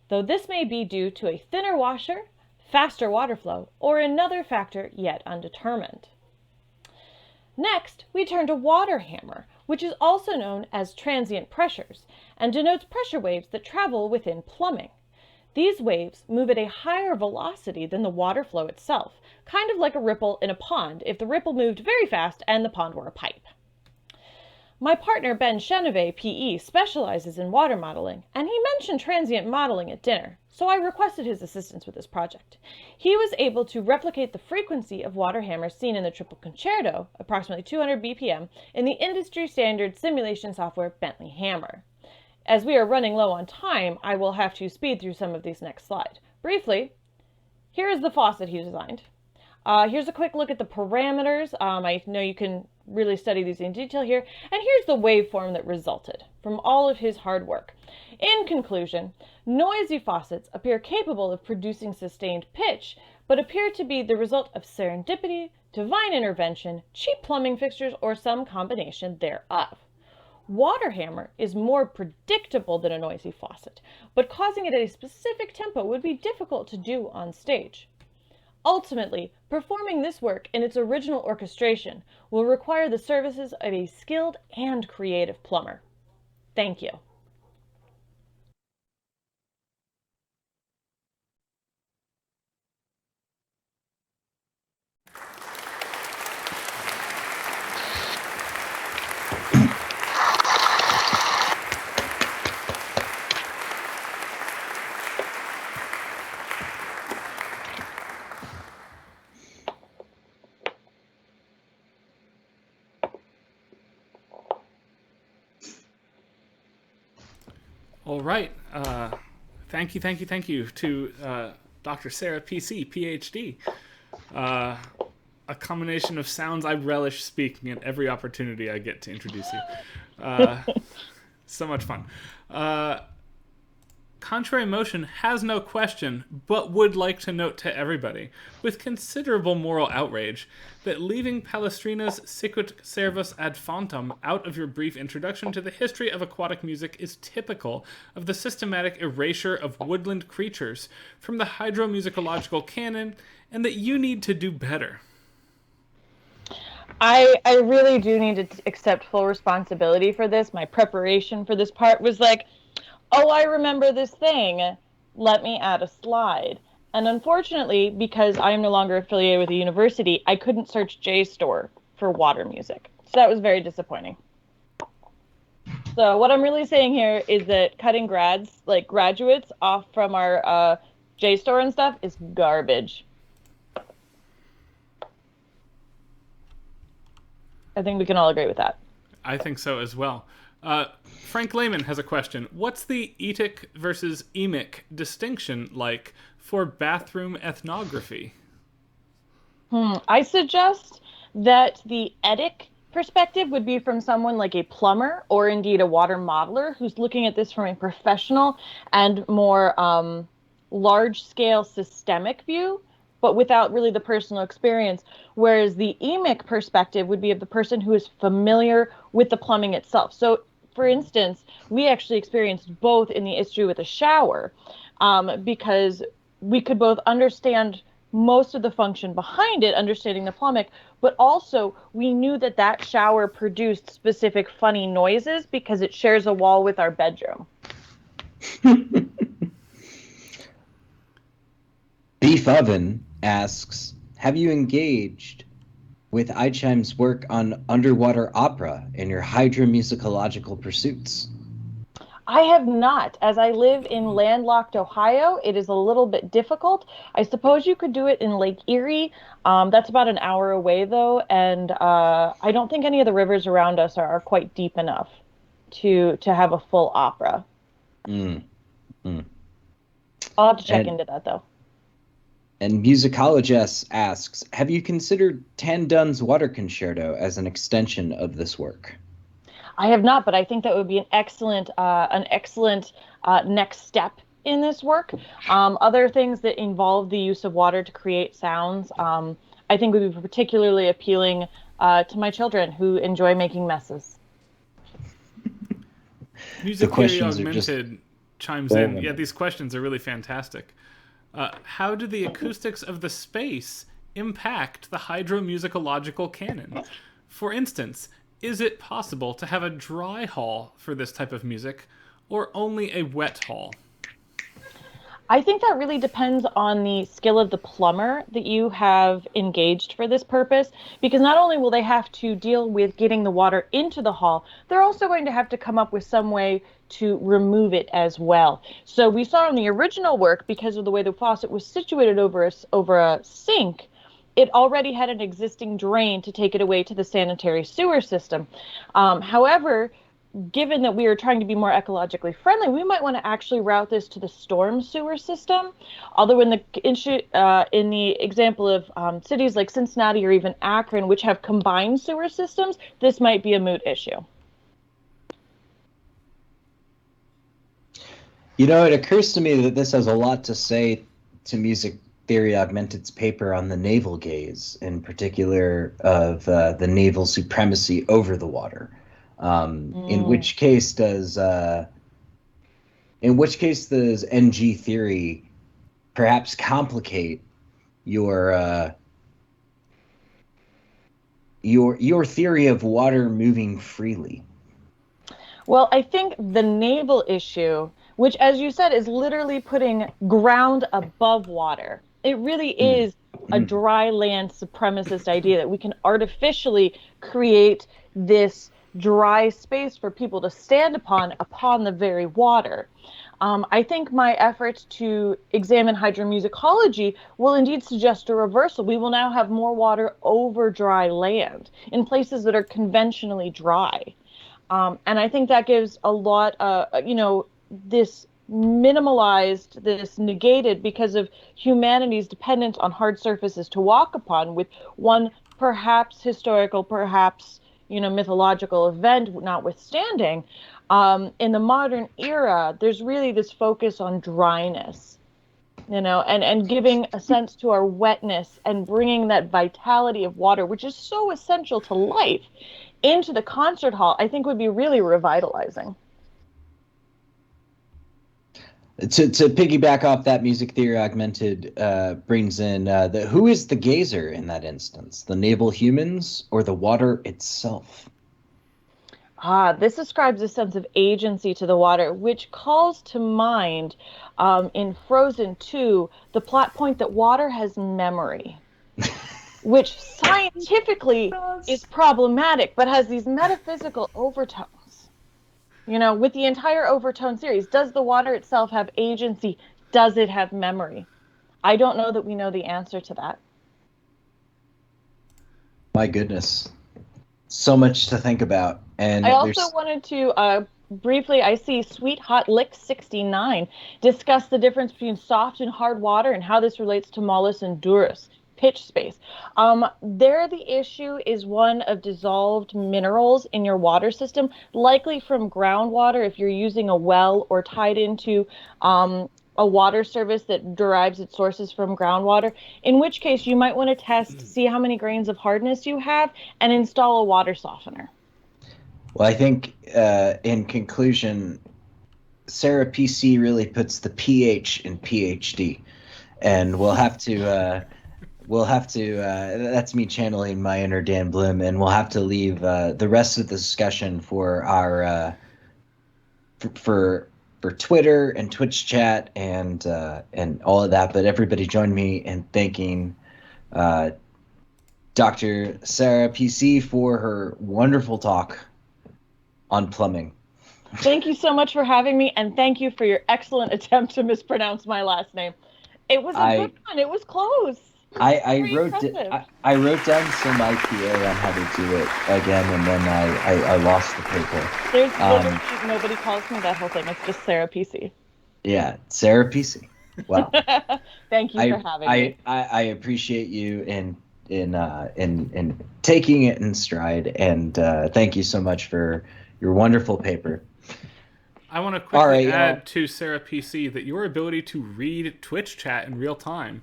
though this may be due to a thinner washer, faster water flow, or another factor yet undetermined. Next, we turn to water hammer, which is also known as transient pressures, and denotes pressure waves that travel within plumbing. These waves move at a higher velocity than the water flow itself, kind of like a ripple in a pond if the ripple moved very fast and the pond were a pipe. My partner Ben Chenevey, PE, specializes in water modeling, and he mentioned transient modeling at dinner, so I requested his assistance with this project. He was able to replicate the frequency of water hammers seen in the Triple Concerto, approximately 200 BPM, in the industry-standard simulation software Bentley Hammer. As we are running low on time, I will have to speed through some of these next slides. Briefly, here is the faucet he designed. Here's a quick look at the parameters. I know you can really study these in detail here. And here's the waveform that resulted from all of his hard work. In conclusion, noisy faucets appear capable of producing sustained pitch, but appear to be the result of serendipity, divine intervention, cheap plumbing fixtures, or some combination thereof. Water hammer is more predictable than a noisy faucet, but causing it at a specific tempo would be difficult to do on stage. Ultimately, performing this work in its original orchestration will require the services of a skilled and creative plumber. Thank you. All right. Thank you to Dr. Sarah PC, PhD. A combination of sounds I relish speaking at every opportunity I get to introduce you. So much fun. Contrary Motion has no question, but would like to note to everybody, with considerable moral outrage, that leaving Palestrina's Sicut Servus ad Fontem out of your brief introduction to the history of aquatic music is typical of the systematic erasure of woodland creatures from the hydromusicological canon, and that you need to do better. I really do need to accept full responsibility for this. My preparation for this part was like, oh, I remember this thing. Let me add a slide. And unfortunately, because I am no longer affiliated with the university, I couldn't search JSTOR for water music. So that was very disappointing. So what I'm really saying here is that cutting graduates off from our JSTOR and stuff is garbage. I think we can all agree with that. I think so as well. Frank Lehman has a question. What's the etic versus emic distinction like for bathroom ethnography? I suggest that the etic perspective would be from someone like a plumber or indeed a water modeler who's looking at this from a professional and more large-scale systemic view, but without really the personal experience. Whereas the emic perspective would be of the person who is familiar with the plumbing itself. So, for instance, we actually experienced both in the issue with the shower, because we could both understand most of the function behind it, understanding the plumbing, but also we knew that that shower produced specific funny noises because it shares a wall with our bedroom. Beef Oven asks, have you engaged with iChime's work on underwater opera in your hydromusicological pursuits? I have not. As I live in landlocked Ohio, it is a little bit difficult. I suppose you could do it in Lake Erie. That's about an hour away, though, and I don't think any of the rivers around us are quite deep enough to have a full opera. I'll have to check into that, though. And Musicologist asks, have you considered Tan Dun's Water Concerto as an extension of this work? I have not, but I think that would be an excellent next step in this work. Other things that involve the use of water to create sounds, I think would be particularly appealing to my children who enjoy making messes. Music Theory Augmented chimes in. Yeah, these questions are really fantastic. How do the acoustics of the space impact the hydromusicological canon? For instance, is it possible to have a dry hall for this type of music, or only a wet hall? I think that really depends on the skill of the plumber that you have engaged for this purpose, because not only will they have to deal with getting the water into the hall, they're also going to have to come up with some way to remove it as well. So we saw in the original work, because of the way the faucet was situated over a sink, it already had an existing drain to take it away to the sanitary sewer system. However, given that we are trying to be more ecologically friendly, we might want to actually route this to the storm sewer system. Although in the example of cities like Cincinnati or even Akron, which have combined sewer systems, this might be a moot issue. You know, it occurs to me that this has a lot to say to Music Theory Augmented's paper on the navel gaze, in particular of the naval supremacy over the water. In which case does NG theory perhaps complicate your theory of water moving freely? Well, I think the naval issue, which, as you said, is literally putting ground above water. It really is a dry land supremacist idea that we can artificially create this dry space for people to stand upon the very water. I think my efforts to examine hydromusicology will indeed suggest a reversal. We will now have more water over dry land in places that are conventionally dry. And I think that gives a lot, this minimalized, this negated because of humanity's dependence on hard surfaces to walk upon, with one perhaps historical, perhaps mythological event notwithstanding. In the modern era, there's really this focus on dryness, and giving a sense to our wetness and bringing that vitality of water, which is so essential to life, into the concert hall, I think would be really revitalizing. To piggyback off that, music theory augmented brings in who is the gazer in that instance? The naval humans or the water itself? This ascribes a sense of agency to the water, which calls to mind in Frozen 2 the plot point that water has memory, which scientifically is problematic, but has these metaphysical overtones. With the entire Overtone series, does the water itself have agency? Does it have memory? I don't know that we know the answer to that. My goodness. So much to think about. And I also wanted to briefly, I see Sweet Hot Lick 69 discuss the difference between soft and hard water and how this relates to Mollis and Duras pitch space. There the issue is one of dissolved minerals in your water system, likely from groundwater if you're using a well or tied into a water service that derives its sources from groundwater, in which case you might want to test, see how many grains of hardness you have, and install a water softener. Well, I think in conclusion, Sarah PC really puts the pH in PhD, and we'll have to that's me channeling my inner Dan Bloom, and we'll have to leave the rest of the discussion for our for Twitter and Twitch chat and all of that. But everybody join me in thanking Dr. Sarah PC for her wonderful talk on plumbing. Thank you so much for having me, and thank you for your excellent attempt to mispronounce my last name. It was a good one. It was close. I wrote down some IPA on how to do it again, and then I lost the paper. There's literally nobody calls me that whole thing. It's just Sarah PC. Yeah, Sarah PC. Wow. Thank you for having me. I appreciate you in taking it in stride, and thank you so much for your wonderful paper. I want to quickly add to Sarah PC that your ability to read Twitch chat in real time,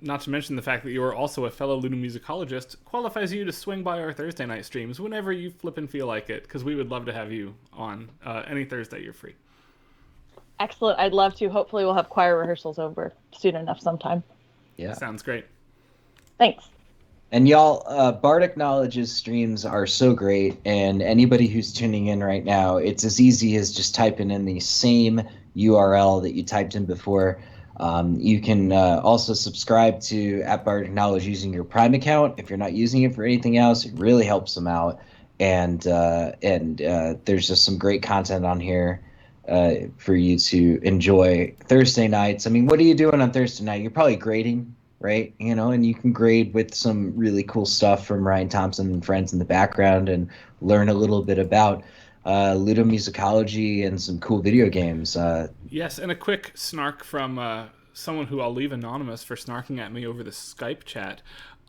not to mention the fact that you are also a fellow ludumusicologist, qualifies you to swing by our Thursday night streams whenever you flip and feel like it, because we would love to have you on any Thursday you're free. Excellent. I'd love to. Hopefully we'll have choir rehearsals over soon enough sometime. Yeah. Sounds great. Thanks. And y'all, Bardic Knowledge's streams are so great, and anybody who's tuning in right now, it's as easy as just typing in the same URL that you typed in before. You can also subscribe to Bardic Knowledge using your Prime account. If you're not using it for anything else, it really helps them out. And there's just some great content on here for you to enjoy Thursday nights. I mean, what are you doing on Thursday night? You're probably grading, right? And you can grade with some really cool stuff from Ryan Thompson and friends in the background and learn a little bit about ludomusicology and some cool video games. Yes, and a quick snark from someone who I'll leave anonymous for snarking at me over the Skype chat.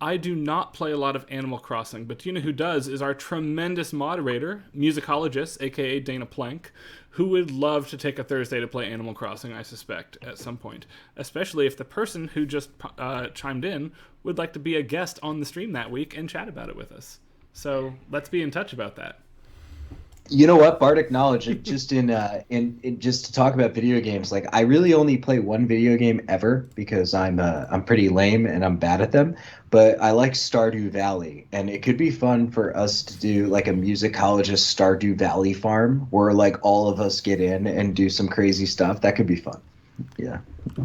I do not play a lot of Animal Crossing, but do you know who does is our tremendous moderator, musicologist, aka Dana Plank, who would love to take a Thursday to play Animal Crossing, I suspect, at some point. Especially if the person who just chimed in would like to be a guest on the stream that week and chat about it with us. So let's be in touch about that. You know what, Bardic Knowledge, just in just to talk about video games, like I really only play one video game ever because I'm pretty lame and I'm bad at them, but I like Stardew Valley, and it could be fun for us to do like a musicologist Stardew Valley farm where like all of us get in and do some crazy stuff. That could be fun. Yeah.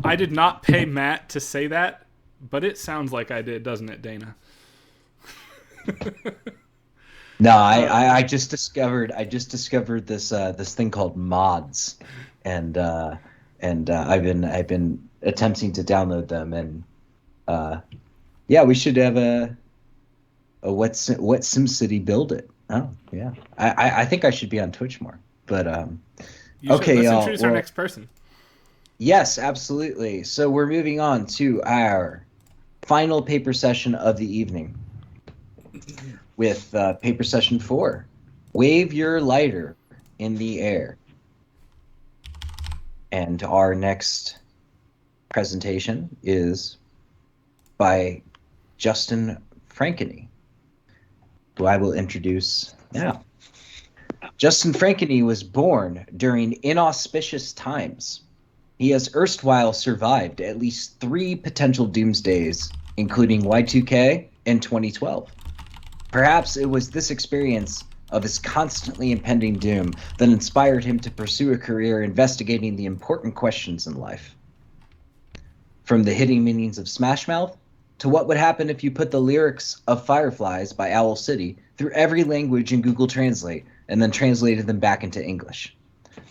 I did not pay Matt to say that, but it sounds like I did, doesn't it, Dana? No, I just discovered this this thing called mods, and I've been attempting to download them, and yeah, we should have a what SimCity build it. Oh yeah, I think I should be on Twitch more, but Okay, let's y'all. introduce our next person. Yes, absolutely. So we're moving on to our final paper session of the evening with paper session 4. Wave your lighter in the air. And our next presentation is by Justin Frankeny, who I will introduce now. Justin Frankeny was born during inauspicious times. He has erstwhile survived at least 3 potential doomsdays, including Y2K and 2012. Perhaps it was this experience of his constantly impending doom that inspired him to pursue a career investigating the important questions in life. From the hidden meanings of Smash Mouth to what would happen if you put the lyrics of Fireflies by Owl City through every language in Google Translate and then translated them back into English.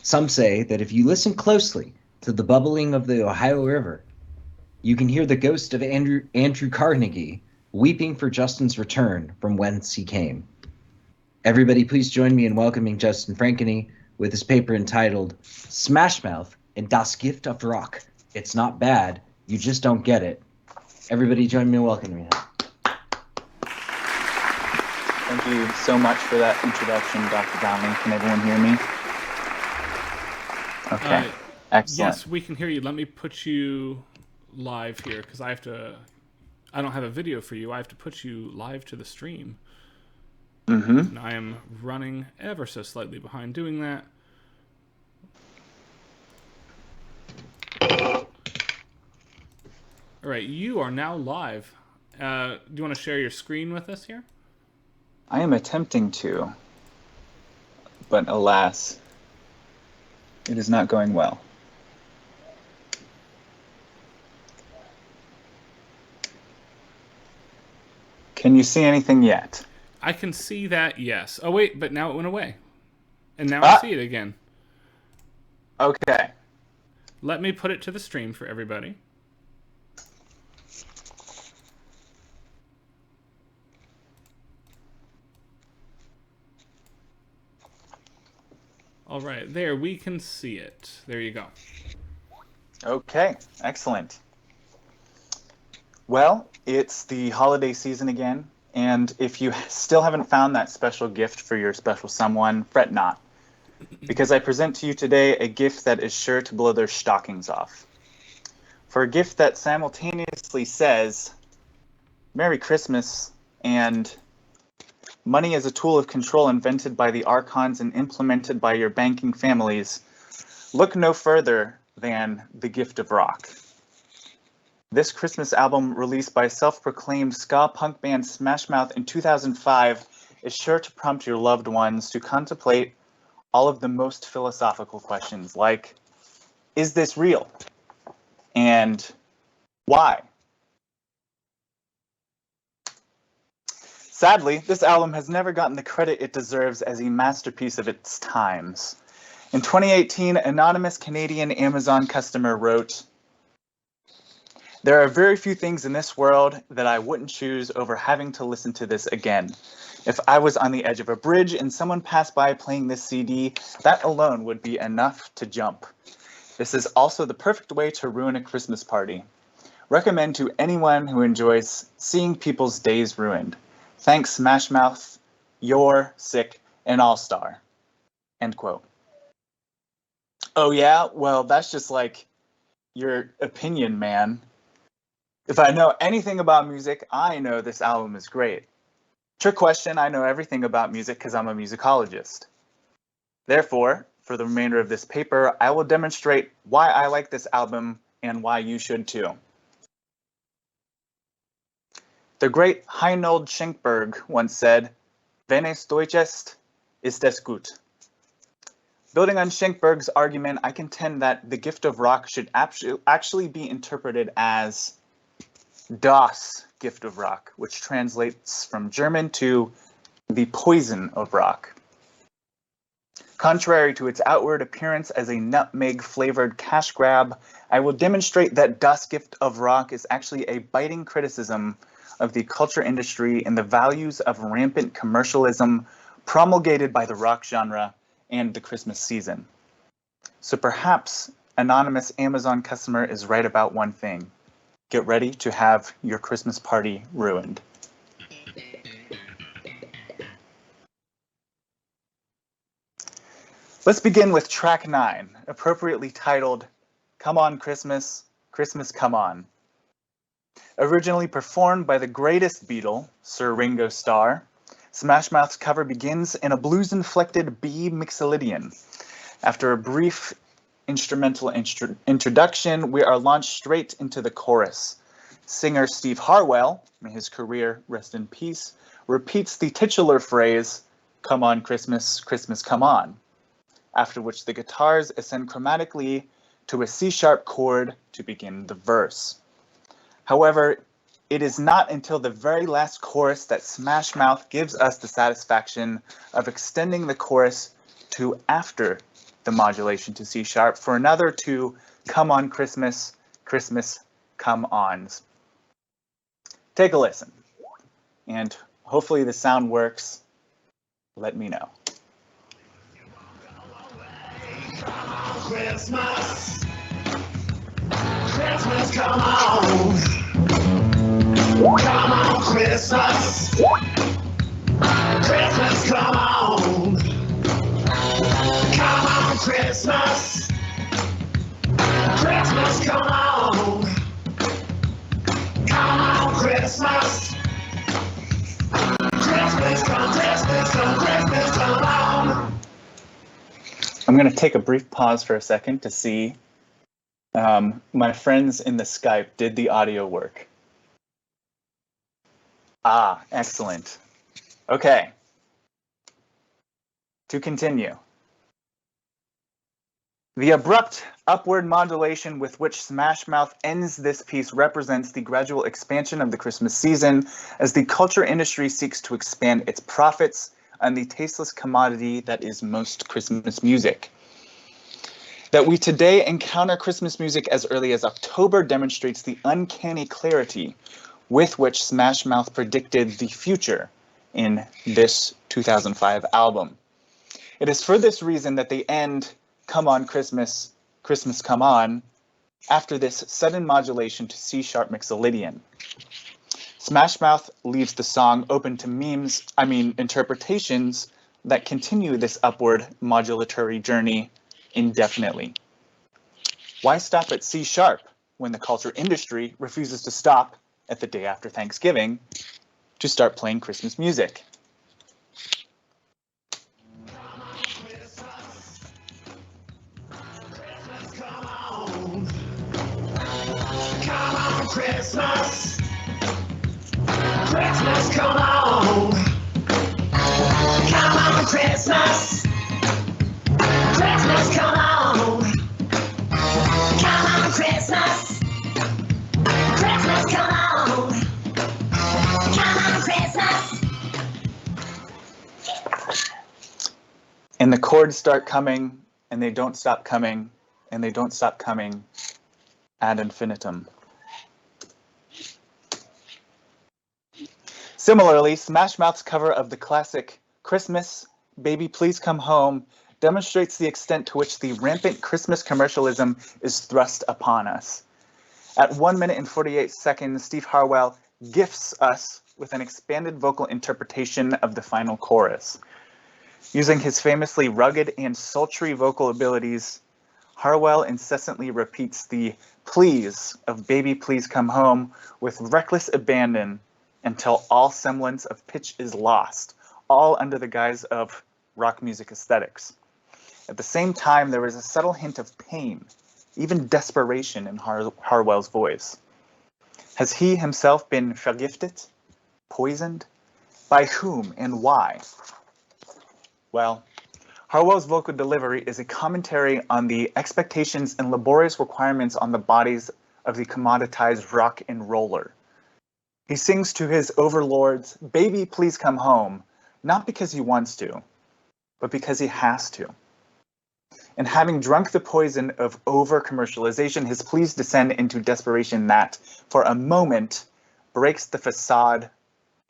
Some say that if you listen closely to the bubbling of the Ohio River, you can hear the ghost of Andrew Carnegie weeping for Justin's return from whence he came. Everybody please join me in welcoming Justin Frankeny with his paper entitled Smash Mouth and Das Gift of Rock. It's not bad, you just don't get it. Everybody join me in welcoming him. Thank you so much for that introduction, Dr. Donnelly. Can everyone hear me? Okay, excellent. Yes, we can hear you. Let me put you live here because I don't have a video for you. I have to put you live to the stream. And I am running ever so slightly behind doing that. All right, you are now live. Do you want to share your screen with us here? I am attempting to, but alas, it is not going well. Can you see anything yet? I can see that, yes. Oh, wait, but now it went away. And now I see it again. Okay. Let me put it to the stream for everybody. All right, there, we can see it. There you go. Okay, excellent. Well, it's the holiday season again, and if you still haven't found that special gift for your special someone, fret not, because I present to you today a gift that is sure to blow their stockings off. For a gift that simultaneously says, Merry Christmas, and money is a tool of control invented by the archons and implemented by your banking families, look no further than the gift of rock. This Christmas album, released by self-proclaimed ska punk band Smash Mouth in 2005, is sure to prompt your loved ones to contemplate all of the most philosophical questions like, is this real? And why? Sadly, this album has never gotten the credit it deserves as a masterpiece of its times. In 2018, anonymous Canadian Amazon customer wrote, "There are very few things in this world that I wouldn't choose over having to listen to this again. If I was on the edge of a bridge and someone passed by playing this CD, that alone would be enough to jump. This is also the perfect way to ruin a Christmas party. Recommend to anyone who enjoys seeing people's days ruined. Thanks, Smash Mouth. You're sick and all-star." End quote. Oh yeah? Well, that's just like your opinion, man. If I know anything about music, I know this album is great. Trick question, I know everything about music because I'm a musicologist. Therefore, for the remainder of this paper, I will demonstrate why I like this album and why you should too. The great Heinold Schenkberg once said, "Wenn es Deutsch ist es gut." Building on Schenkberg's argument, I contend that the gift of rock should actually be interpreted as Das Gift of Rock, which translates from German to the poison of rock. Contrary to its outward appearance as a nutmeg-flavored cash grab, I will demonstrate that Das Gift of Rock is actually a biting criticism of the culture industry and the values of rampant commercialism promulgated by the rock genre and the Christmas season. So perhaps anonymous Amazon customer is right about one thing. Get ready to have your Christmas party ruined. Let's begin with track 9, appropriately titled Come On Christmas, Christmas Come On. Originally performed by the greatest Beatle, Sir Ringo Starr, Smash Mouth's cover begins in a blues-inflected B mixolydian. After a brief instrumental introduction, we are launched straight into the chorus. Singer Steve Harwell, may his career rest in peace, repeats the titular phrase, "Come on Christmas, Christmas come on," after which the guitars ascend chromatically to a C-sharp chord to begin the verse. However, it is not until the very last chorus that Smash Mouth gives us the satisfaction of extending the chorus to after the modulation to C-sharp for another two "Come on Christmas, Christmas come ons." Take a listen, and hopefully the sound works. Let me know. Christmas, Christmas, come on. Come on, Christmas, Christmas, come on. Come on, Christmas, Christmas, come on. Come on, Christmas, Christmas, Christmas, come on. I'm going to take a brief pause for a second to see my friends in the Skype did the audio work. Ah, excellent. Okay. To continue. The abrupt upward modulation with which Smash Mouth ends this piece represents the gradual expansion of the Christmas season as the culture industry seeks to expand its profits on the tasteless commodity that is most Christmas music. That we today encounter Christmas music as early as October demonstrates the uncanny clarity with which Smash Mouth predicted the future in this 2005 album. It is for this reason that they end "Come On Christmas, Christmas Come On" after this sudden modulation to C-sharp mixolydian. Smash Mouth leaves the song open to interpretations that continue this upward modulatory journey indefinitely. Why stop at C-sharp when the culture industry refuses to stop at the day after Thanksgiving to start playing Christmas music? Come on, Christmas, Christmas, come on. Come on, Christmas, Christmas, come on. Come on, Christmas, Christmas, come on. Come on, Christmas. And the chords start coming, and they don't stop coming, and they don't stop coming ad infinitum. Similarly, Smash Mouth's cover of the classic "Christmas, Baby Please Come Home" demonstrates the extent to which the rampant Christmas commercialism is thrust upon us. At 1 minute and 48 seconds, Steve Harwell gifts us with an expanded vocal interpretation of the final chorus. Using his famously rugged and sultry vocal abilities, Harwell incessantly repeats the "please" of "Baby Please Come Home" with reckless abandon until all semblance of pitch is lost, all under the guise of rock music aesthetics. At the same time, there is a subtle hint of pain, even desperation in Harwell's voice. Has he himself been vergifted, poisoned? By whom and why? Well, Harwell's vocal delivery is a commentary on the expectations and laborious requirements on the bodies of the commoditized rock and roller. He sings to his overlords, "Baby, please come home," not because he wants to, but because he has to. And having drunk the poison of over-commercialization, his pleas descend into desperation that, for a moment, breaks the facade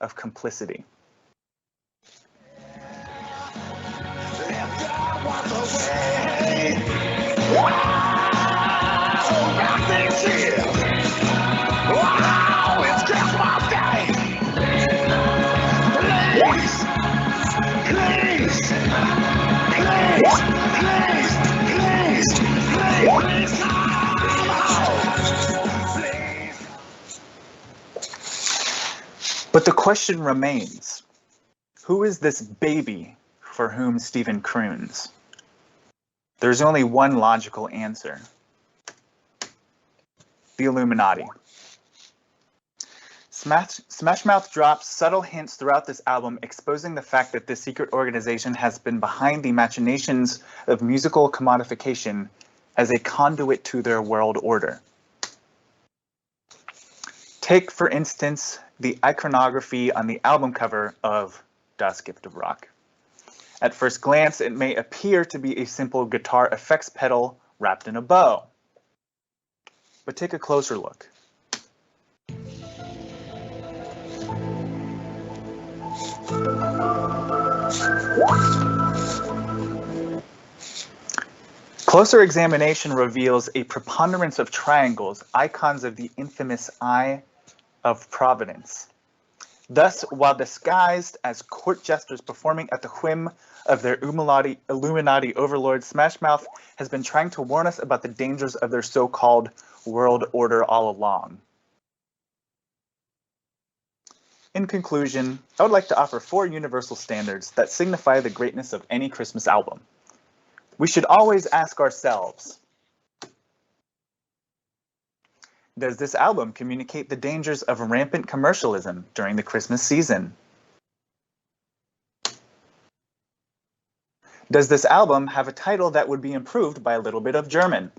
of complicity. If God walks away, Nothing's here. Wow, it's just my day. Please, please, please, please, please, please come home. But the question remains, who is this baby for whom Stephen croons? There's only one logical answer. The Illuminati. Smash Mouth drops subtle hints throughout this album exposing the fact that this secret organization has been behind the machinations of musical commodification as a conduit to their world order. Take, for instance, the iconography on the album cover of Das Gift of Rock. At first glance, it may appear to be a simple guitar effects pedal wrapped in a bow. But take a closer look. Closer examination reveals a preponderance of triangles, icons of the infamous Eye of Providence. Thus, while disguised as court jesters performing at the whim of their Illuminati overlord, Smash Mouth has been trying to warn us about the dangers of their so-called world order all along. In conclusion, I would like to offer 4 universal standards that signify the greatness of any Christmas album. We should always ask ourselves, does this album communicate the dangers of rampant commercialism during the Christmas season? Does this album have a title that would be improved by a little bit of German?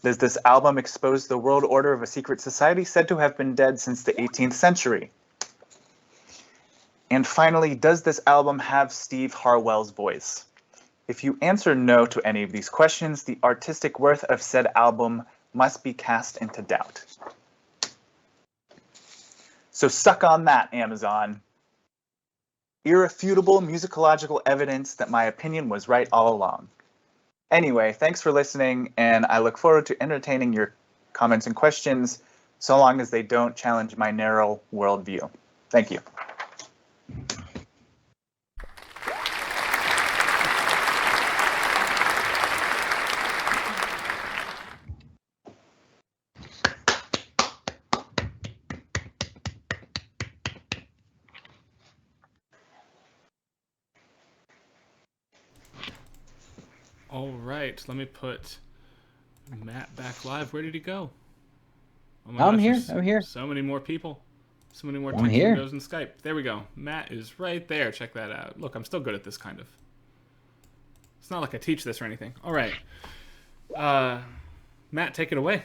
Does this album expose the world order of a secret society said to have been dead since the 18th century? And finally, does this album have Steve Harwell's voice? If you answer no to any of these questions, the artistic worth of said album must be cast into doubt. So suck on that, Amazon. Irrefutable musicological evidence that my opinion was right all along. Anyway, thanks for listening, and I look forward to entertaining your comments and questions, so long as they don't challenge my narrow worldview. Thank you. All right, let me put Matt back live. Where did he go? Oh my I'm gosh, here. there's I'm here. So many more people. So many more I'm text here. windows in Skype. There we go. Matt is right there. Check that out. Look, I'm still good at this kind of. It's not like I teach this or anything. All right. Matt, take it away.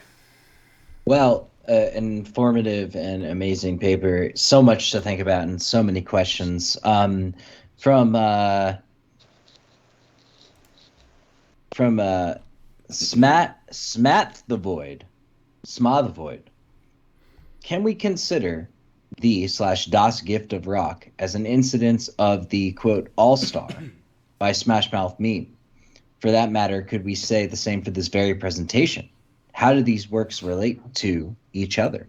Well, informative and amazing paper. So much to think about and so many questions. From Smat the Void. Sma the Void. Can we consider the / Das Gift of Rock as an incidence of the quote All-Star by Smash Mouth meme? For that matter, could we say the same for this very presentation? How do these works relate to each other?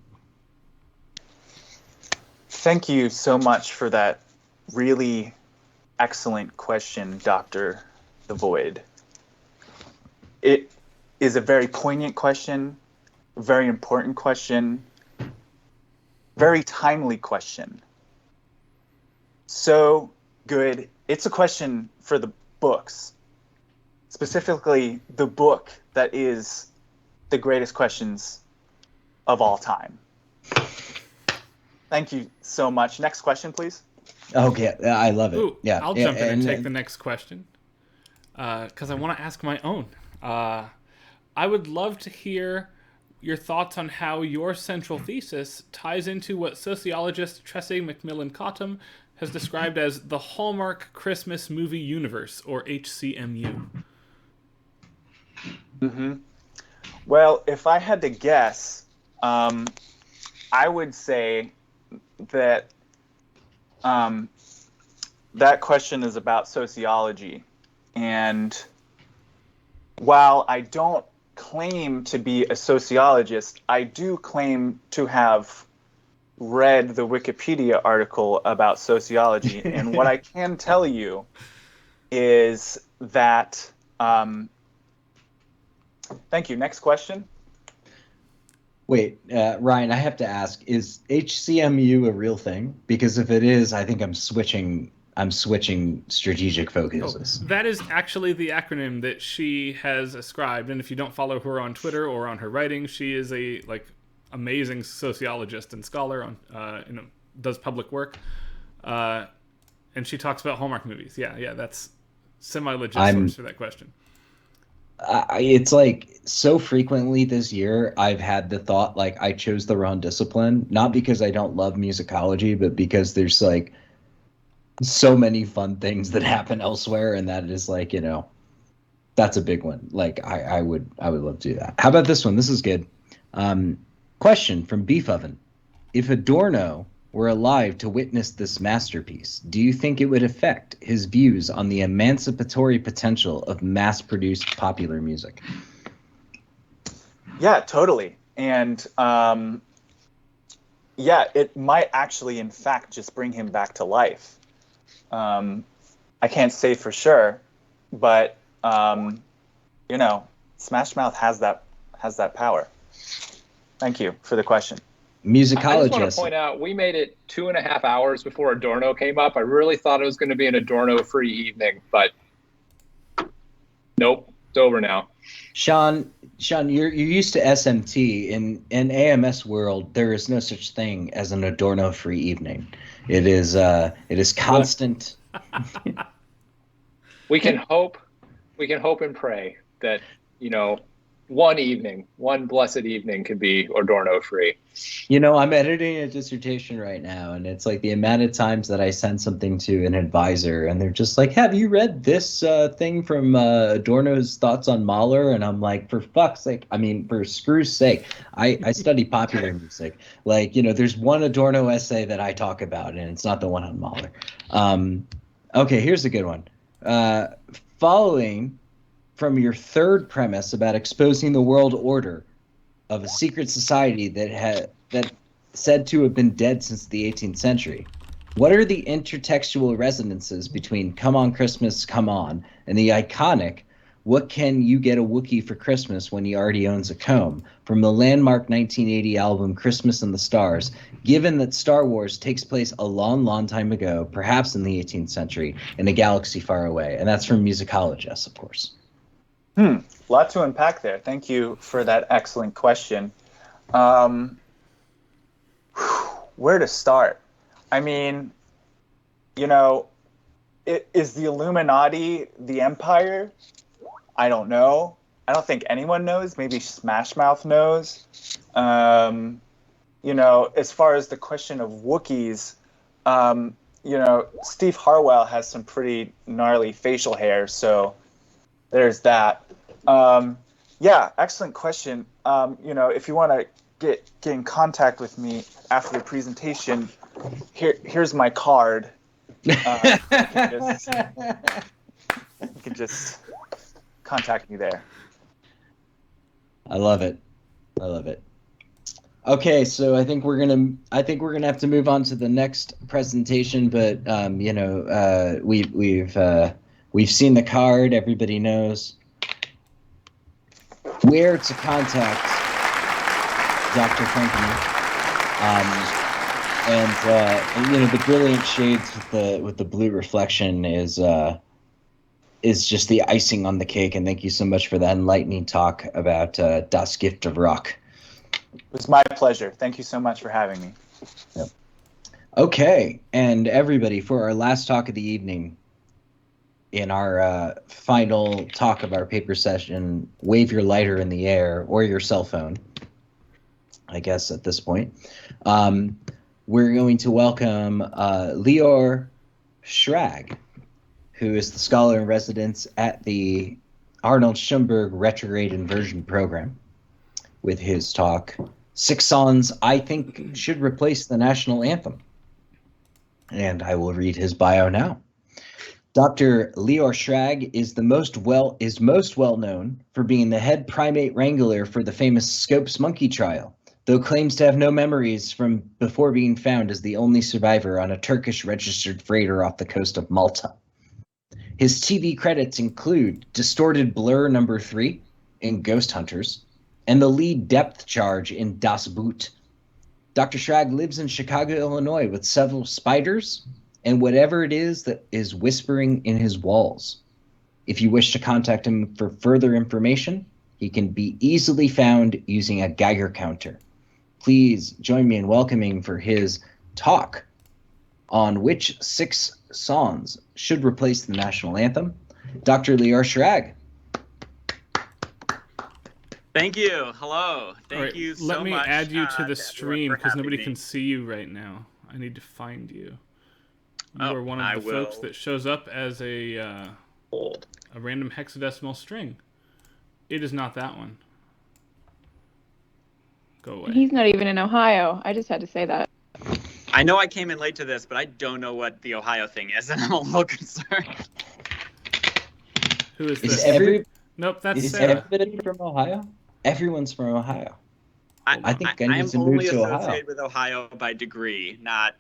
Thank you so much for that really excellent question, Dr. The Void. It is a very poignant question, very important question, very timely question. So good. It's a question for the books, specifically the book that is the greatest questions of all time. Thank you so much. Next question, please. Okay, I love it. Ooh, Yeah, I'll jump in and take the next question because I want to ask my own. I would love to hear your thoughts on how your central thesis ties into what sociologist Tressie McMillan Cottom has described as the Hallmark Christmas Movie Universe, or HCMU. Mm-hmm. Well, if I had to guess, I would say that that question is about sociology, and while I don't claim to be a sociologist, I do claim to have read the Wikipedia article about sociology. And what I can tell you is that, thank you. Next question. Wait, Ryan, I have to ask, is HCMU a real thing? Because if it is, I think I'm switching strategic focuses. That is actually the acronym that she has ascribed, and if you don't follow her on Twitter or on her writing, she is a amazing sociologist and scholar on does public work, and she talks about Hallmark movies. Yeah, that's semi-legit source for that question. It's like so frequently this year I've had the thought like I chose the wrong discipline, not because I don't love musicology, but because there's like so many fun things that happen elsewhere, and that is like, that's a big one. Like I would love to do that. How about this one? This is good. Question from Beef Oven. If Adorno were alive to witness this masterpiece, do you think it would affect his views on the emancipatory potential of mass-produced popular music? Yeah, totally. And it might actually, in fact, just bring him back to life. I can't say for sure, but Smash Mouth has that power. Thank you for the question. Musicologist. I just want to point out, we made it 2.5 hours before Adorno came up. I really thought it was going to be an Adorno-free evening, but nope, it's over now. Sean, you're used to SMT. In AMS world, there is no such thing as an Adorno-free evening. It is constant. We can hope and pray that one blessed evening could be Adorno free. I'm editing a dissertation right now, and it's like the amount of times that I send something to an advisor and they're just like, have you read this thing from Adorno's Thoughts on Mahler? And I'm like, for fuck's sake, for screw's sake, I study popular music. Like, there's one Adorno essay that I talk about, and it's not the one on Mahler. Okay, here's a good one. Following from your third premise about exposing the world order of a secret society that said to have been dead since the 18th century, what are the intertextual resonances between Come On Christmas, Come On and the iconic What Can You Get a Wookiee for Christmas When He Already Owns a Comb from the landmark 1980 album Christmas in the Stars, given that Star Wars takes place a long, long time ago, perhaps in the 18th century, in a galaxy far away? And that's from Musicologists, of course. Lot to unpack there. Thank you for that excellent question. Where to start? Is the Illuminati the empire? I don't know. I don't think anyone knows. Maybe Smash Mouth knows. As far as the question of Wookiees, Steve Harwell has some pretty gnarly facial hair, so there's that. Excellent question. If you want to get in contact with me after the presentation, here's my card. You can just contact me there. I love it. Okay, so I think we're gonna have to move on to the next presentation, but we've seen the card. Everybody knows where to contact Dr. Frankeny. The brilliant shades with the blue reflection is just the icing on the cake. And thank you so much for that enlightening talk about Das Gift of Rock. It was my pleasure. Thank you so much for having me. Yep. Okay, and everybody, for our last talk of the evening, in our final talk of our paper session, wave your lighter in the air or your cell phone, I guess at this point. We're going to welcome Lior Schrag, who is the scholar in residence at the Arnold Schoenberg Retrograde Inversion Program, with his talk, 6 Songs I Think Should Replace the National Anthem. And I will read his bio now. Dr. Leor Schrag is most well known for being the head primate wrangler for the famous Scopes monkey trial, though claims to have no memories from before being found as the only survivor on a Turkish registered freighter off the coast of Malta. His TV credits include Distorted Blur No. 3 in Ghost Hunters and the lead depth charge in Das Boot. Dr. Schrag lives in Chicago, Illinois with several spiders and whatever it is that is whispering in his walls. If you wish to contact him for further information, he can be easily found using a Geiger counter. Please join me in welcoming for his talk on which 6 songs should replace the national anthem, Dr. Leor Schrag. Thank you. Hello. Thank you so much. Let me add you to the to stream everyone for because nobody having can me. see you right now. I need to find you. You Oh, are one I of the folks will. that shows up as a random hexadecimal string. It is not that one. Go away. He's not even in Ohio. I just had to say that. I know I came in late to this, but I don't know what the Ohio thing is, and I'm a little concerned. Who is Is this? Nope, that's is Sarah. everybody from Ohio? Everyone's from Ohio. I think I I need am to move only to Ohio. associated with Ohio by degree, not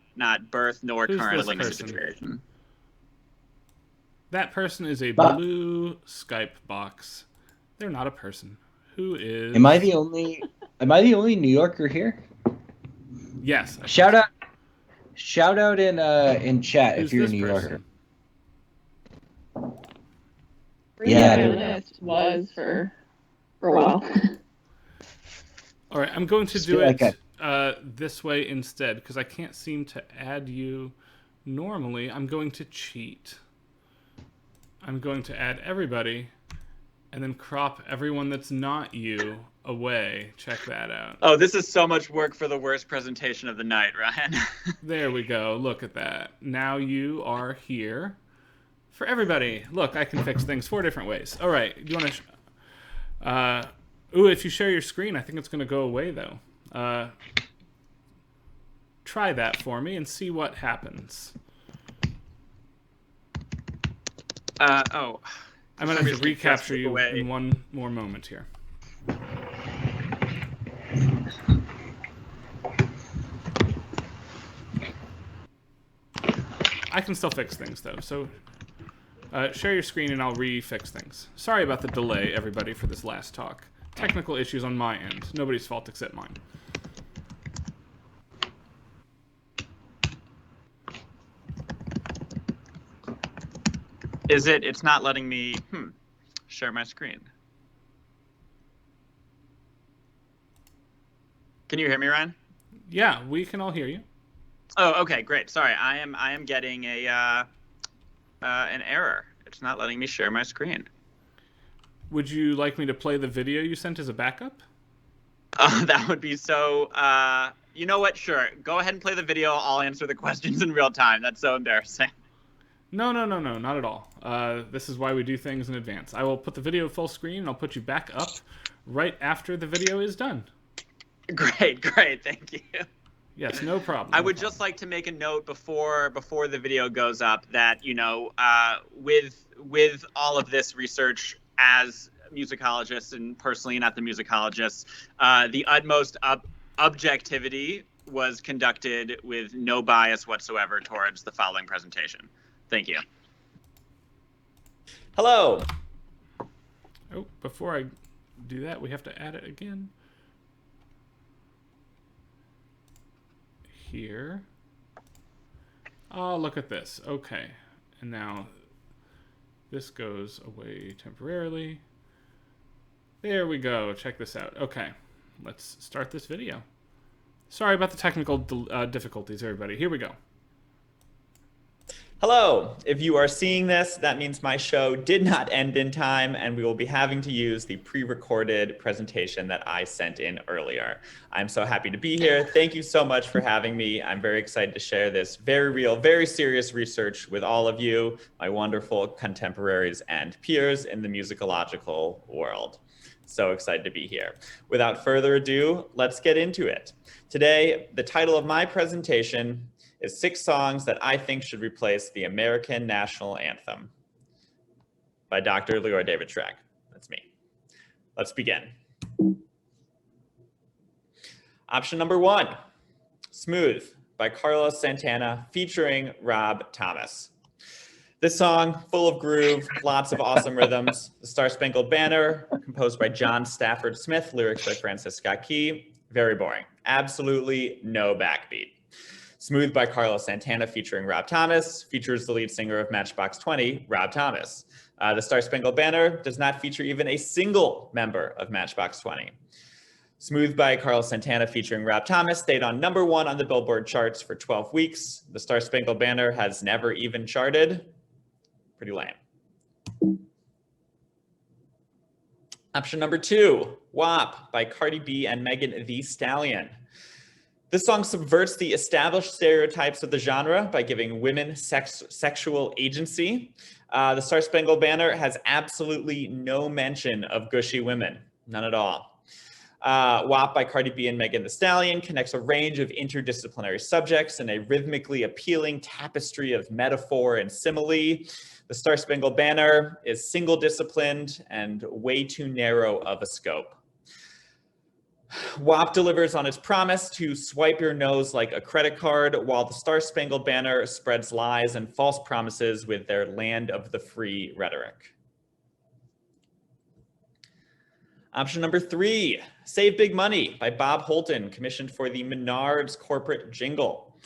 birth nor Who's current this living person? situation. That person is a But- blue Skype box. They're not a person. Who is? Am I the only New Yorker here? Yes. Shout out in chat Who's if you're a this New person? Yorker. Yeah, Yeah. violinist was for a while. All right, I'm going to Just do feel it like this way instead because I can't seem to add you normally. I'm going to cheat. I'm going to add everybody and then crop everyone that's not you away. Check that out. Oh, this is so much work for the worst presentation of the night, Ryan. There we go. Look at that. Now you are here for everybody. Look, I can fix things 4 different ways. All right. Do you want to... ooh, if you share your screen, I think it's going to go away, though. Try that for me and see what happens. Oh. I'm going to have to recapture you in one more moment here. I can still fix things, though, so share your screen and I'll re-fix things. Sorry about the delay, everybody, for this last talk. Technical issues on my end. Nobody's fault except mine. It's not letting me share my screen. Can you hear me, Ryan? Yeah, we can all hear you. Oh, okay, great. Sorry, I am getting an error. It's not letting me share my screen. Would you like me to play the video you sent as a backup? That would be so. You know what? Sure. Go ahead and play the video. I'll answer the questions in real time. That's so embarrassing. No, not at all. This is why we do things in advance. I will put the video full screen and I'll put you back up right after the video is done. Great. Thank you. Yes, no problem. I would just like to make a note before the video goes up that, with all of this research as musicologists and personally not the musicologists, the utmost objectivity was conducted with no bias whatsoever towards the following presentation. Thank you. Hello. Oh, before I do that, we have to add it again. Here. Oh, look at this. Okay. And now this goes away temporarily. There we go. Check this out. Okay. Let's start this video. Sorry about the technical difficulties, everybody. Here we go. Hello. If you are seeing this, that means my show did not end in time, and we will be having to use the pre-recorded presentation that I sent in earlier. I'm so happy to be here. Thank you so much for having me. I'm very excited to share this very real, very serious research with all of you, my wonderful contemporaries and peers in the musicological world. So excited to be here. Without further ado, let's get into it. Today, the title of my presentation is 6 songs that I think should replace the American national anthem by Dr. Leroy David Schreck. That's me. Let's begin. Option number 1, Smooth by Carlos Santana featuring Rob Thomas. This song, full of groove, lots of awesome rhythms. The Star Spangled Banner, composed by John Stafford Smith, lyrics by Francis Scott Key. Very boring. Absolutely no backbeat. Smooth by Carlos Santana featuring Rob Thomas, features the lead singer of Matchbox 20, Rob Thomas. The Star Spangled Banner does not feature even a single member of Matchbox 20. Smooth by Carlos Santana featuring Rob Thomas stayed on number 1 on the Billboard charts for 12 weeks. The Star Spangled Banner has never even charted. Pretty lame. Option number 2, WAP by Cardi B and Megan Thee Stallion. This song subverts the established stereotypes of the genre by giving women sexual agency. The Star Spangled Banner has absolutely no mention of gushy women, none at all. WAP by Cardi B and Megan Thee Stallion connects a range of interdisciplinary subjects in a rhythmically appealing tapestry of metaphor and simile. The Star Spangled Banner is single-disciplined and way too narrow of a scope. WAP delivers on its promise to swipe your nose like a credit card, while the Star Spangled Banner spreads lies and false promises with their land of the free rhetoric. Option number 3, Save Big Money by Bob Holton, commissioned for the Menards corporate jingle.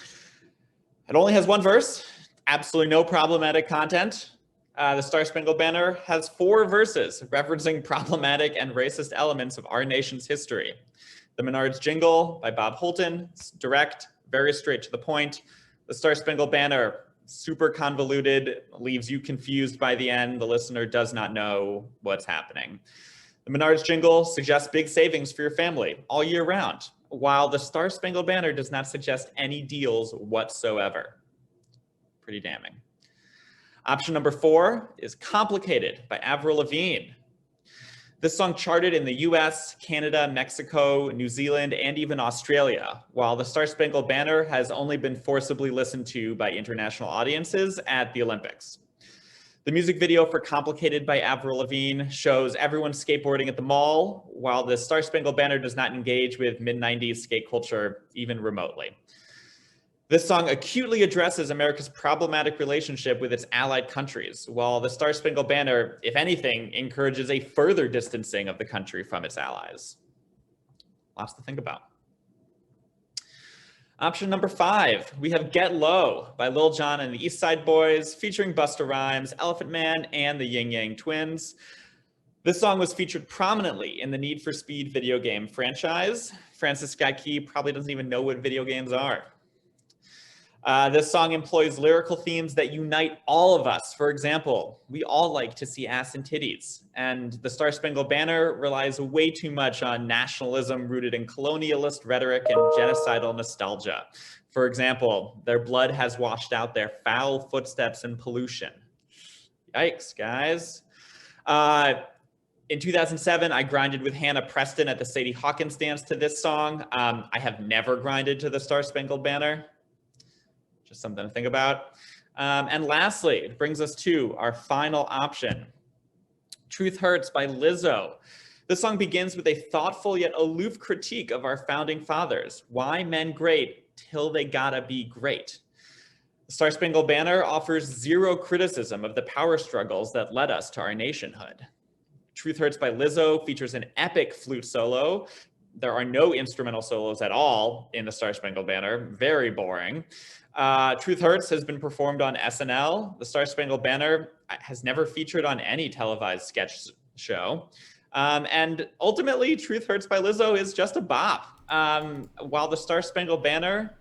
It only has 1 verse, absolutely no problematic content. The Star Spangled Banner has 4 verses referencing problematic and racist elements of our nation's history. The Menards jingle by Bob Holton, it's direct, very straight to the point. The Star Spangled Banner, super convoluted, leaves you confused by the end. The listener does not know what's happening. The Menards jingle suggests big savings for your family all year round, while the Star Spangled Banner does not suggest any deals whatsoever. Pretty damning. Option number 4 is Complicated by Avril Lavigne. This song charted in the US, Canada, Mexico, New Zealand, and even Australia, while the Star Spangled Banner has only been forcibly listened to by international audiences at the Olympics. The music video for Complicated by Avril Lavigne shows everyone skateboarding at the mall, while the Star Spangled Banner does not engage with mid-90s skate culture even remotely. This song acutely addresses America's problematic relationship with its allied countries, while the Star Spangled Banner, if anything, encourages a further distancing of the country from its allies. Lots to think about. Option number 5, we have Get Low by Lil Jon and the East Side Boys, featuring Busta Rhymes, Elephant Man, and the Yin Yang Twins. This song was featured prominently in the Need for Speed video game franchise. Francis Scott Key probably doesn't even know what video games are. This song employs lyrical themes that unite all of us. For example, we all like to see ass and titties, and the Star Spangled Banner relies way too much on nationalism rooted in colonialist rhetoric and genocidal nostalgia. For example, their blood has washed out their foul footsteps and pollution. Yikes, guys. In 2007, I grinded with Hannah Preston at the Sadie Hawkins dance to this song. I have never grinded to the Star Spangled Banner. Just something to think about. And lastly, it brings us to our final option, Truth Hurts by Lizzo. This song begins with a thoughtful yet aloof critique of our founding fathers. Why men great till they gotta be great? The Star Spangled Banner offers zero criticism of the power struggles that led us to our nationhood. Truth Hurts by Lizzo features an epic flute solo. There are no instrumental solos at all in the Star Spangled Banner. Very boring. Truth Hurts has been performed on SNL. The Star Spangled Banner has never featured on any televised sketch show. And ultimately, Truth Hurts by Lizzo is just a bop. While the Star Spangled Banner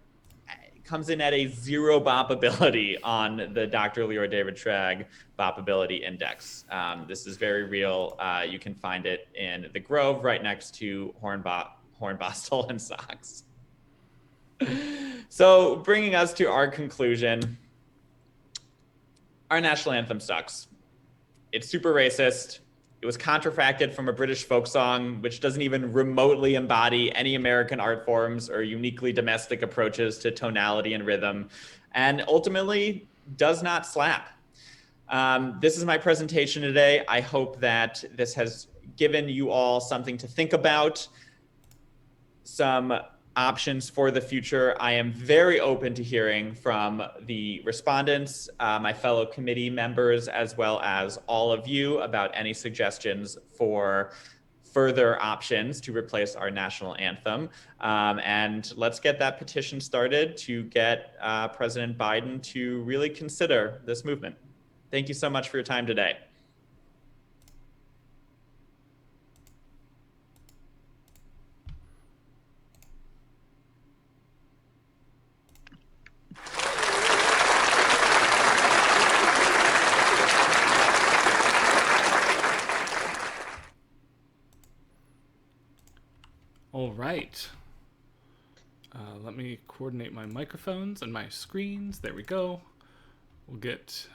comes in at a 0 bopability on the Dr. Leroy David Tragg bopability index. This is very real. You can find it in the Grove right next to Hornbostel and Sox. So bringing us to our conclusion, our national anthem sucks. It's super racist. It was contrafacted from a British folk song, which doesn't even remotely embody any American art forms or uniquely domestic approaches to tonality and rhythm, and ultimately does not slap. This is my presentation today. I hope that this has given you all something to think about, some options for the future. I am very open to hearing from the respondents, my fellow committee members, as well as all of you about any suggestions for further options to replace our national anthem. And let's get that petition started to get President Biden to really consider this movement. Thank you so much for your time today. All right. Let me coordinate my microphones and my screens. There we go. We'll get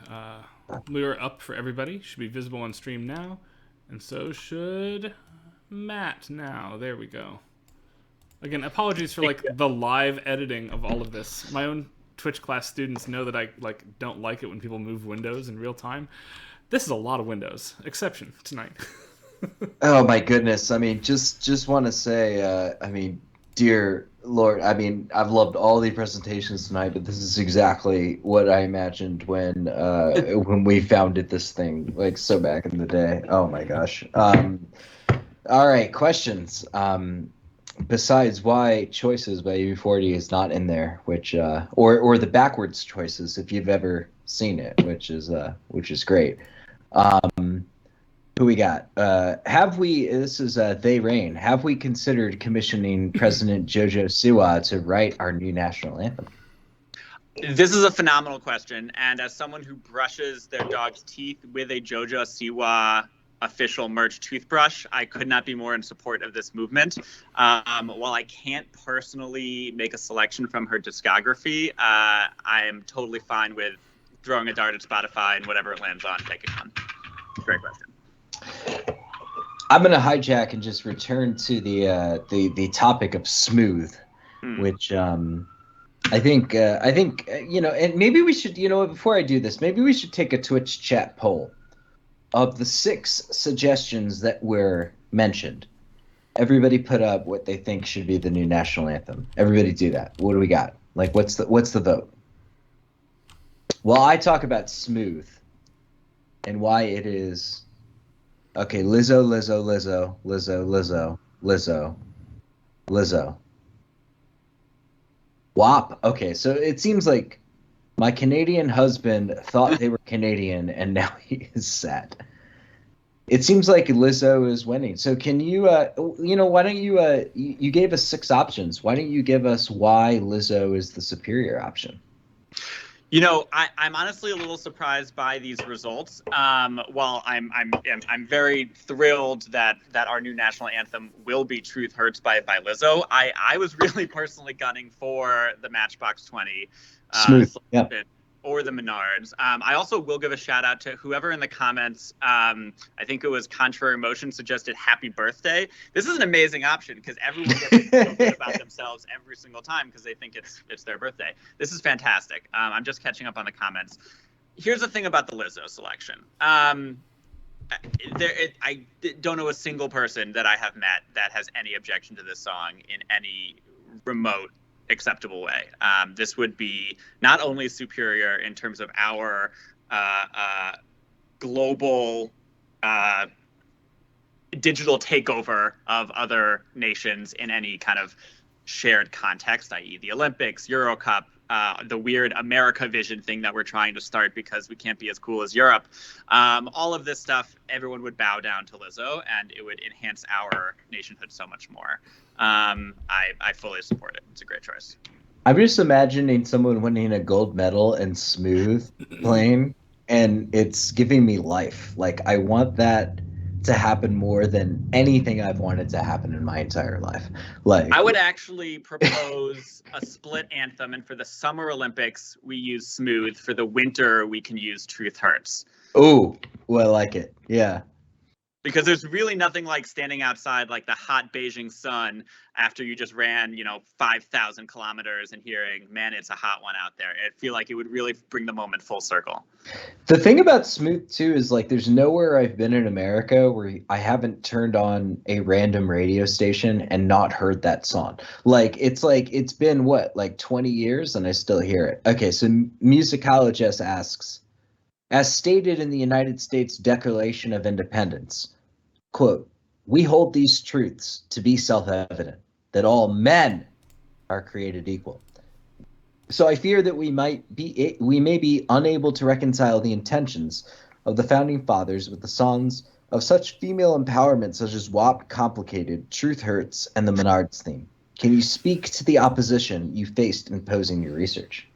Lure up for everybody. Should be visible on stream now. And so should Matt now. There we go. Again, apologies for like the live editing of all of this. My own Twitch class students know that I don't like it when people move windows in real time. This is a lot of windows. Exception tonight. Oh my goodness. I mean, just want to say, I mean, dear Lord, I mean, I've loved all the presentations tonight, but this is exactly what I imagined when we founded this thing, like so back in the day. Oh my gosh. All right, questions. Besides why Choices by UB40 is not in there, which or the backwards Choices if you've ever seen it, which is great. Who we got? This is They Reign. Have we considered commissioning President Jojo Siwa to write our new national anthem? This is a phenomenal question. And as someone who brushes their dog's teeth with a Jojo Siwa official merch toothbrush, I could not be more in support of this movement. While I can't personally make a selection from her discography, I am totally fine with throwing a dart at Spotify and whatever it lands on, taking one. Great question. I'm going to hijack and just return to the topic of smooth, which I think and maybe we should, before I do this, maybe we should take a Twitch chat poll of the 6 suggestions that were mentioned. Everybody put up what they think should be the new national anthem. Everybody do that. What do we got? Like, what's the vote? Well, I talk about smooth and why it is. Okay, Lizzo, Lizzo, Lizzo, Lizzo, Lizzo, Lizzo, Lizzo. WAP. Okay, so it seems like my Canadian husband thought they were Canadian, and now he is sad. It seems like Lizzo is winning. So can you, why don't you, you gave us 6 options. Why don't you give us why Lizzo is the superior option? I'm honestly a little surprised by these results. While I'm very thrilled that our new national anthem will be "Truth Hurts" by Lizzo. I was really personally gunning for the Matchbox 20, Smooth, yeah, or the Menards. I also will give a shout out to whoever in the comments. I think it was Contrary Motion suggested "Happy Birthday." This is an amazing option because everyone gets to feel good about themselves every single time because they think it's their birthday. This is fantastic. I'm just catching up on the comments. Here's the thing about the Lizzo selection. I don't know a single person that I have met that has any objection to this song in any remote acceptable way. This would be not only superior in terms of our global digital takeover of other nations in any kind of shared context, i.e. the Olympics, Euro Cup, the weird America vision thing that we're trying to start because we can't be as cool as Europe. All of this stuff, everyone would bow down to Lizzo, and it would enhance our nationhood so much more. I fully support it. It's a great choice. I'm just imagining someone winning a gold medal in smooth playing, and it's giving me life. Like, I want that to happen more than anything I've wanted to happen in my entire life. Like, I would actually propose a split anthem, and for the Summer Olympics, we use Smooth. For the winter, we can use Truth Hurts. Oh, well, I like it. Yeah. Because there's really nothing like standing outside like the hot Beijing sun after you just ran, 5,000 kilometers and hearing, man, it's a hot one out there. I feel like it would really bring the moment full circle. The thing about Smooth too is like there's nowhere I've been in America where I haven't turned on a random radio station and not heard that song. Like it's been what, like 20 years and I still hear it. Okay, so Musicologist asks, as stated in the United States Declaration of Independence, quote, "We hold these truths to be self-evident, that all men are created equal." So I fear that we may be unable to reconcile the intentions of the founding fathers with the songs of such female empowerment such as WAP Complicated, Truth Hurts, and the Menards theme. Can you speak to the opposition you faced in posing your research?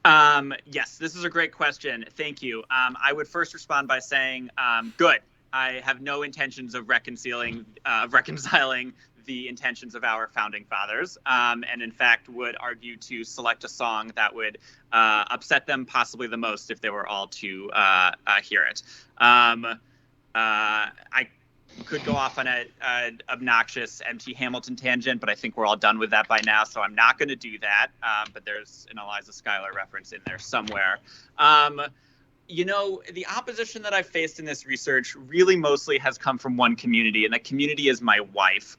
Yes, this is a great question. Thank you. I would first respond by saying, good. I have no intentions of reconciling the intentions of our founding fathers, and in fact would argue to select a song that would upset them possibly the most if they were all to hear it. I could go off on an obnoxious M.T. Hamilton tangent, but I think we're all done with that by now, so I'm not going to do that. But there's an Eliza Schuyler reference in there somewhere. The opposition that I've faced in this research really mostly has come from one community, and that community is my wife,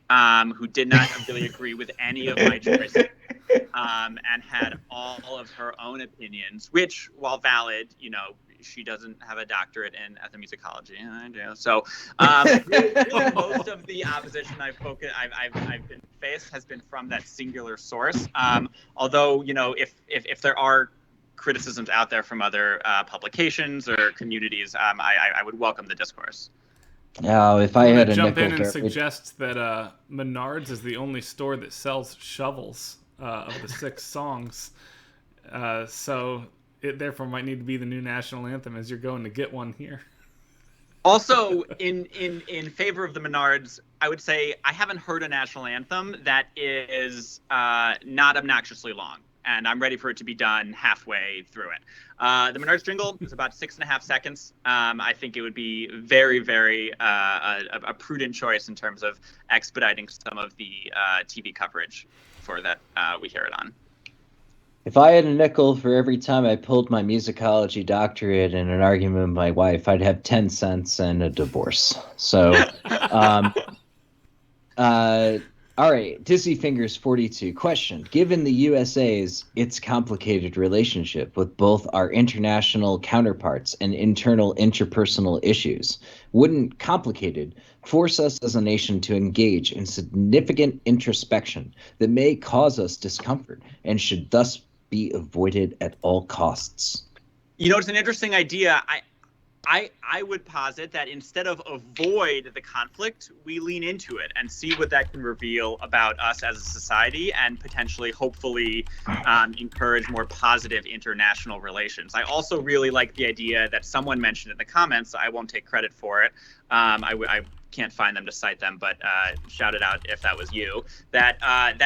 who did not really agree with any of my choices, and had all of her own opinions, which, while valid, she doesn't have a doctorate in ethnomusicology, and I do. So really most of the opposition I've been faced has been from that singular source. Although, if there are criticisms out there from other publications or communities, I would welcome the discourse. Now, if I had a jump nickel in and for suggest that Menards is the only store that sells shovels of the 6 songs, so it therefore might need to be the new national anthem as you're going to get one here. Also, in favor of the Menards, I would say I haven't heard a national anthem that is not obnoxiously long, and I'm ready for it to be done halfway through it. The Menards jingle is about 6.5 seconds. I think it would be very, very a prudent choice in terms of expediting some of the TV coverage for that we hear it on. If I had a nickel for every time I pulled my musicology doctorate in an argument with my wife, I'd have 10 cents and a divorce. So, all right, Dizzy Fingers 42. Question. Given the USA's its complicated relationship with both our international counterparts and internal interpersonal issues, wouldn't complicated force us as a nation to engage in significant introspection that may cause us discomfort and should thus be avoided at all costs? It's an interesting idea. I would posit that instead of avoid the conflict, we lean into it and see what that can reveal about us as a society and potentially, hopefully, encourage more positive international relations. I also really like the idea that someone mentioned in the comments. I won't take credit for it. I can't find them to cite them, but shout it out if that was you. That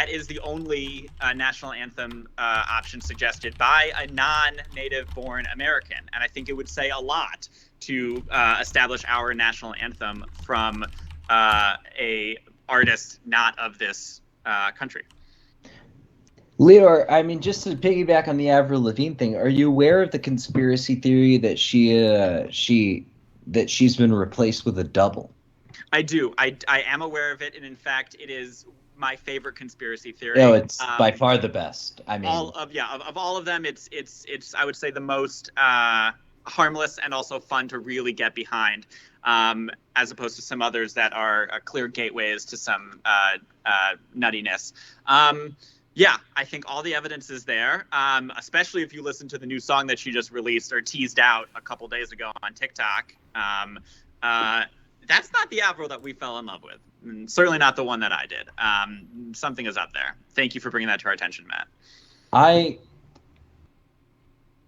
is the only national anthem option suggested by a non-native born American, and I think it would say a lot to establish our national anthem from a artist not of this country. Leor, I mean, just to piggyback on the Avril Lavigne thing, are you aware of the conspiracy theory that she's been replaced with a double? I do. I am aware of it, and in fact, it is my favorite conspiracy theory. No, it's by far the best. I mean, of all of them, it's I would say the most harmless and also fun to really get behind, as opposed to some others that are clear gateways to some nuttiness. Yeah, I think all the evidence is there, especially if you listen to the new song that she just released or teased out a couple days ago on TikTok. That's not the Avril that we fell in love with. And certainly not the one that I did. Something is up there. Thank you for bringing that to our attention, Matt.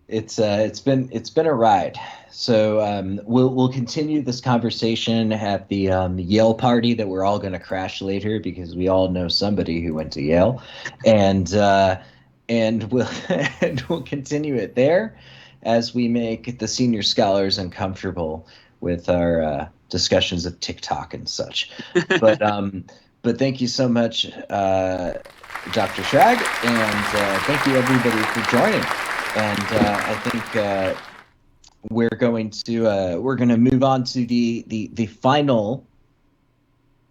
It's been a ride. So we'll continue this conversation at the Yale party that we're all going to crash later because we all know somebody who went to Yale, and we'll continue it there as we make the senior scholars uncomfortable with our discussions of TikTok and such. But thank you so much, Dr. Schrag, and thank you everybody for joining. And I think we're going to move on to the final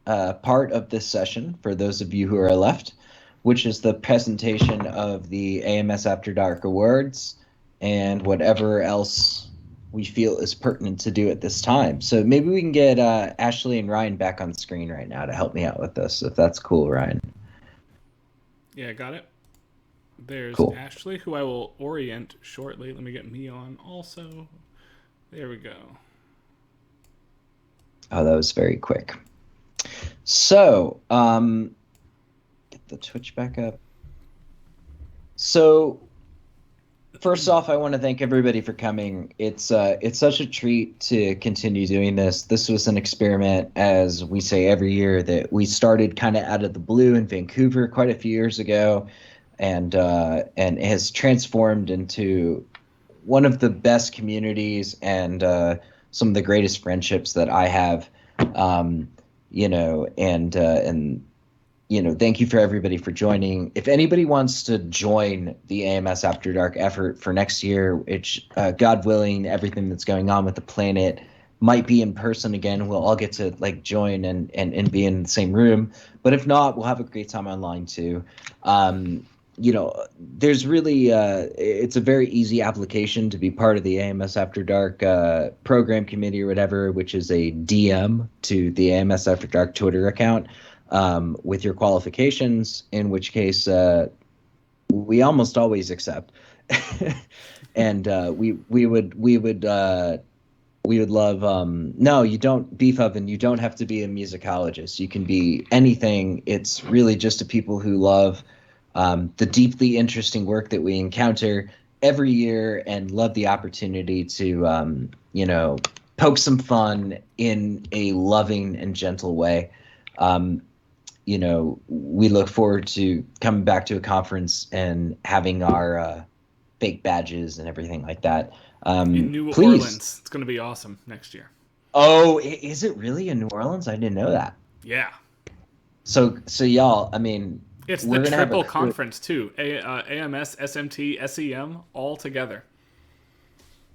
part of this session for those of you who are left, which is the presentation of the AMS After Dark Awards and whatever else we feel is pertinent to do at this time. So maybe we can get Ashley and Ryan back on screen right now to help me out with this, if that's cool, Ryan. Yeah, got it. There's Cool. Ashley, who I will orient shortly. Let me get me on also. There we go. Oh, that was very quick. So, get the Twitch back up. So, first off, I want to thank everybody for coming. It's such a treat to continue doing this. This was an experiment, as we say every year, that we started kind of out of the blue in Vancouver quite a few years ago, and has transformed into one of the best communities and some of the greatest friendships that I have. Thank you for everybody for joining. If anybody wants to join the AMS After Dark effort for next year, which, God willing, everything that's going on with the planet might be in person again, we'll all get to join and be in the same room. But if not, we'll have a great time online too. There's really it's a very easy application to be part of the AMS After Dark program committee or whatever, which is a DM to the AMS After Dark Twitter account with your qualifications, in which case we almost always accept. And we would love no, you don't, Beef Oven, you don't have to be a musicologist. You can be anything. It's really just to people who love the deeply interesting work that we encounter every year and love the opportunity to, poke some fun in a loving and gentle way. We look forward to coming back to a conference and having our fake badges and everything like that. In New Please. Orleans. It's going to be awesome next year. Oh, is it really in New Orleans? I didn't know that. Yeah. So y'all, I mean, It's we're the gonna have a triple crew. conference too. AMS, SMT, SEM all together.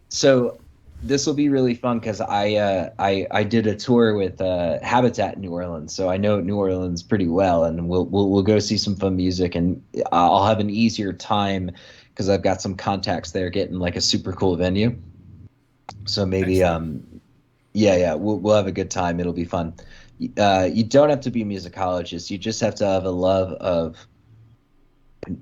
So this will be really fun because I did a tour with Habitat in New Orleans, so I know New Orleans pretty well, and we'll go see some fun music, and I'll have an easier time because I've got some contacts there getting like a super cool venue. So maybe we'll have a good time. It'll be fun. You don't have to be a musicologist. You just have to have a love of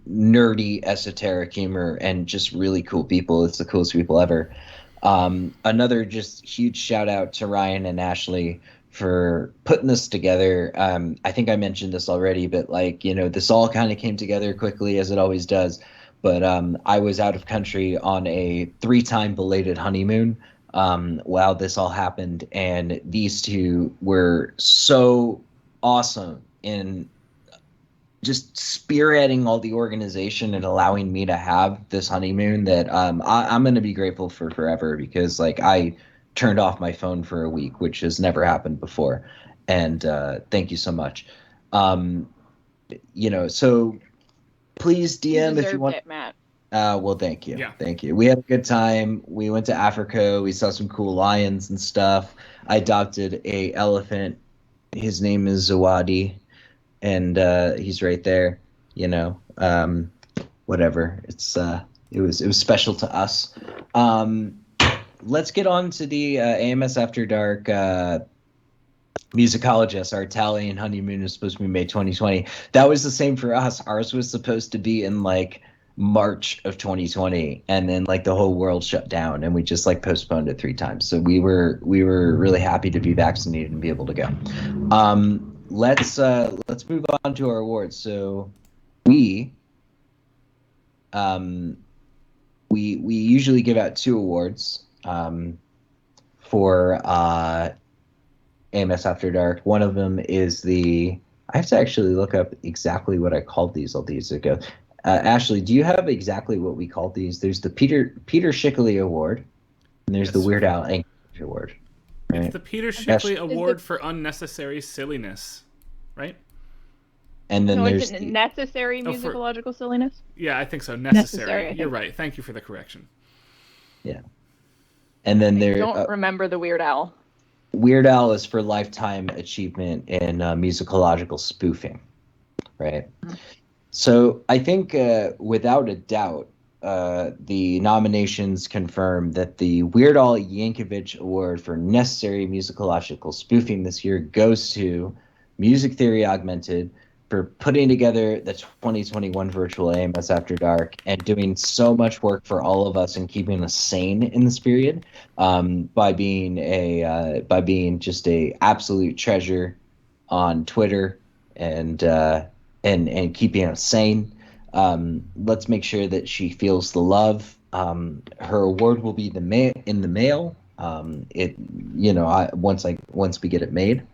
nerdy, esoteric humor and just really cool people. It's the coolest people ever. Another just huge shout out to Ryan and Ashley for putting this together. I think I mentioned this already, but this all kind of came together quickly, as it always does. But I was out of country on a 3-time belated honeymoon while this all happened, and these two were so awesome in just spearheading all the organization and allowing me to have this honeymoon that I'm going to be grateful for forever, because I turned off my phone for a week, which has never happened before. And thank you so much. So please DM if you want. It, Matt. Well, thank you. Yeah. Thank you. We had a good time. We went to Africa. We saw some cool lions and stuff. I adopted a elephant. His name is Zawadi, and he's right there. Whatever. It was special to us. Let's get on to the AMS After Dark musicologist. Our Italian honeymoon is supposed to be May 2020. That was the same for us. Ours was supposed to be in March of 2020, and then the whole world shut down, and we just postponed it 3 times. So we were really happy to be vaccinated and be able to go. Let's move on to our awards. So we usually give out 2 awards for AMS After Dark. One of them is I have to actually look up exactly what I called these all these ago. Ashley, do you have exactly what we called these? There's the Peter Shickley Award, and there's the Weird Al Yankovic Award. Right? It's the Peter Shickley Award for Unnecessary Silliness, right? And then No, there's is it necessary musicological silliness? Yeah, I think so. Necessary. I You're think. right. Thank you for the correction. Yeah. And then there Don't remember the Weird Al. Weird Al is for lifetime achievement in musicological spoofing, right? So I think without a doubt, the nominations confirm that the Weird Al Yankovic Award for Necessary Musicological Spoofing this year goes to Music Theory Augmented for putting together the 2021 virtual AMS After Dark and doing so much work for all of us and keeping us sane in this period, by being just a absolute treasure on Twitter and keeping us sane. Let's make sure that she feels the love. Her award will be in the mail. Once we get it made.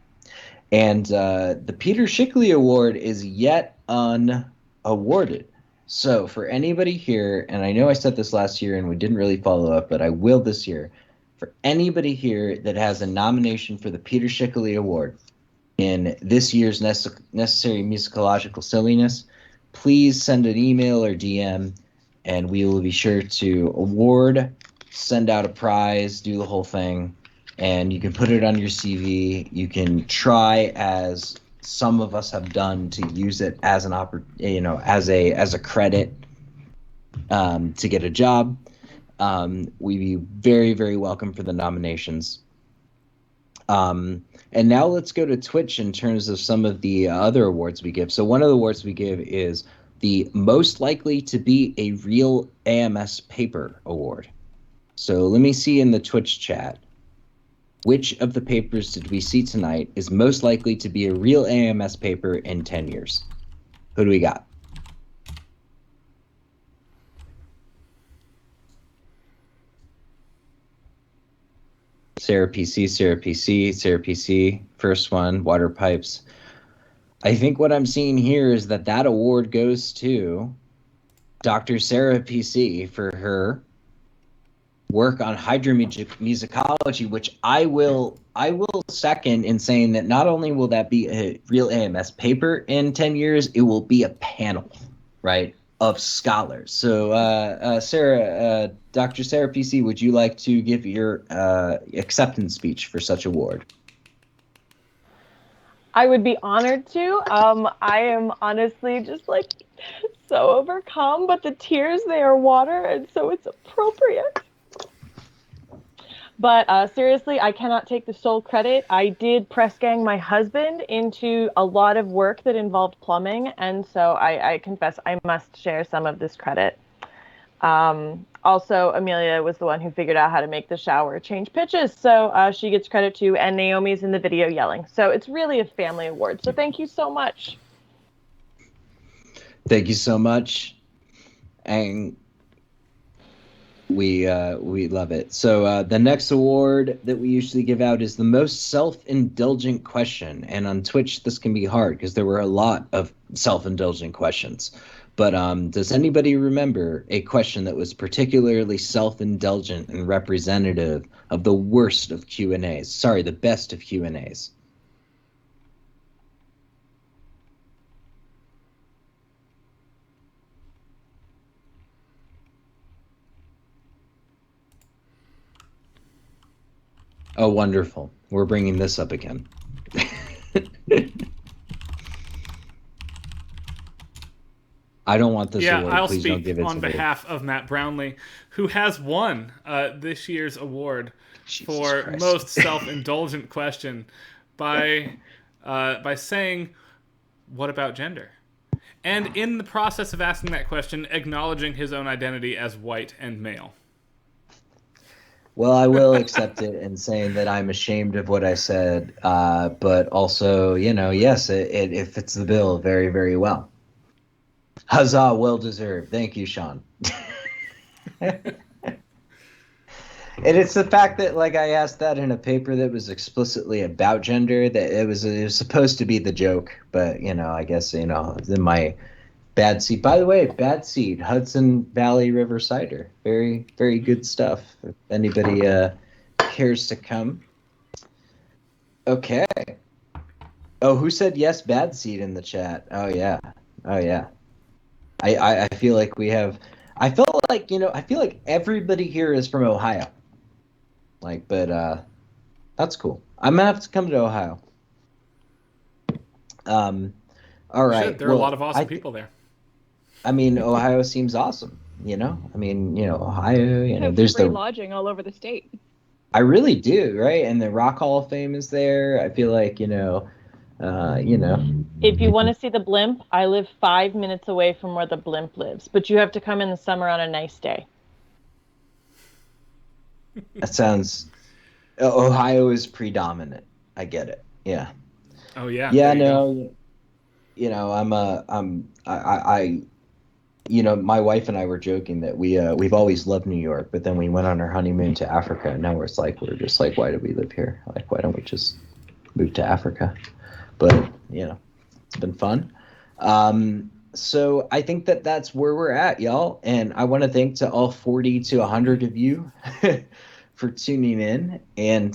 And the Peter Shickley Award is yet unawarded. So for anybody here, and I know I said this last year and we didn't really follow up, but I will this year. For anybody here that has a nomination for the Peter Shickley Award in this year's Necessary Musicological Silliness, please send an email or DM, and we will be sure to award, send out a prize, do the whole thing. And you can put it on your CV. You can try, as some of us have done, to use it as an as a credit to get a job. We'd be very, very welcome for the nominations. And now let's go to Twitch in terms of some of the other awards we give. So one of the awards we give is the Most Likely to Be a Real AMS Paper Award. So let me see in the Twitch chat. Which of the papers did we see tonight is most likely to be a real AMS paper in 10 years? Who do we got? Sarah PC, first one, water pipes. I think what I'm seeing here is that award goes to Dr. Sarah PC for her work on hydromusicology, which I will second in saying that not only will that be a real AMS paper in 10 years, it will be a panel, right, of scholars. So Sarah, Dr. Sarah PC, would you like to give your acceptance speech for such award? I would be honored to. I am honestly just like so overcome, but the tears, they are water, and so it's appropriate. But seriously, I cannot take the sole credit. I did press gang my husband into a lot of work that involved plumbing, and so I confess I must share some of this credit. Also, Amelia was the one who figured out how to make the shower change pitches, so she gets credit too, and Naomi's in the video yelling. So it's really a family award, so thank you so much. Thank you so much. And we love it. So the next award that we usually give out is the most self-indulgent question. And on Twitch, this can be hard because there were a lot of self-indulgent questions. But does anybody remember a question that was particularly self-indulgent and representative of the worst of Q&As? Sorry, the best of Q&As. Oh, wonderful. We're bringing this up again. I don't want this award. I'll Please don't speak give it on to me. behalf of Matt Brownlee, who has won this year's award for Christ. most self-indulgent question by saying, "What about gender?" And in the process of asking that question, acknowledging his own identity as white and male. Well, I will accept it and saying that I'm ashamed of what I said, but also, yes, it fits the bill very, very well. Huzzah, well deserved. Thank you, Sean. And it's the fact that, I asked that in a paper that was explicitly about gender, that it was supposed to be the joke, but, I guess, in my bad seed. By the way, bad seed, Hudson Valley River cider. Very, very good stuff. If anybody cares to come. Okay. Oh, who said yes, bad seed in the chat? Oh yeah. Oh yeah. I feel like we have. I felt like I feel like everybody here is from Ohio. Like, but that's cool. I'm gonna have to come to Ohio. All right. There are a lot Well, of awesome people there. I mean, Ohio seems awesome. I mean, Ohio. Have There's free the. lodging all over the state. I really do, right? And the Rock Hall of Fame is there. I feel like If you want to see the blimp, I live 5 minutes away from where the blimp lives, but you have to come in the summer on a nice day. That sounds. Ohio is predominant. I get it. Yeah. Oh yeah. Yeah. There you No. My wife and I were joking that we've always loved New York, but then we went on our honeymoon to Africa, and now we're just like, why do we live here? Like, why don't we just move to Africa? But it's been fun. So I think that's where we're at, y'all. And I want to thank to all 40 to 100 of you for tuning in, and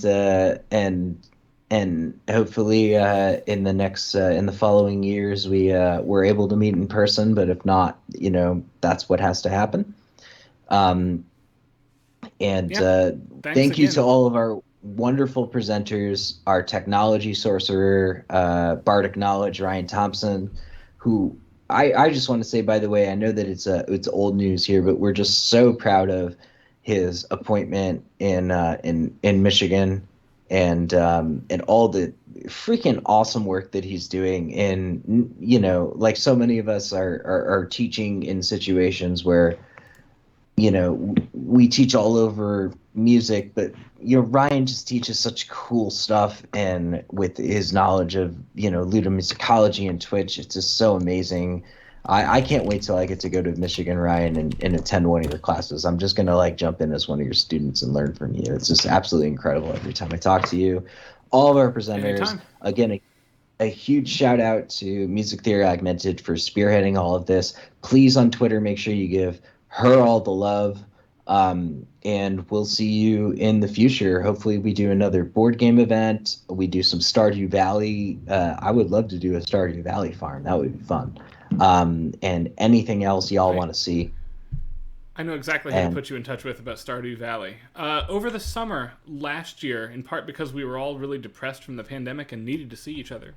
hopefully in the following years we're able to meet in person. But if not, that's what has to happen. Thank you to all of our wonderful presenters, our technology sorcerer, Bardic Knowledge, Ryan Thompson, who I just want to say, by the way, I know that it's old news here, but we're just so proud of his appointment in Michigan, and all the freaking awesome work that he's doing. And like so many of us are teaching in situations where we teach all over music, but Ryan just teaches such cool stuff, and with his knowledge of ludomusicology and Twitch, it's just so amazing. I can't wait till I get to go to Michigan, Ryan, and attend one of your classes. I'm just gonna jump in as one of your students and learn from you. It's just absolutely incredible every time I talk to you. All of our presenters, Anytime. again, a huge shout out to Music Theory Augmented for spearheading all of this. Please, on Twitter, make sure you give her all the love. And we'll see you in the future. Hopefully we do another board game event. We do some Stardew Valley. I would love to do a Stardew Valley farm. That would be fun. And anything else y'all want to see. I know exactly who to put you in touch with about Stardew Valley. Over the summer last year, in part because we were all really depressed from the pandemic and needed to see each other,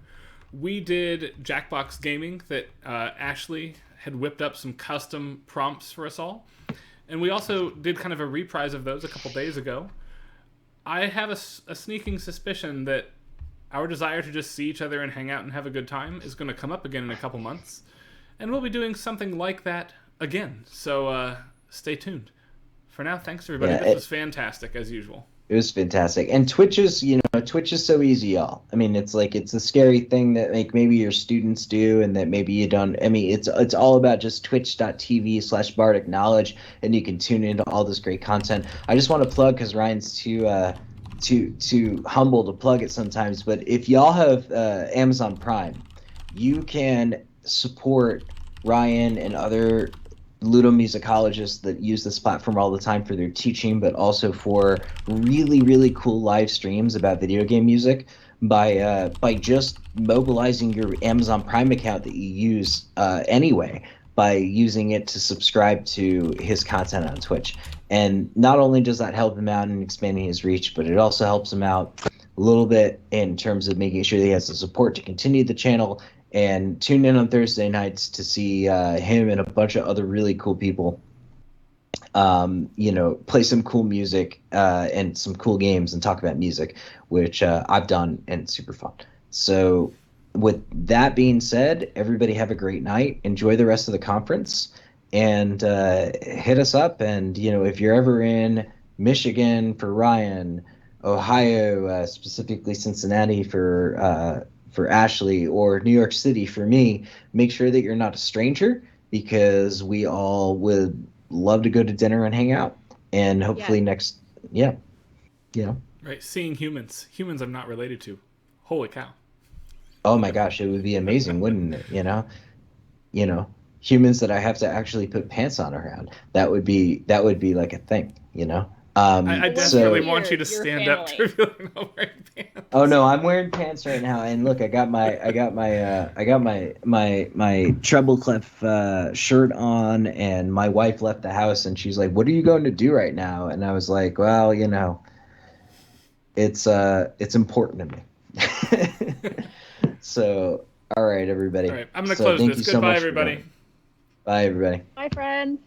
we did Jackbox Gaming that Ashley had whipped up some custom prompts for us all. And we also did kind of a reprise of those a couple days ago. I have a sneaking suspicion that our desire to just see each other and hang out and have a good time is going to come up again in a couple months. And we'll be doing something like that again. So stay tuned. For now, thanks everybody. Yeah, this was fantastic as usual. It was fantastic. And Twitch is so easy, y'all. I mean, it's a scary thing that maybe your students do and that maybe you don't. I mean, it's all about just twitch.tv/Bardic Knowledge, and you can tune into all this great content. I just want to plug, because Ryan's too humble to plug it sometimes, but if y'all have Amazon Prime, you can support Ryan and other ludomusicologists that use this platform all the time for their teaching, but also for really, really cool live streams about video game music by just mobilizing your Amazon Prime account that you use anyway, by using it to subscribe to his content on Twitch. And not only does that help him out in expanding his reach, but it also helps him out a little bit in terms of making sure that he has the support to continue the channel. And tune in on Thursday nights to see him and a bunch of other really cool people, play some cool music and some cool games and talk about music, which I've done, and it's super fun. So with that being said, everybody have a great night. Enjoy the rest of the conference, and hit us up. And, if you're ever in Michigan for Ryan, Ohio, specifically Cincinnati for Ashley, or New York City for me, make sure that you're not a stranger, because we all would love to go to dinner and hang out. And hopefully Right, seeing humans I'm not related to. Holy cow. Oh my gosh, it would be amazing, wouldn't it? Humans that I have to actually put pants on around. That would be like a thing, I desperately want you to stand up trivially not wearing pants. Oh no, I'm wearing pants right now, and look, I got my treble clef shirt on, and my wife left the house, and she's like, "What are you going to do right now?" And I was like, "Well, you know, it's important to me." So, all right, everybody. All right, I'm gonna close this. Goodbye, everybody. Bye, everybody. Bye, friends.